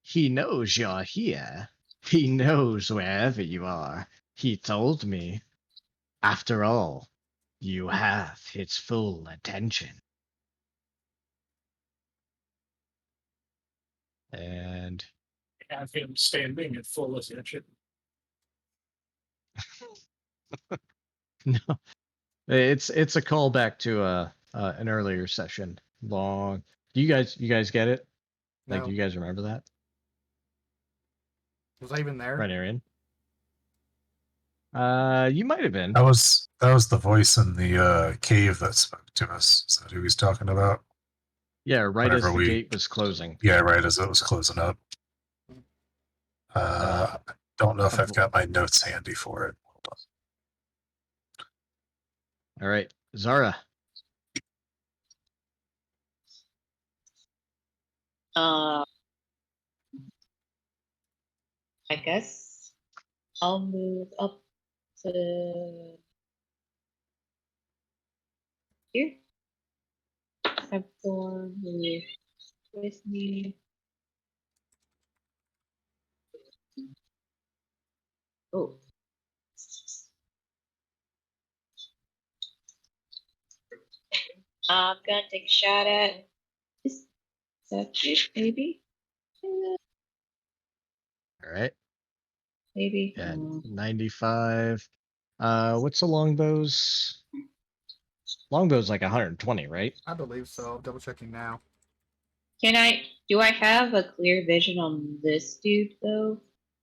"He knows you're here. He knows wherever you are. He told me. After all, you have his full attention." And Have him standing at full attention. no, it's a callback to an earlier session. Long. Do you guys get it? Like, No. do you guys remember that? Was I even there? Right, Arian? You might have been. That was the voice in the cave that spoke to us. Is that who he's talking about? Yeah, right as Whenever the gate was closing. Yeah, right as it was closing up. I don't know if I've got my notes handy for it. Hold on. All right, Zara. I guess I'll move up to here. Have Thorn move with me. Oh. I'm gonna take a shot at this. That's it, maybe? All right. Maybe. Yeah, 95. What's the longbow's? Longbow's like 120, right? I believe so. I'm double checking now. Do I have a clear vision on this dude though?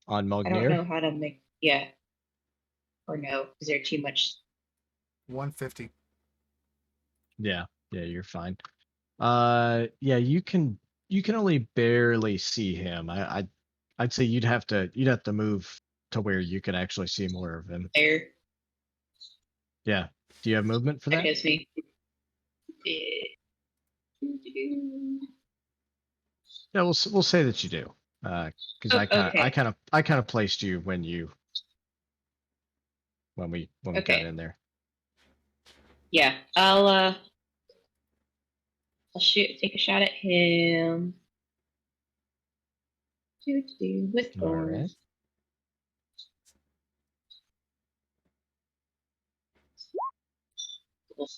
On I don't know Mognyr? how to make, yeah. Or no, is there too much? 150. Yeah, you're fine. Yeah, you can only barely see him. I'd say you'd have to move to where you can actually see more of him. There, Yeah. Do you have movement for that that? gives me. Yeah, we'll say that you do. Because Oh, I okay. kind of placed you when we got Okay. in there. Yeah, I'll take a shot at him. With All thorns. right.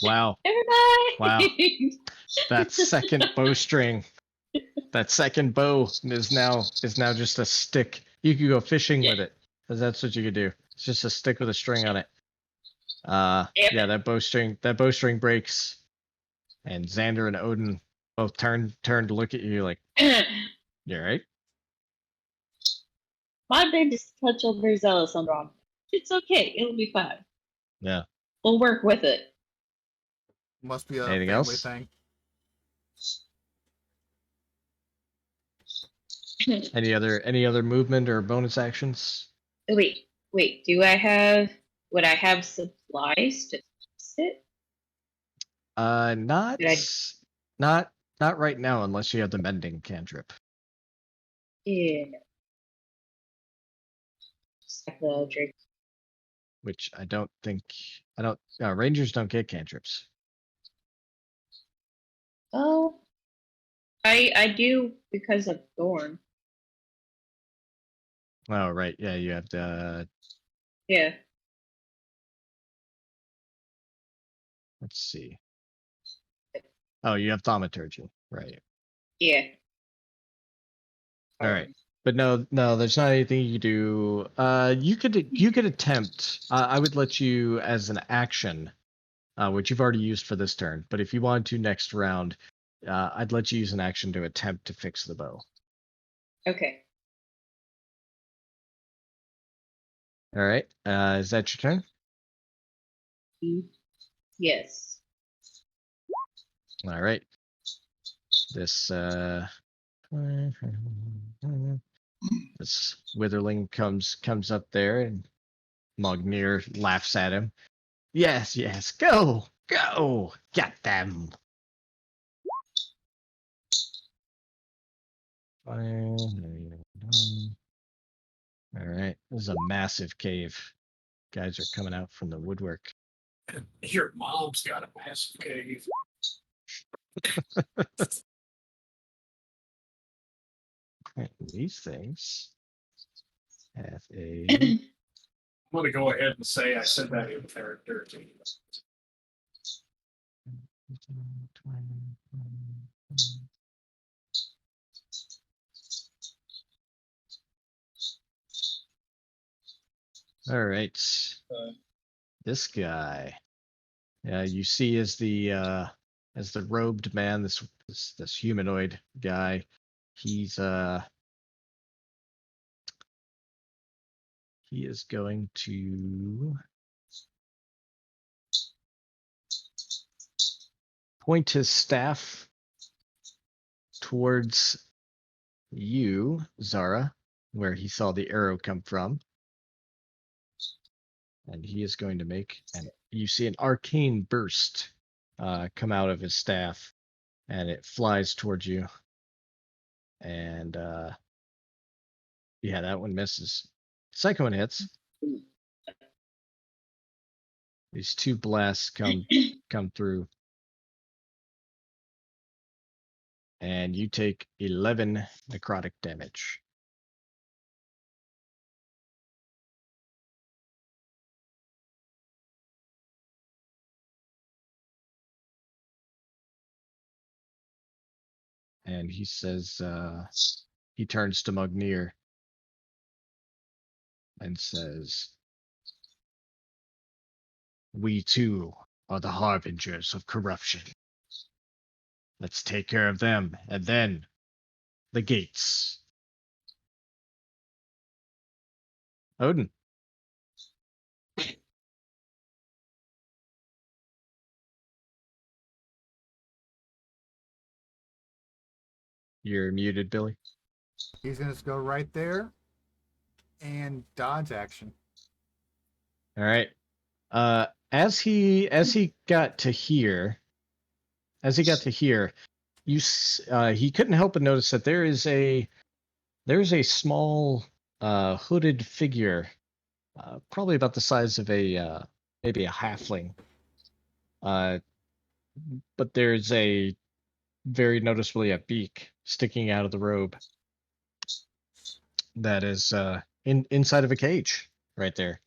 Wow. Never mind. Wow. That second bowstring. That second bow is now just a stick. You could go fishing with it, because that's what you could do. It's just a stick with a string on it. Yeah, that bowstring breaks, and Xander and Odin both turn to look at you like, you all right? My band is a touch overzealous on Ron. It's okay. It'll be fine. Yeah. We'll work with it. Must be a Anything family else? thing. Any other movement or bonus actions? Wait. Would I have supplies to fix it? Not Did not right now, unless you have the mending cantrip. Yeah. Stack the drink. Which I don't. Rangers don't get cantrips. Oh. I do because of Thorn. Oh right, yeah, you have to. Yeah. Let's see. Oh, you have thaumaturgy, right? Yeah. All right, but no, there's not anything you do. You could attempt. I would let you as an action, which you've already used for this turn. But if you wanted to next round, I'd let you use an action to attempt to fix the bow. Okay. All right. Is that your turn? Yes. All right. This this witherling comes up there, and Mognyr laughs at him. Yes, yes, go, get them. All right, this is a massive cave. Guys are coming out from the woodwork. And your mom's got a massive cave. Right, these things have a. I'm gonna go ahead and say I said that in character. All right, this guy. Yeah, you see as the robed man, this humanoid guy. He's he is going to point his staff towards you, Zara, where he saw the arrow come from. And he is going to make, and you see an arcane burst come out of his staff, and it flies towards you. And yeah, that one misses. Second one hits. These two blasts come through. And you take 11 necrotic damage. And he says, he turns to Mognyr and says, "We too are the harbingers of corruption. Let's take care of them, and then the gates." Odin. You're muted, Billy. He's gonna just go right there and dodge action. All right. As he got to here, he couldn't help but notice that there's a small hooded figure, probably about the size of a maybe a halfling. But there's a very noticeably a beak sticking out of the robe that is inside of a cage right there.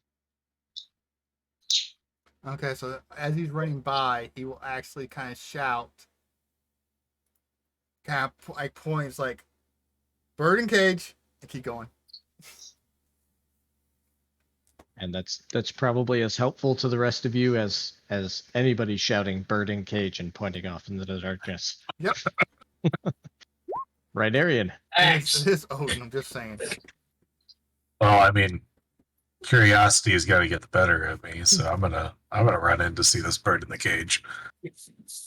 Okay, so as he's running by, he will actually kind of shout, kind of like points like, "Bird in cage," and keep going. And that's probably as helpful to the rest of you as anybody shouting "bird in cage" and pointing off into the darkness. Yep. Right, Arian. Thanks. It is Odin. I'm just saying. Well, I mean, curiosity has got to get the better of me, so I'm gonna run in to see this bird in the cage.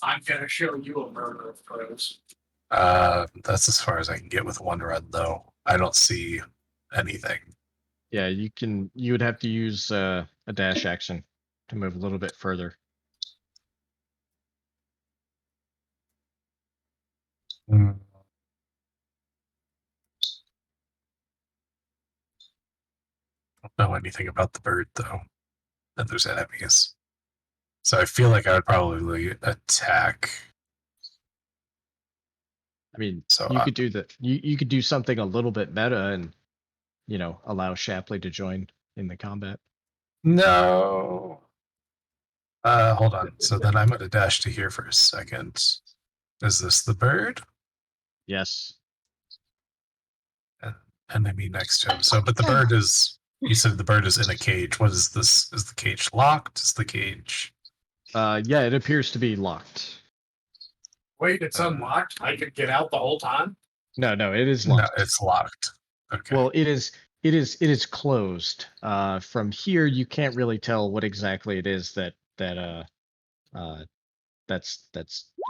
I'm gonna show you a murder of crows. That's as far as I can get with one run, though. I don't see anything. Yeah, you would have to use a dash action to move a little bit further. Don't know anything about the bird, though. And there's enemies. So I feel like I would probably attack. I mean, So you could do that. You could do something a little bit meta and, allow Shapley to join in the combat. No. Hold on. So then I'm going to dash to here for a second. Is this the bird? Yes. Enemy next to him. So, but the bird is. You said the bird is in a cage. What is this? Is the cage locked? Is the cage? Yeah, it appears to be locked. Wait, it's unlocked? I could get out the whole time? No, it is locked. No, it's locked. Okay. Well, it is. It is closed. From here you can't really tell what exactly it is that's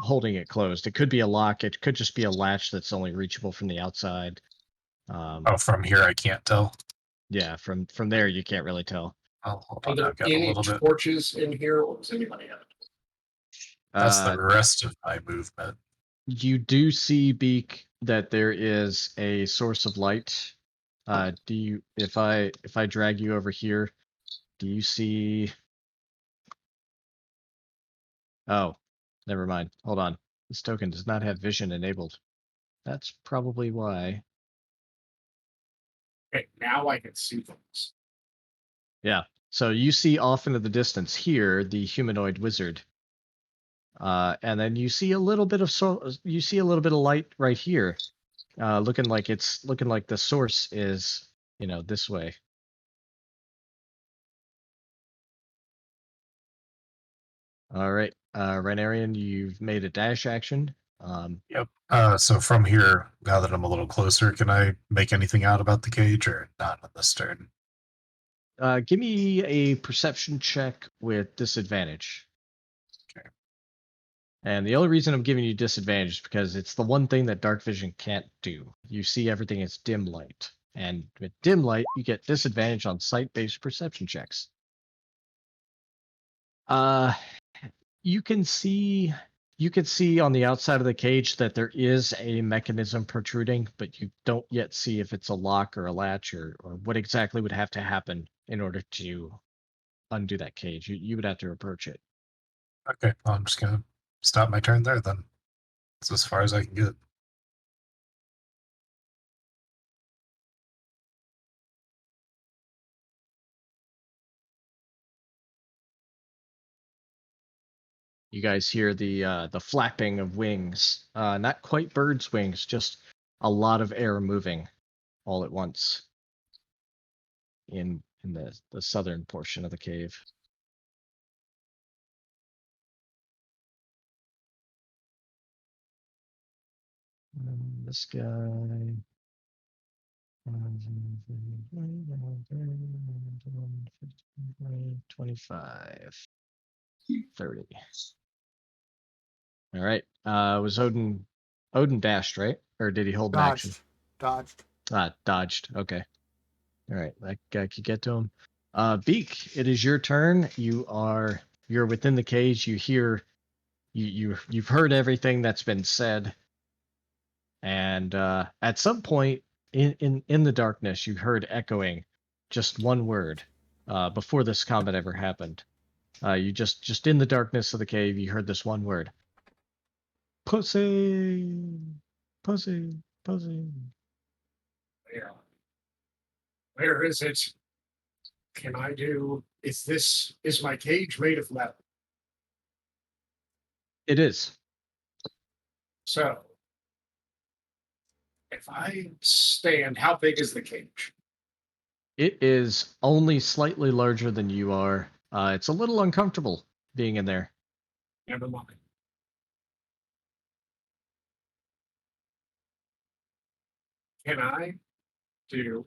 holding it closed. It could be a lock. It could just be a latch that's only reachable from the outside. Oh, from here I can't tell. Yeah, from there you can't really tell. Oh, hold Are on, there I've got a any little bit. torches in here, or does anybody have? That's Uh, the rest of my movement. you do see, Beak, that there is a source of light. Do you, if I drag you over here, do you see? Oh, never mind. Hold on. This token does not have vision enabled. That's probably why. Okay, now I can see things. Yeah. So you see off into the distance here the humanoid wizard. And then you see a little bit of light right here. Looking like the source is, this way. All right. Renarian, you've made a dash action. Yep. So from here, now that I'm a little closer, can I make anything out about the cage or not on this turn? Give me a perception check with disadvantage. Okay. And the only reason I'm giving you disadvantage is because it's the one thing that dark vision can't do. You see everything as dim light. And with dim light, you get disadvantage on sight-based perception checks. You can see on the outside of the cage that there is a mechanism protruding, but you don't yet see if it's a lock or a latch or what exactly would have to happen in order to undo that cage. You would have to approach it. Okay, well, I'm just gonna stop my turn there then. It's as far as I can get. You guys hear the flapping of wings. Not quite birds' wings, just a lot of air moving all at once in the southern portion of the cave. This guy. 25, 30. All right. Was Odin dashed, right? Or did he hold an action? Dodged. Dodged. Okay. All right. That guy could get to him. Beak, it is your turn. You're within the cage. You hear you've heard everything that's been said. And at some point in the darkness, you heard echoing just one word before this combat ever happened. You just in the darkness of the cave, you heard this one word. Pussy, pussy, pussy. Yeah. Where is it? Can I do? Is my cage made of metal? It is. So, if I stand, how big is the cage? It is only slightly larger than you are. It's a little uncomfortable being in there. Never mind. Can I do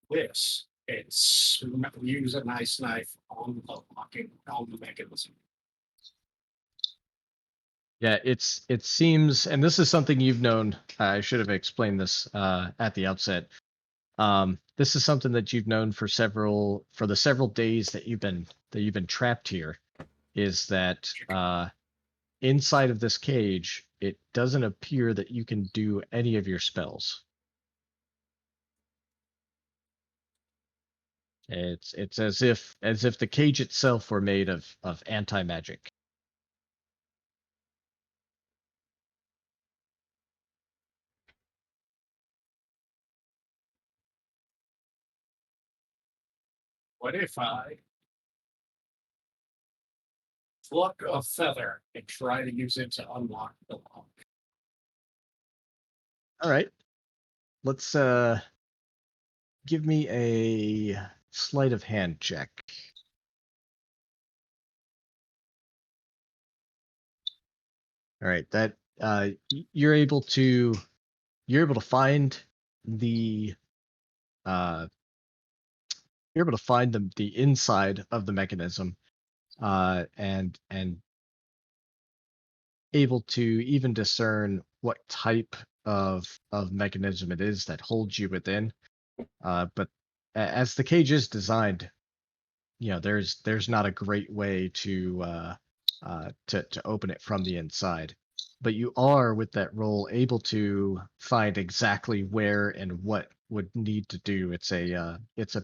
this and use a nice knife on the mechanism? Yeah, it seems, and this is something you've known. I should have explained this at the outset. This is something that you've known for the several days that you've been trapped here. Is that inside of this cage, it doesn't appear that you can do any of your spells. It's as if the cage itself were made of anti-magic. What if I pluck a feather and try to use it to unlock the lock? All right. Let's give me a sleight of hand check. All right, that you're able to find the you're able to find the inside of the mechanism, and able to even discern what type of mechanism it is that holds you within. But as the cage is designed, there's not a great way to open it from the inside. But you are, with that roll, able to find exactly where and what would need to do. It's a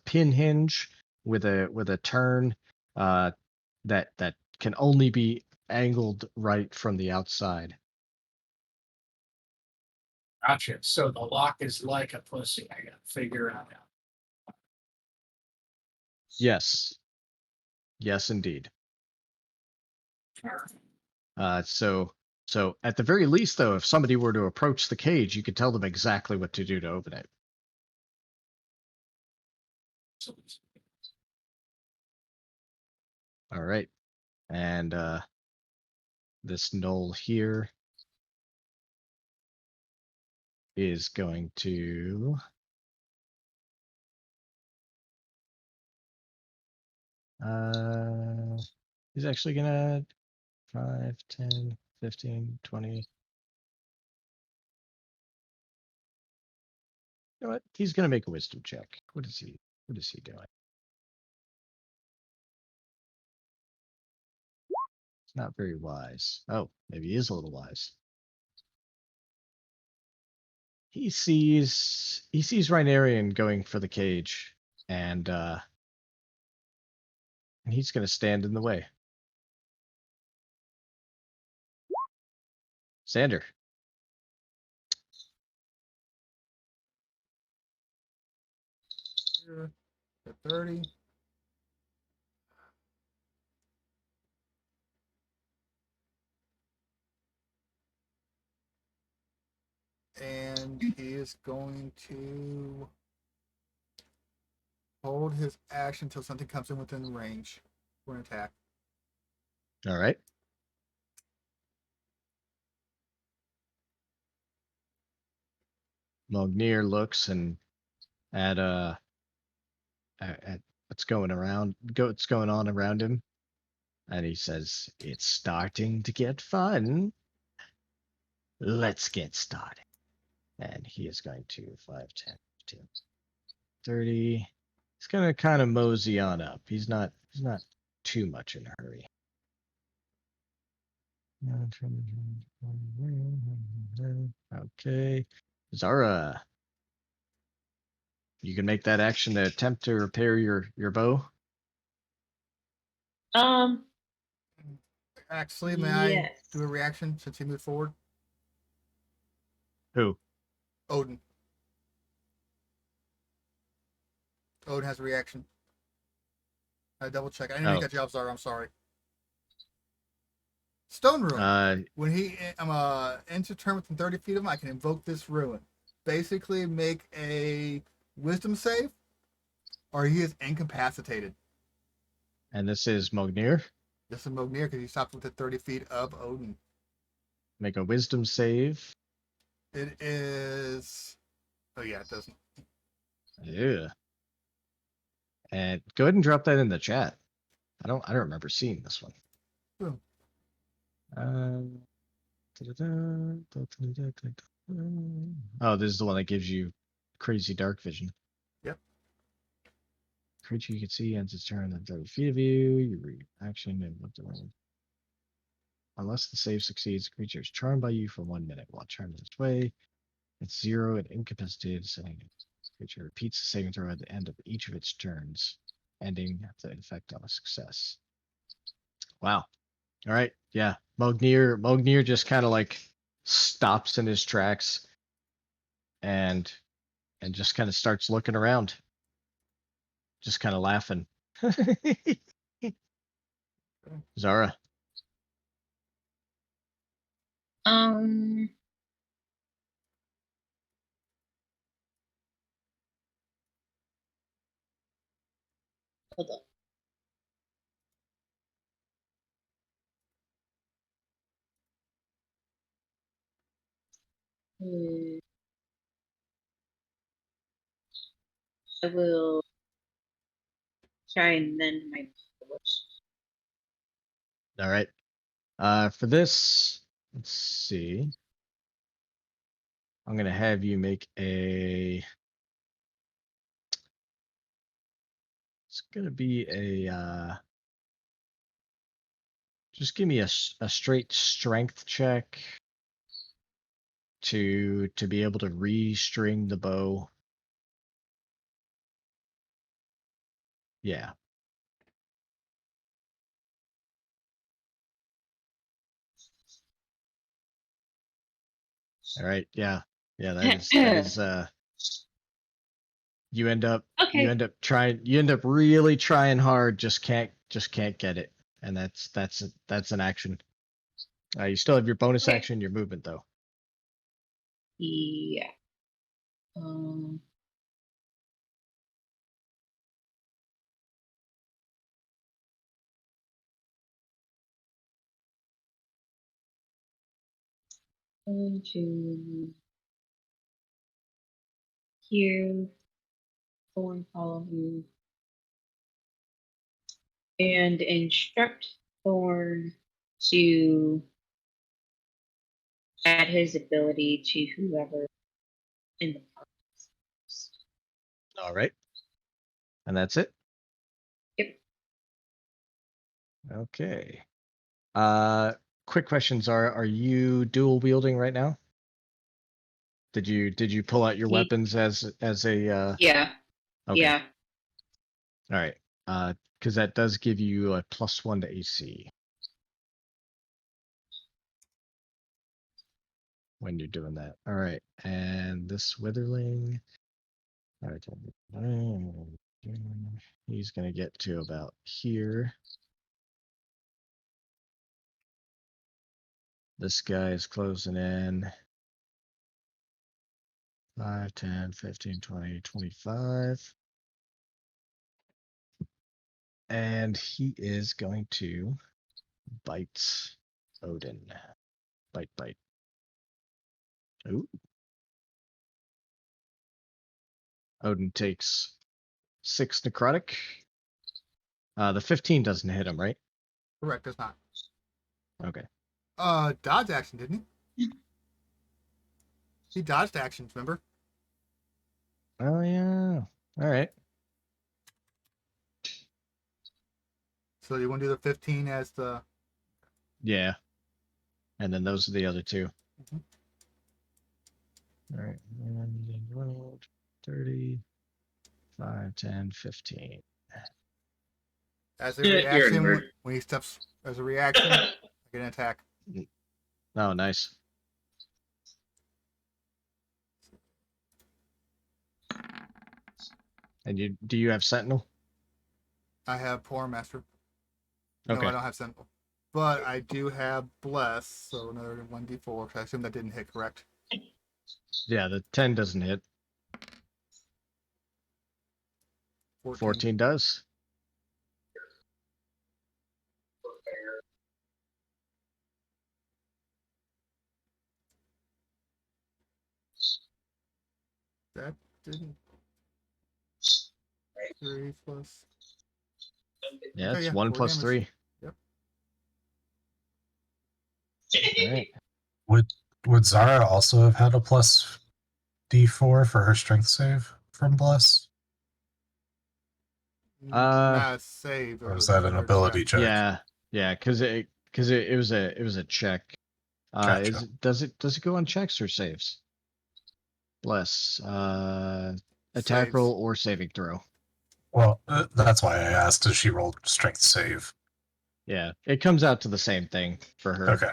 pin hinge with a turn that can only be angled right from the outside. Gotcha. So the lock is like a pussy. I gotta figure it out. Yes. Yes, indeed. So at the very least, though, if somebody were to approach the cage, you could tell them exactly what to do to open it. All right. And this knoll here is going to he's actually gonna 5, 10, 15, 20. You know what? He's gonna make a wisdom check. What is he doing? It's not very wise. Oh, maybe he is a little wise. He sees Rhinarian going for the cage, and he's gonna stand in the way. Sander. Here, the 30. And he is going to hold his action until something comes in within range for an attack. All right. Mognyr looks and at what's going on around him, and he says, "It's starting to get fun. Let's get started." And he is going to 5, 10, 15, 30. He's gonna kind of mosey on up. He's not too much in a hurry. Okay. Zara, you can make that action to attempt to repair your bow. Actually, may I Yes. do a reaction since he moved forward? Who? Odin. Odin has a reaction. I double check. I didn't make that job, Zara. I'm sorry. Stone ruin. When he enter turn within 30 feet of him, I can invoke this ruin. Basically, make a wisdom save, or he is incapacitated. And this is Mognyr. This is Mognyr because he stopped within 30 feet of Odin. Make a wisdom save. It is. Oh yeah, it doesn't. Yeah. And go ahead and drop that in the chat. I don't remember seeing this one. Oh, this is the one that gives you crazy dark vision. Yep. Creature you can see ends its turn within 30 feet of you. You reaction and look around. Unless the save succeeds, the creature is charmed by you for 1 minute while charmed this way. It's 0 and incapacitated, setting it. Creature repeats the saving throw at the end of each of its turns, ending the effect on a success. Wow. All right. Yeah. Mognyr just kind of like stops in his tracks and just kind of starts looking around. Just kind of laughing. Zara. Hold on. I will try and mend my bush. All right. For this, let's see. I'm gonna have you make a. It's gonna be a. Just give me a straight strength check to be able to restring the bow. Yeah. All right. Yeah. Yeah. That is. You end up Okay. you end up really trying hard, just can't get it, and that's an action. You still have your bonus Okay. action, your movement though. Yeah. 1, 2. Here. Thorn follow you. And instruct Thorn to add his ability to whoever in the party. All right. And that's it. Yep. Okay. Quick questions are you dual wielding right now? Did you pull out your weapons as a Yeah. okay. Yeah. All right. Because that does give you a +1 to AC when you're doing that. All right. And this witherling. All right. He's gonna get to about here. This guy is closing in. 5, 10, 15, 20, 25. And he is going to bite Odin. Bite, bite. Ooh. Odin takes 6 necrotic. The 15 doesn't hit him, right? Correct, does not. Okay. Dodge action, didn't he? He dodged actions, remember? Oh yeah. All right. So you want to do the 15 as the... Yeah. And then those are the other two. Mhm. All right. 12, 30, 5, 10, 15. As a You're a reaction, nerd. when he steps as a reaction, I get an attack. Oh, nice. And do you have Sentinel? I have Poor Master. Okay. No, I don't have Sentinel. But I do have Bless, so another 1d4. I assume that didn't hit, correct? Yeah, the 10 doesn't hit. 14 does. That didn't. 3 plus. Yeah, Okay, it's yeah, 1 4 plus damage. 3. Yep. All right. Would Zara also have had a plus D4 for her strength save from Bless? Not a save. Or is that an ability check? Yeah, because it was a check. Gotcha. Does it go on checks or saves? Bless. Attack Saves. roll or saving throw. Well, that's why I asked. Does she roll strength save? Yeah, it comes out to the same thing for her. Okay.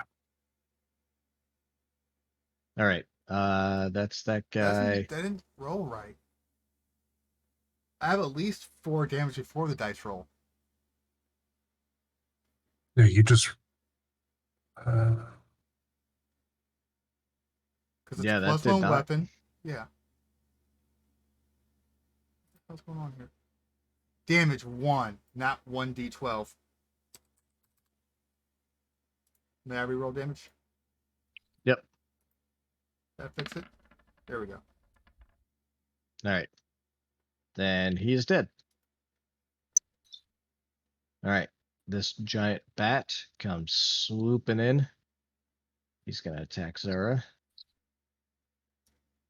All right. That's that guy. That didn't roll right. I have at least 4 damage before the dice roll. Yeah, you just. Because it's Yeah, a that plus did 1 not. weapon. Yeah. What's going on here? Damage 1, not 1d12. May I reroll damage? Yep. That fix it? There we go. All right. then he is dead. All right. This giant bat comes swooping in. He's going to attack Zara.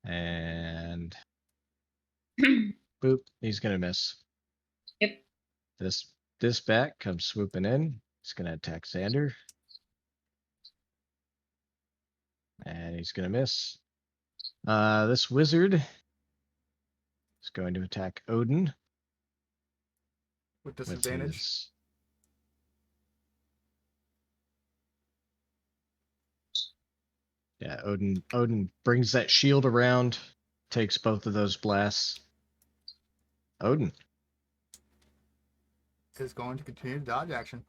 And boop, he's going to miss. Yep. This bat comes swooping in. He's going to attack Xander. And he's going to miss. This wizard is going to attack Odin With with disadvantage. his. Yeah, Odin brings that shield around, takes both of those blasts. Odin. Is going to continue to dodge action.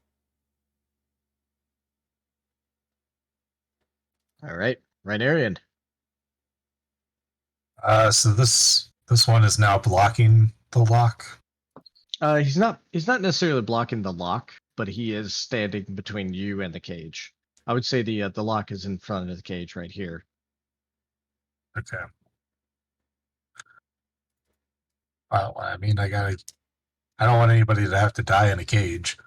All right, Rhinarian. So this one is now blocking the lock. He's not necessarily blocking the lock, but he is standing between you and the cage. I would say the lock is in front of the cage right here. Okay. Well, I mean, I don't want anybody to have to die in a cage.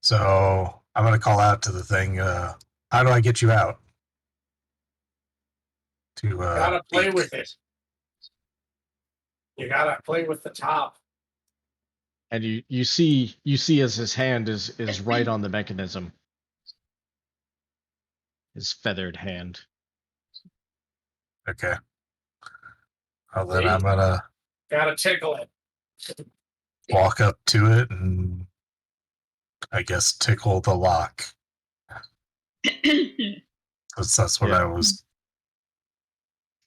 So I'm gonna call out to the thing, how do I get you out? To Gotta play Beak. with it. You gotta play with the top. And you see as his hand is right on the mechanism. His feathered hand. Okay. Well, then See? I'm gonna Gotta tickle it. walk up to it and I guess tickle the lock. That's what Yeah. I was.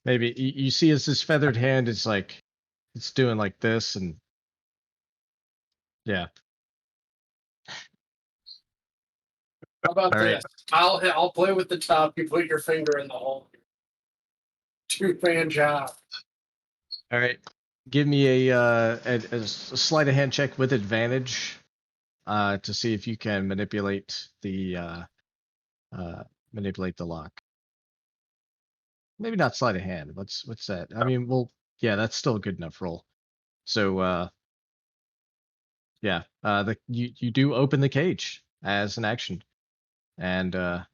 Maybe you see as his feathered hand is like it's doing like this, and yeah. How about All right. this? I'll play with the top. You put your finger in the hole. 2-man job. All right. Give me a sleight of hand check with advantage to see if you can manipulate the lock. Maybe not sleight of hand. What's that? I mean, well, yeah, that's still a good enough roll. So yeah, you do open the cage as an action, and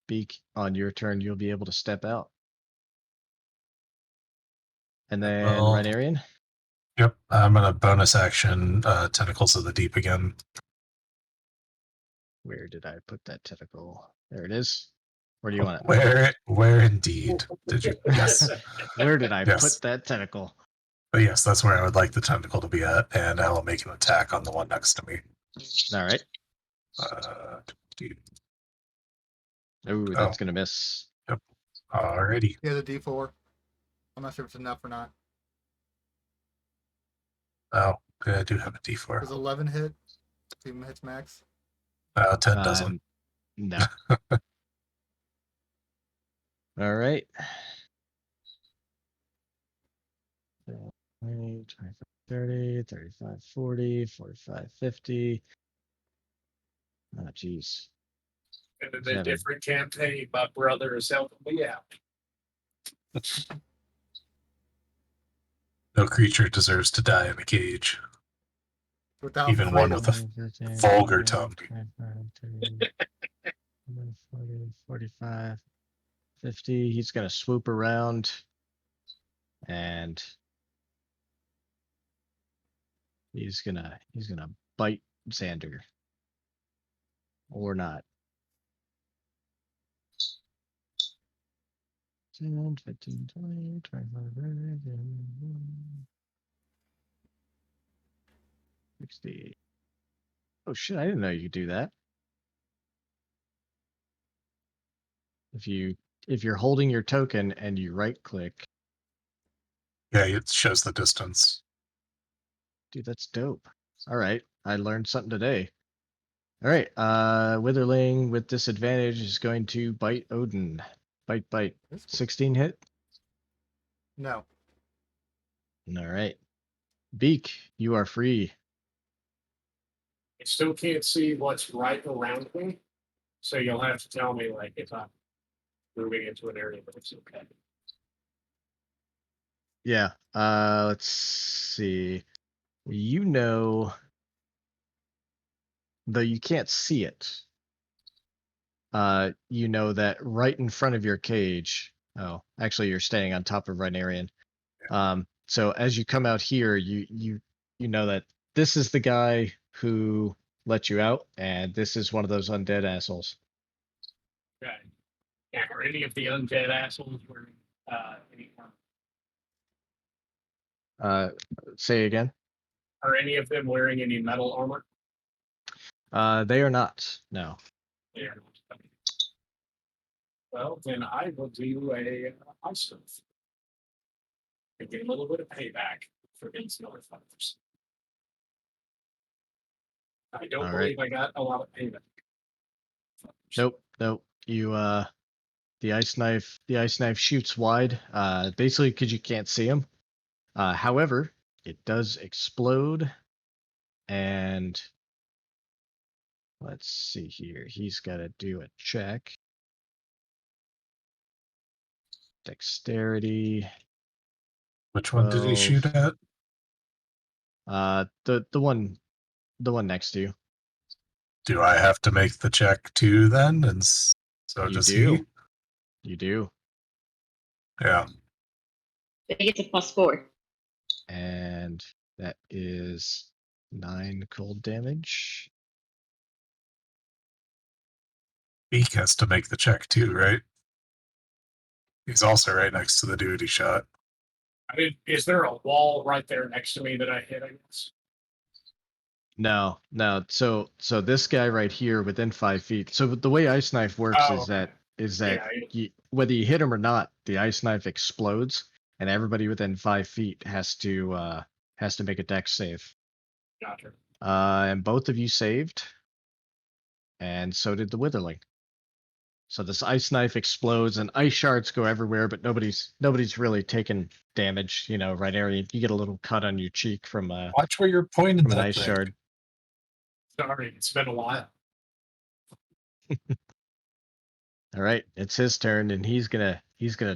Beak, on your turn, you'll be able to step out. And then Well, Rhinarian. Yep, I'm gonna bonus action Tentacles of the Deep again. Where did I put that tentacle? There it is. Where do you want it? Where indeed did you? Yes, Where did I Yes. put that tentacle? but yes, that's where I would like the tentacle to be at, and I will make an attack on the one next to me. All right. Dude. Ooh, that's gonna miss. Alrighty. He has a D4. I'm not sure if it's enough or not. Oh, okay, I do have a Does D4. 11 hit? Even hits max. 10 doesn't. No. All right. 25, 30, 35, 40, 45, 50. Oh, jeez. And in a Seven. different campaign, my brother is helping me out. No creature deserves to die in a cage. Without Even one freedom. with a vulgar tongue. 40, 45, 50. He's gonna swoop around and he's gonna bite Xander. Or not. 10, 15, 20, 25, 30, 60. Oh shit, I didn't know you could do that. If you're holding your token and you right click, Yeah, it shows the distance. dude, that's dope. All right, I learned something today. All right, Witherling with disadvantage is going to bite Odin. Bite. 16 hit. No. All right, Beak, you are free. I still can't see what's right around me. So you'll have to tell me like if I'm moving into an area that it's okay. Yeah. Let's see. You know, though you can't see it. You know that right in front of your cage. Oh, actually, you're staying on top of Rhinarian. So as you come out here, you know that this is the guy who let you out, and this is one of those undead assholes. Okay. Yeah, are any of the undead assholes wearing any armor? Say again. Are any of them wearing any metal armor? They are not. No. They are not. Okay. Well, then I will do a ice earth. And get a little bit of payback for these motherfuckers. I don't All believe I got a lot of payback. Nope. Nope. You the ice knife shoots wide. Basically because you can't see him. However, it does explode, and let's see here. He's got to do a check. Dexterity. Which one did he shoot 12. at? The one next to you. Do I have to make the check too then? And so You does do. he? You do. Yeah. I think it's a +4. And that is 9 cold damage. Beak has to make the check too, right? He's also right next to the dude he shot. I mean, is there a wall right there next to me that I hit? I guess. No. So this guy right here within 5 feet. So the way ice knife works Oh, is okay. that Yeah, whether you hit him or not, the ice knife explodes, and everybody within 5 feet has to make a dex save. Gotcha. And both of you saved, and so did the witherling. So this ice knife explodes, and ice shards go everywhere, but nobody's really taken damage. You know, right area, you get a little cut on your cheek from Watch where you're pointing an that ice thing. shard. Sorry, it's been a while. All right, it's his turn, and he's gonna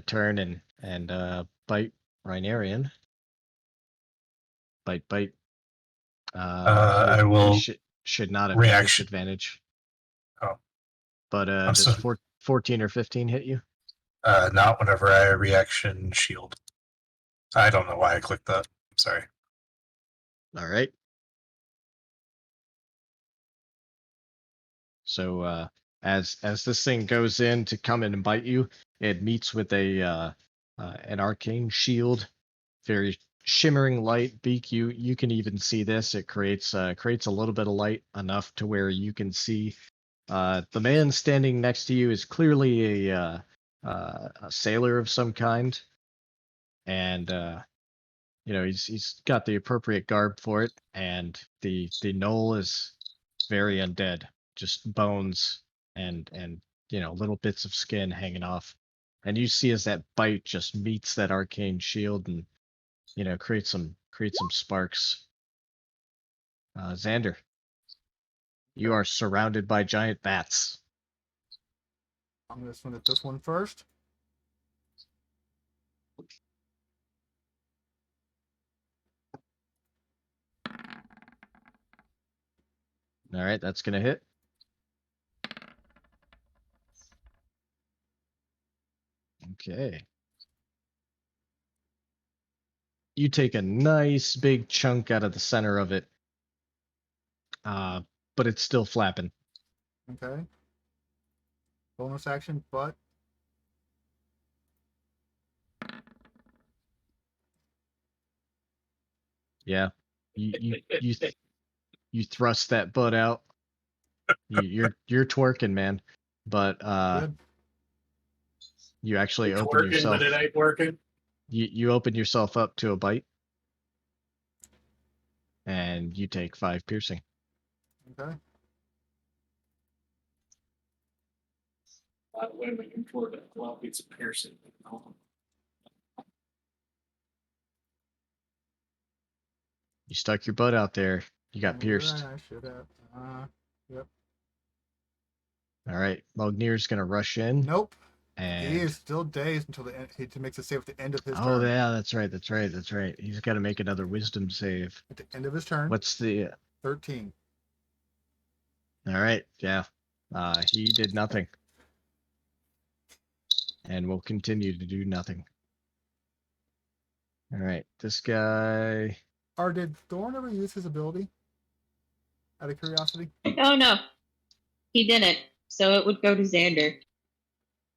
turn and bite Rhinarian. Bite. I will should not have reaction. disadvantage. Oh. But I'm does sorry. 14 or 15 hit you? Not whenever I reaction shield. I don't know why I clicked that. I'm sorry. All right. So as this thing goes in to come in and bite you, it meets with an arcane shield, very shimmering light. Beak, you can even see this. It creates a little bit of light enough to where you can see. The man standing next to you is clearly a sailor of some kind, and you know he's got the appropriate garb for it, and the knoll is very undead, just bones and you know little bits of skin hanging off, and you see as that bite just meets that arcane shield and you know create some sparks. Xander, you are surrounded by giant bats. I'm going to swing at this one first. All right, that's gonna hit. Okay. You take a nice big chunk out of the center of it, but it's still flapping. Okay. Bonus action, but Yeah, you thrust that butt out. You're twerking, man, but good. you actually It's open working, yourself. but it ain't working. You open yourself up to a bite, and you take 5 piercing. Okay. By the way, we can toward it. Well, it's a piercing. You stuck your butt out there. You got pierced. I should have. Yep. All right, Mognyr's gonna rush in Nope. And He is still dazed until the end. He makes a save at the end of his oh turn. yeah, that's right. He's got to make another wisdom save. At the end of his turn. What's the 13. all right? Yeah, he did nothing, and will continue to do nothing. All right, this guy. Or did Thorn ever use his ability? Out of curiosity. Oh no, he didn't. So it would go to Xander.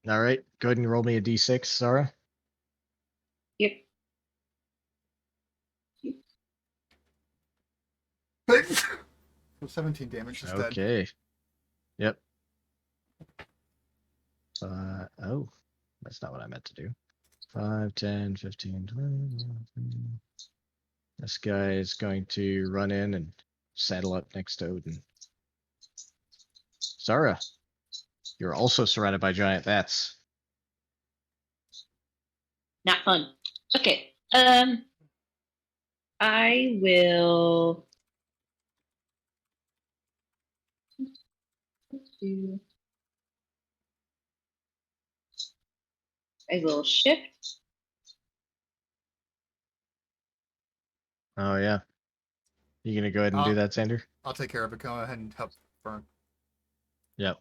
All right, go ahead and roll me a d6, Zara. Yep. So 17 damage instead. Okay. Yep. Oh, that's not what I meant to do. 5, 10, 15, 20. This guy is going to run in and saddle up next to Odin. Zara, you're also surrounded by giant bats. Not fun. Okay. I will do a little shift. Oh yeah. You gonna go ahead and do that, Xander? I'll take care of it. Go ahead and help Fern. Yep.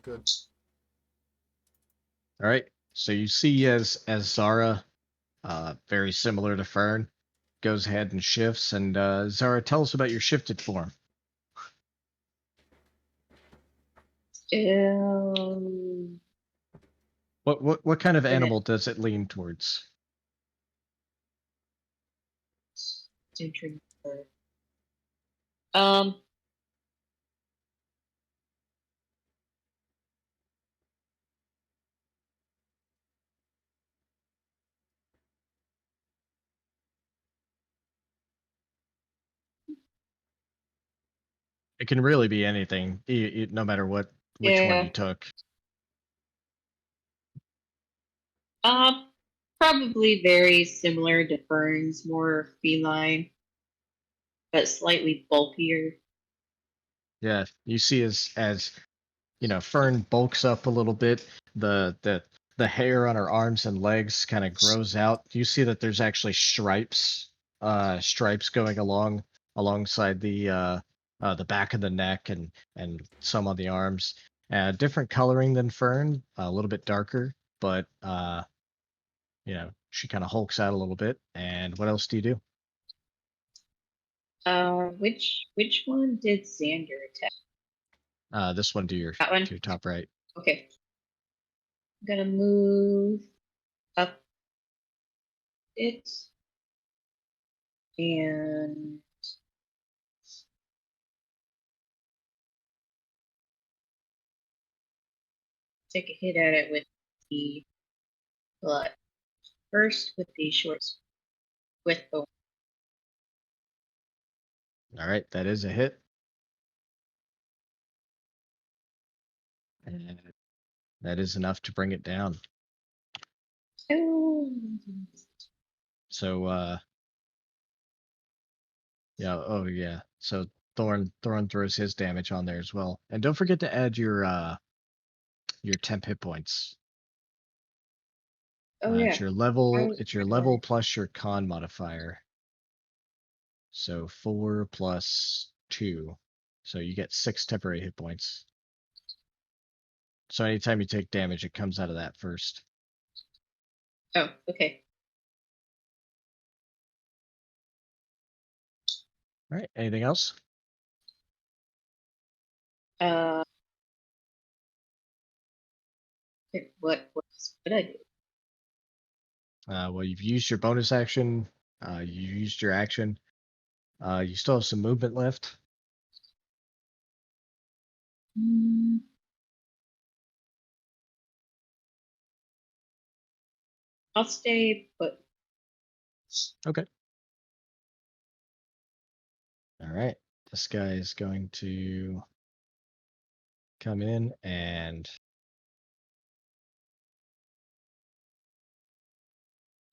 Good. All right. So you see as Zara, very similar to Fern, goes ahead and shifts. And Zara, tell us about your shifted form. What kind of animal does it lean towards? Um. It can really be anything, no matter which one Yeah. you took. Probably very similar to Fern's, more feline, but slightly bulkier. Yeah, you see as you know, Fern bulks up a little bit. The hair on her arms and legs kind of grows out. You see that there's actually stripes going alongside the back of the neck and some on the arms. Different coloring than Fern, a little bit darker, but you know, she kind of hulks out a little bit. And what else do you do? Which one did Xander attack? This one to That one? your top right. Okay. I'm gonna move up it and take a hit at it with the blood. First with the short with the All right, that is a hit. And that is enough to bring it down. oh. So yeah, oh yeah. So Thorn throws his damage on there as well. And don't forget to add your temp hit points. Oh yeah. It's your level Sorry. plus your con modifier. So 4 plus 2. So you get 6 temporary hit points. So anytime you take damage, it comes out of that first. Oh, okay. All right, anything else? What did I do? Well, you've used your bonus action. You used your action. You still have some movement left. I'll stay put. Okay. All right. This guy is going to come in and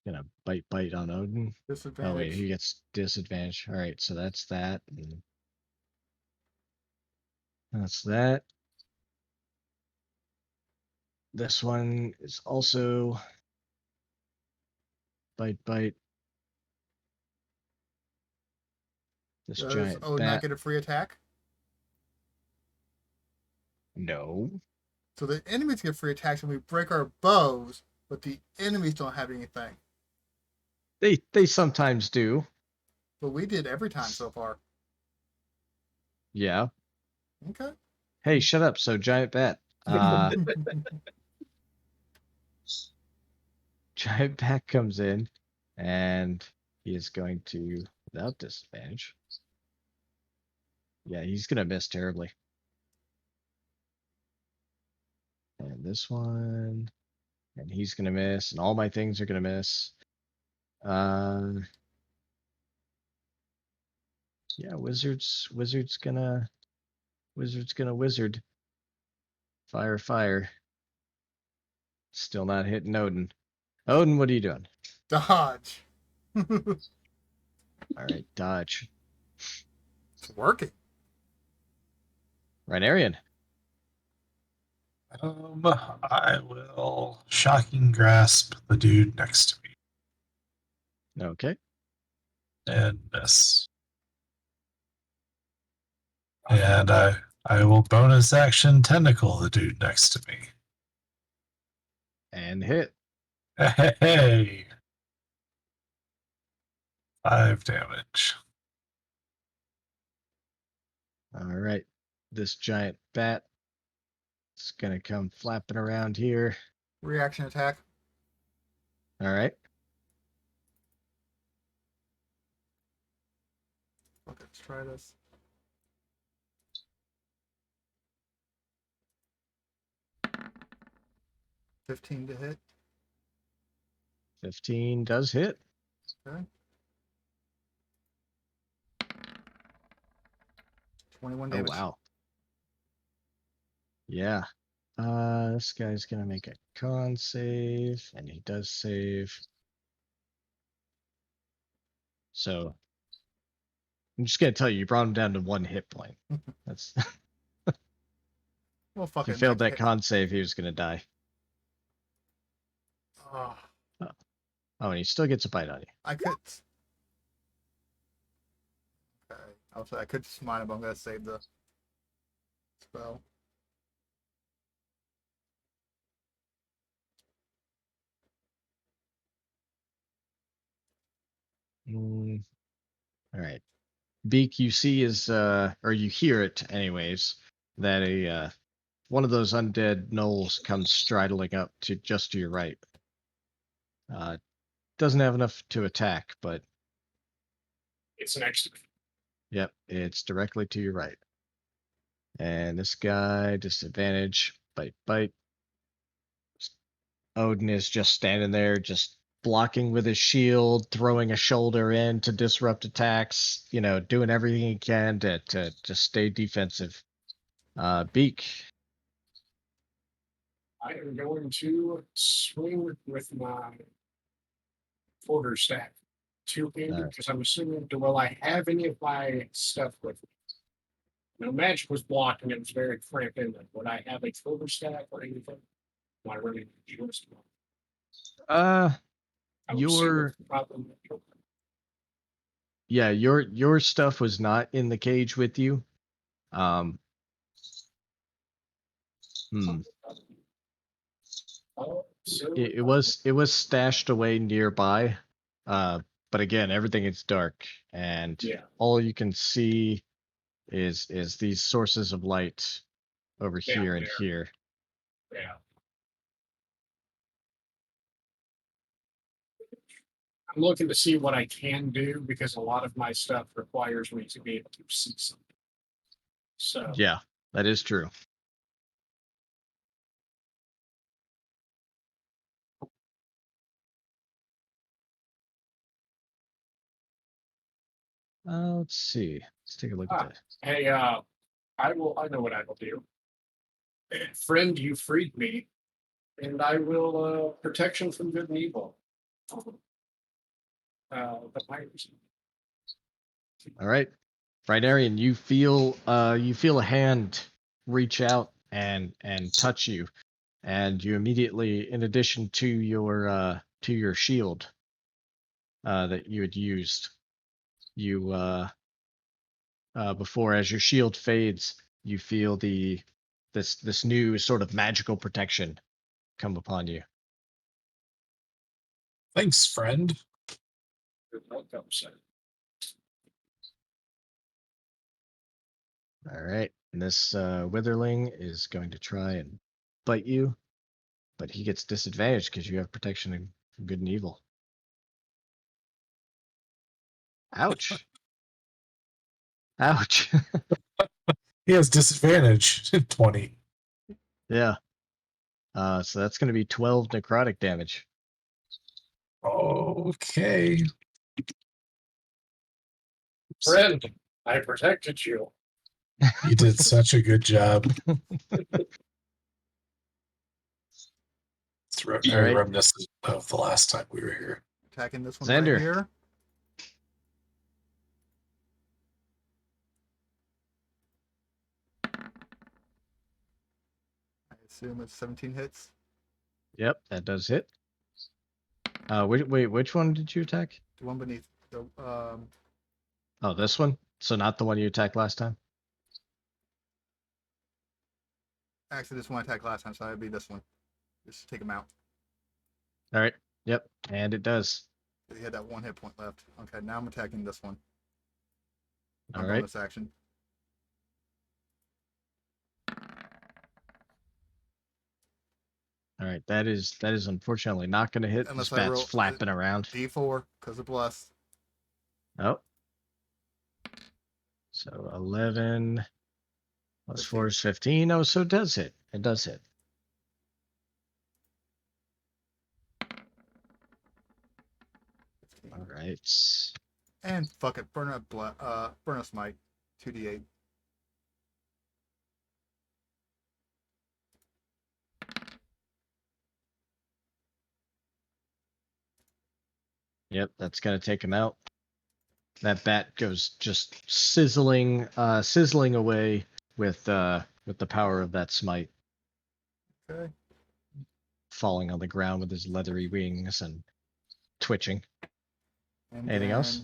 gonna bite on Odin. Disadvantage. Oh wait, he gets disadvantage. All right, so that's that. And that's that. This one is also bite. This Does giant Odin not bat. get a free attack? No. So the enemies get free attacks and we break our bows, but the enemies don't have anything. They sometimes do. But we did every time so far. Yeah. Okay. Hey, shut up. So giant bat. Giant bat comes in, and he is going to, without disadvantage. Yeah, he's gonna miss terribly. And this one, and he's gonna miss, and all my things are gonna miss. Yeah, wizard's gonna wizard. Fire. Still not hitting Odin. Odin, what are you doing? Dodge. All right, dodge. It's working. Rhinarian. I will shocking grasp the dude next to me Okay. and miss. And I will bonus action tentacle the dude next to me. And hit. Hey! 5 damage. All right. This giant bat is gonna come flapping around here. Reaction attack. All right. Okay, let's try this. 15 to hit. 15 does hit. Okay. 21 Oh damage. wow. Yeah. This guy's gonna make a con save, and he does save. So I'm just gonna tell you, you brought him down to 1 hit point. That's Well, fuck if he it. failed next that hit. con save, he was gonna die. Oh, Oh, and he still gets a bite on you. I could. Okay. I could just mine him, but I'm gonna save the spell. All right. Beak, you see is or you hear it anyways, that a one of those undead gnolls comes striding up to just to your right. Doesn't have enough to attack, but It's next to me. yep, it's directly to your right. And this guy, disadvantage, bite. Odin is just standing there, just blocking with his shield, throwing a shoulder in to disrupt attacks, doing everything he can to just stay defensive. Beak. I am going to swing with my quarter staff. Two-handed, because I'm assuming, will I have any of my stuff with me? No, magic was blocked and it was very cramped in there. Would I have a quarter staff or anything? Am I really used? Your stuff was not in the cage with you. It was stashed away nearby. But again, everything is dark, and all you can see is these sources of light over here and here. Yeah. I'm looking to see what I can do because a lot of my stuff requires me to be able to see something. So yeah, that is true. Let's see. Let's take a look at this. Hey, I know what I will do. Friend, you freed me, and I will protection from good and evil. All right, Rhinarian, you feel a hand reach out and touch you, and you immediately, in addition to your shield that you had used, you before, as your shield fades, you feel this new sort of magical protection come upon you. Thanks, friend. Welcome, sir. All right, and this witherling is going to try and bite you, but he gets disadvantaged because you have protection from good and evil. Ouch. Ouch. He has disadvantage. 20. Yeah. So that's going to be 12 necrotic damage. Okay. Friend, I protected you. You did such a good job. It's very right. reminiscent of the last time we were here. Attacking this one Xander. right here. I assume it's 17 hits. Yep, that does hit. Wait, which one did you attack? The one beneath the Oh, this one? So not the one you attacked last time? actually this one I attacked last time, so that'd be this one. Just take him out. All right. Yep, and it does. He had that 1 hit point left. Okay, now I'm attacking this one. My All right. bonus action. All right, that is unfortunately not going to hit. Unless This I bat's roll flapping around. D4 because of bless. Oh. So 11 plus 4 is 15. Oh, so it does hit. It does hit. All right. And fuck it, burn a smite. 2d8. Yep, that's going to take him out. That bat goes just sizzling away with the power of that smite, Okay. falling on the ground with his leathery wings and twitching. And Anything else?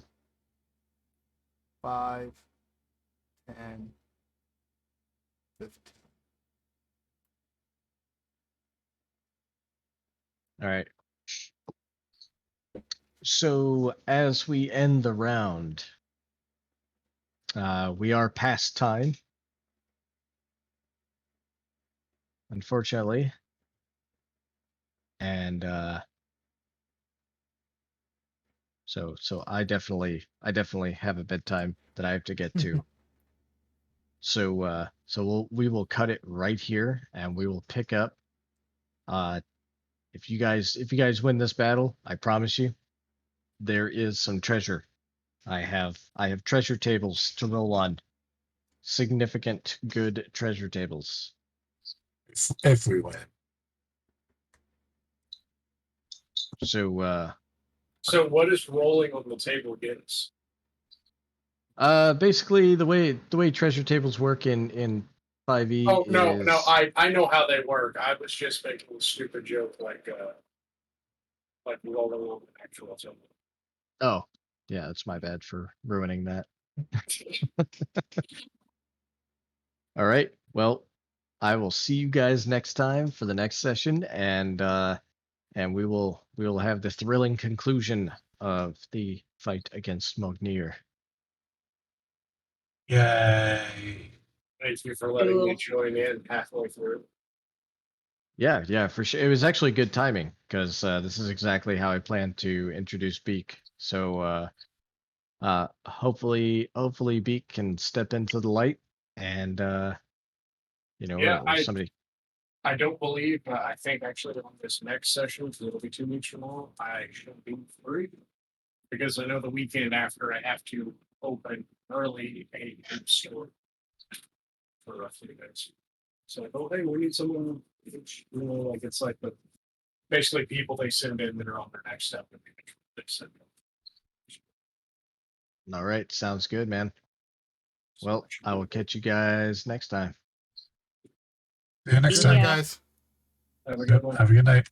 5, 10, 15. All right. So as we end the round, we are past time, unfortunately, and so I definitely have a bedtime that I have to get to. So we will cut it right here, and we will pick up. If you guys win this battle, I promise you, there is some treasure. I have treasure tables to roll on. Significant good treasure tables. If we win. So So what is rolling on the table against? basically the way treasure tables work in 5e Oh no, is... no, I know how they work. I was just making a stupid joke like rolling on the actual table. Oh, yeah, it's my bad for ruining that. All right. Well, I will see you guys next time for the next session, and we will have the thrilling conclusion of the fight against Mognyr. Yay. Thank you for letting me Cool. join in halfway through. Yeah, for sure. It was actually good timing because this is exactly how I planned to introduce Beak. So hopefully Beak can step into the light, and Yeah, or somebody. I don't believe, I think actually on this next session, so it'll be 2 weeks from now, I should be free. Because I know the weekend after I have to open early a store for a few days. So like, oh hey, we need someone, like it's like the basically people they send in that are on their next step. They send in. All right, sounds good, man. Well, I will catch you guys next time. See you next See time. ya. Guys. Have a good one. Have a good night.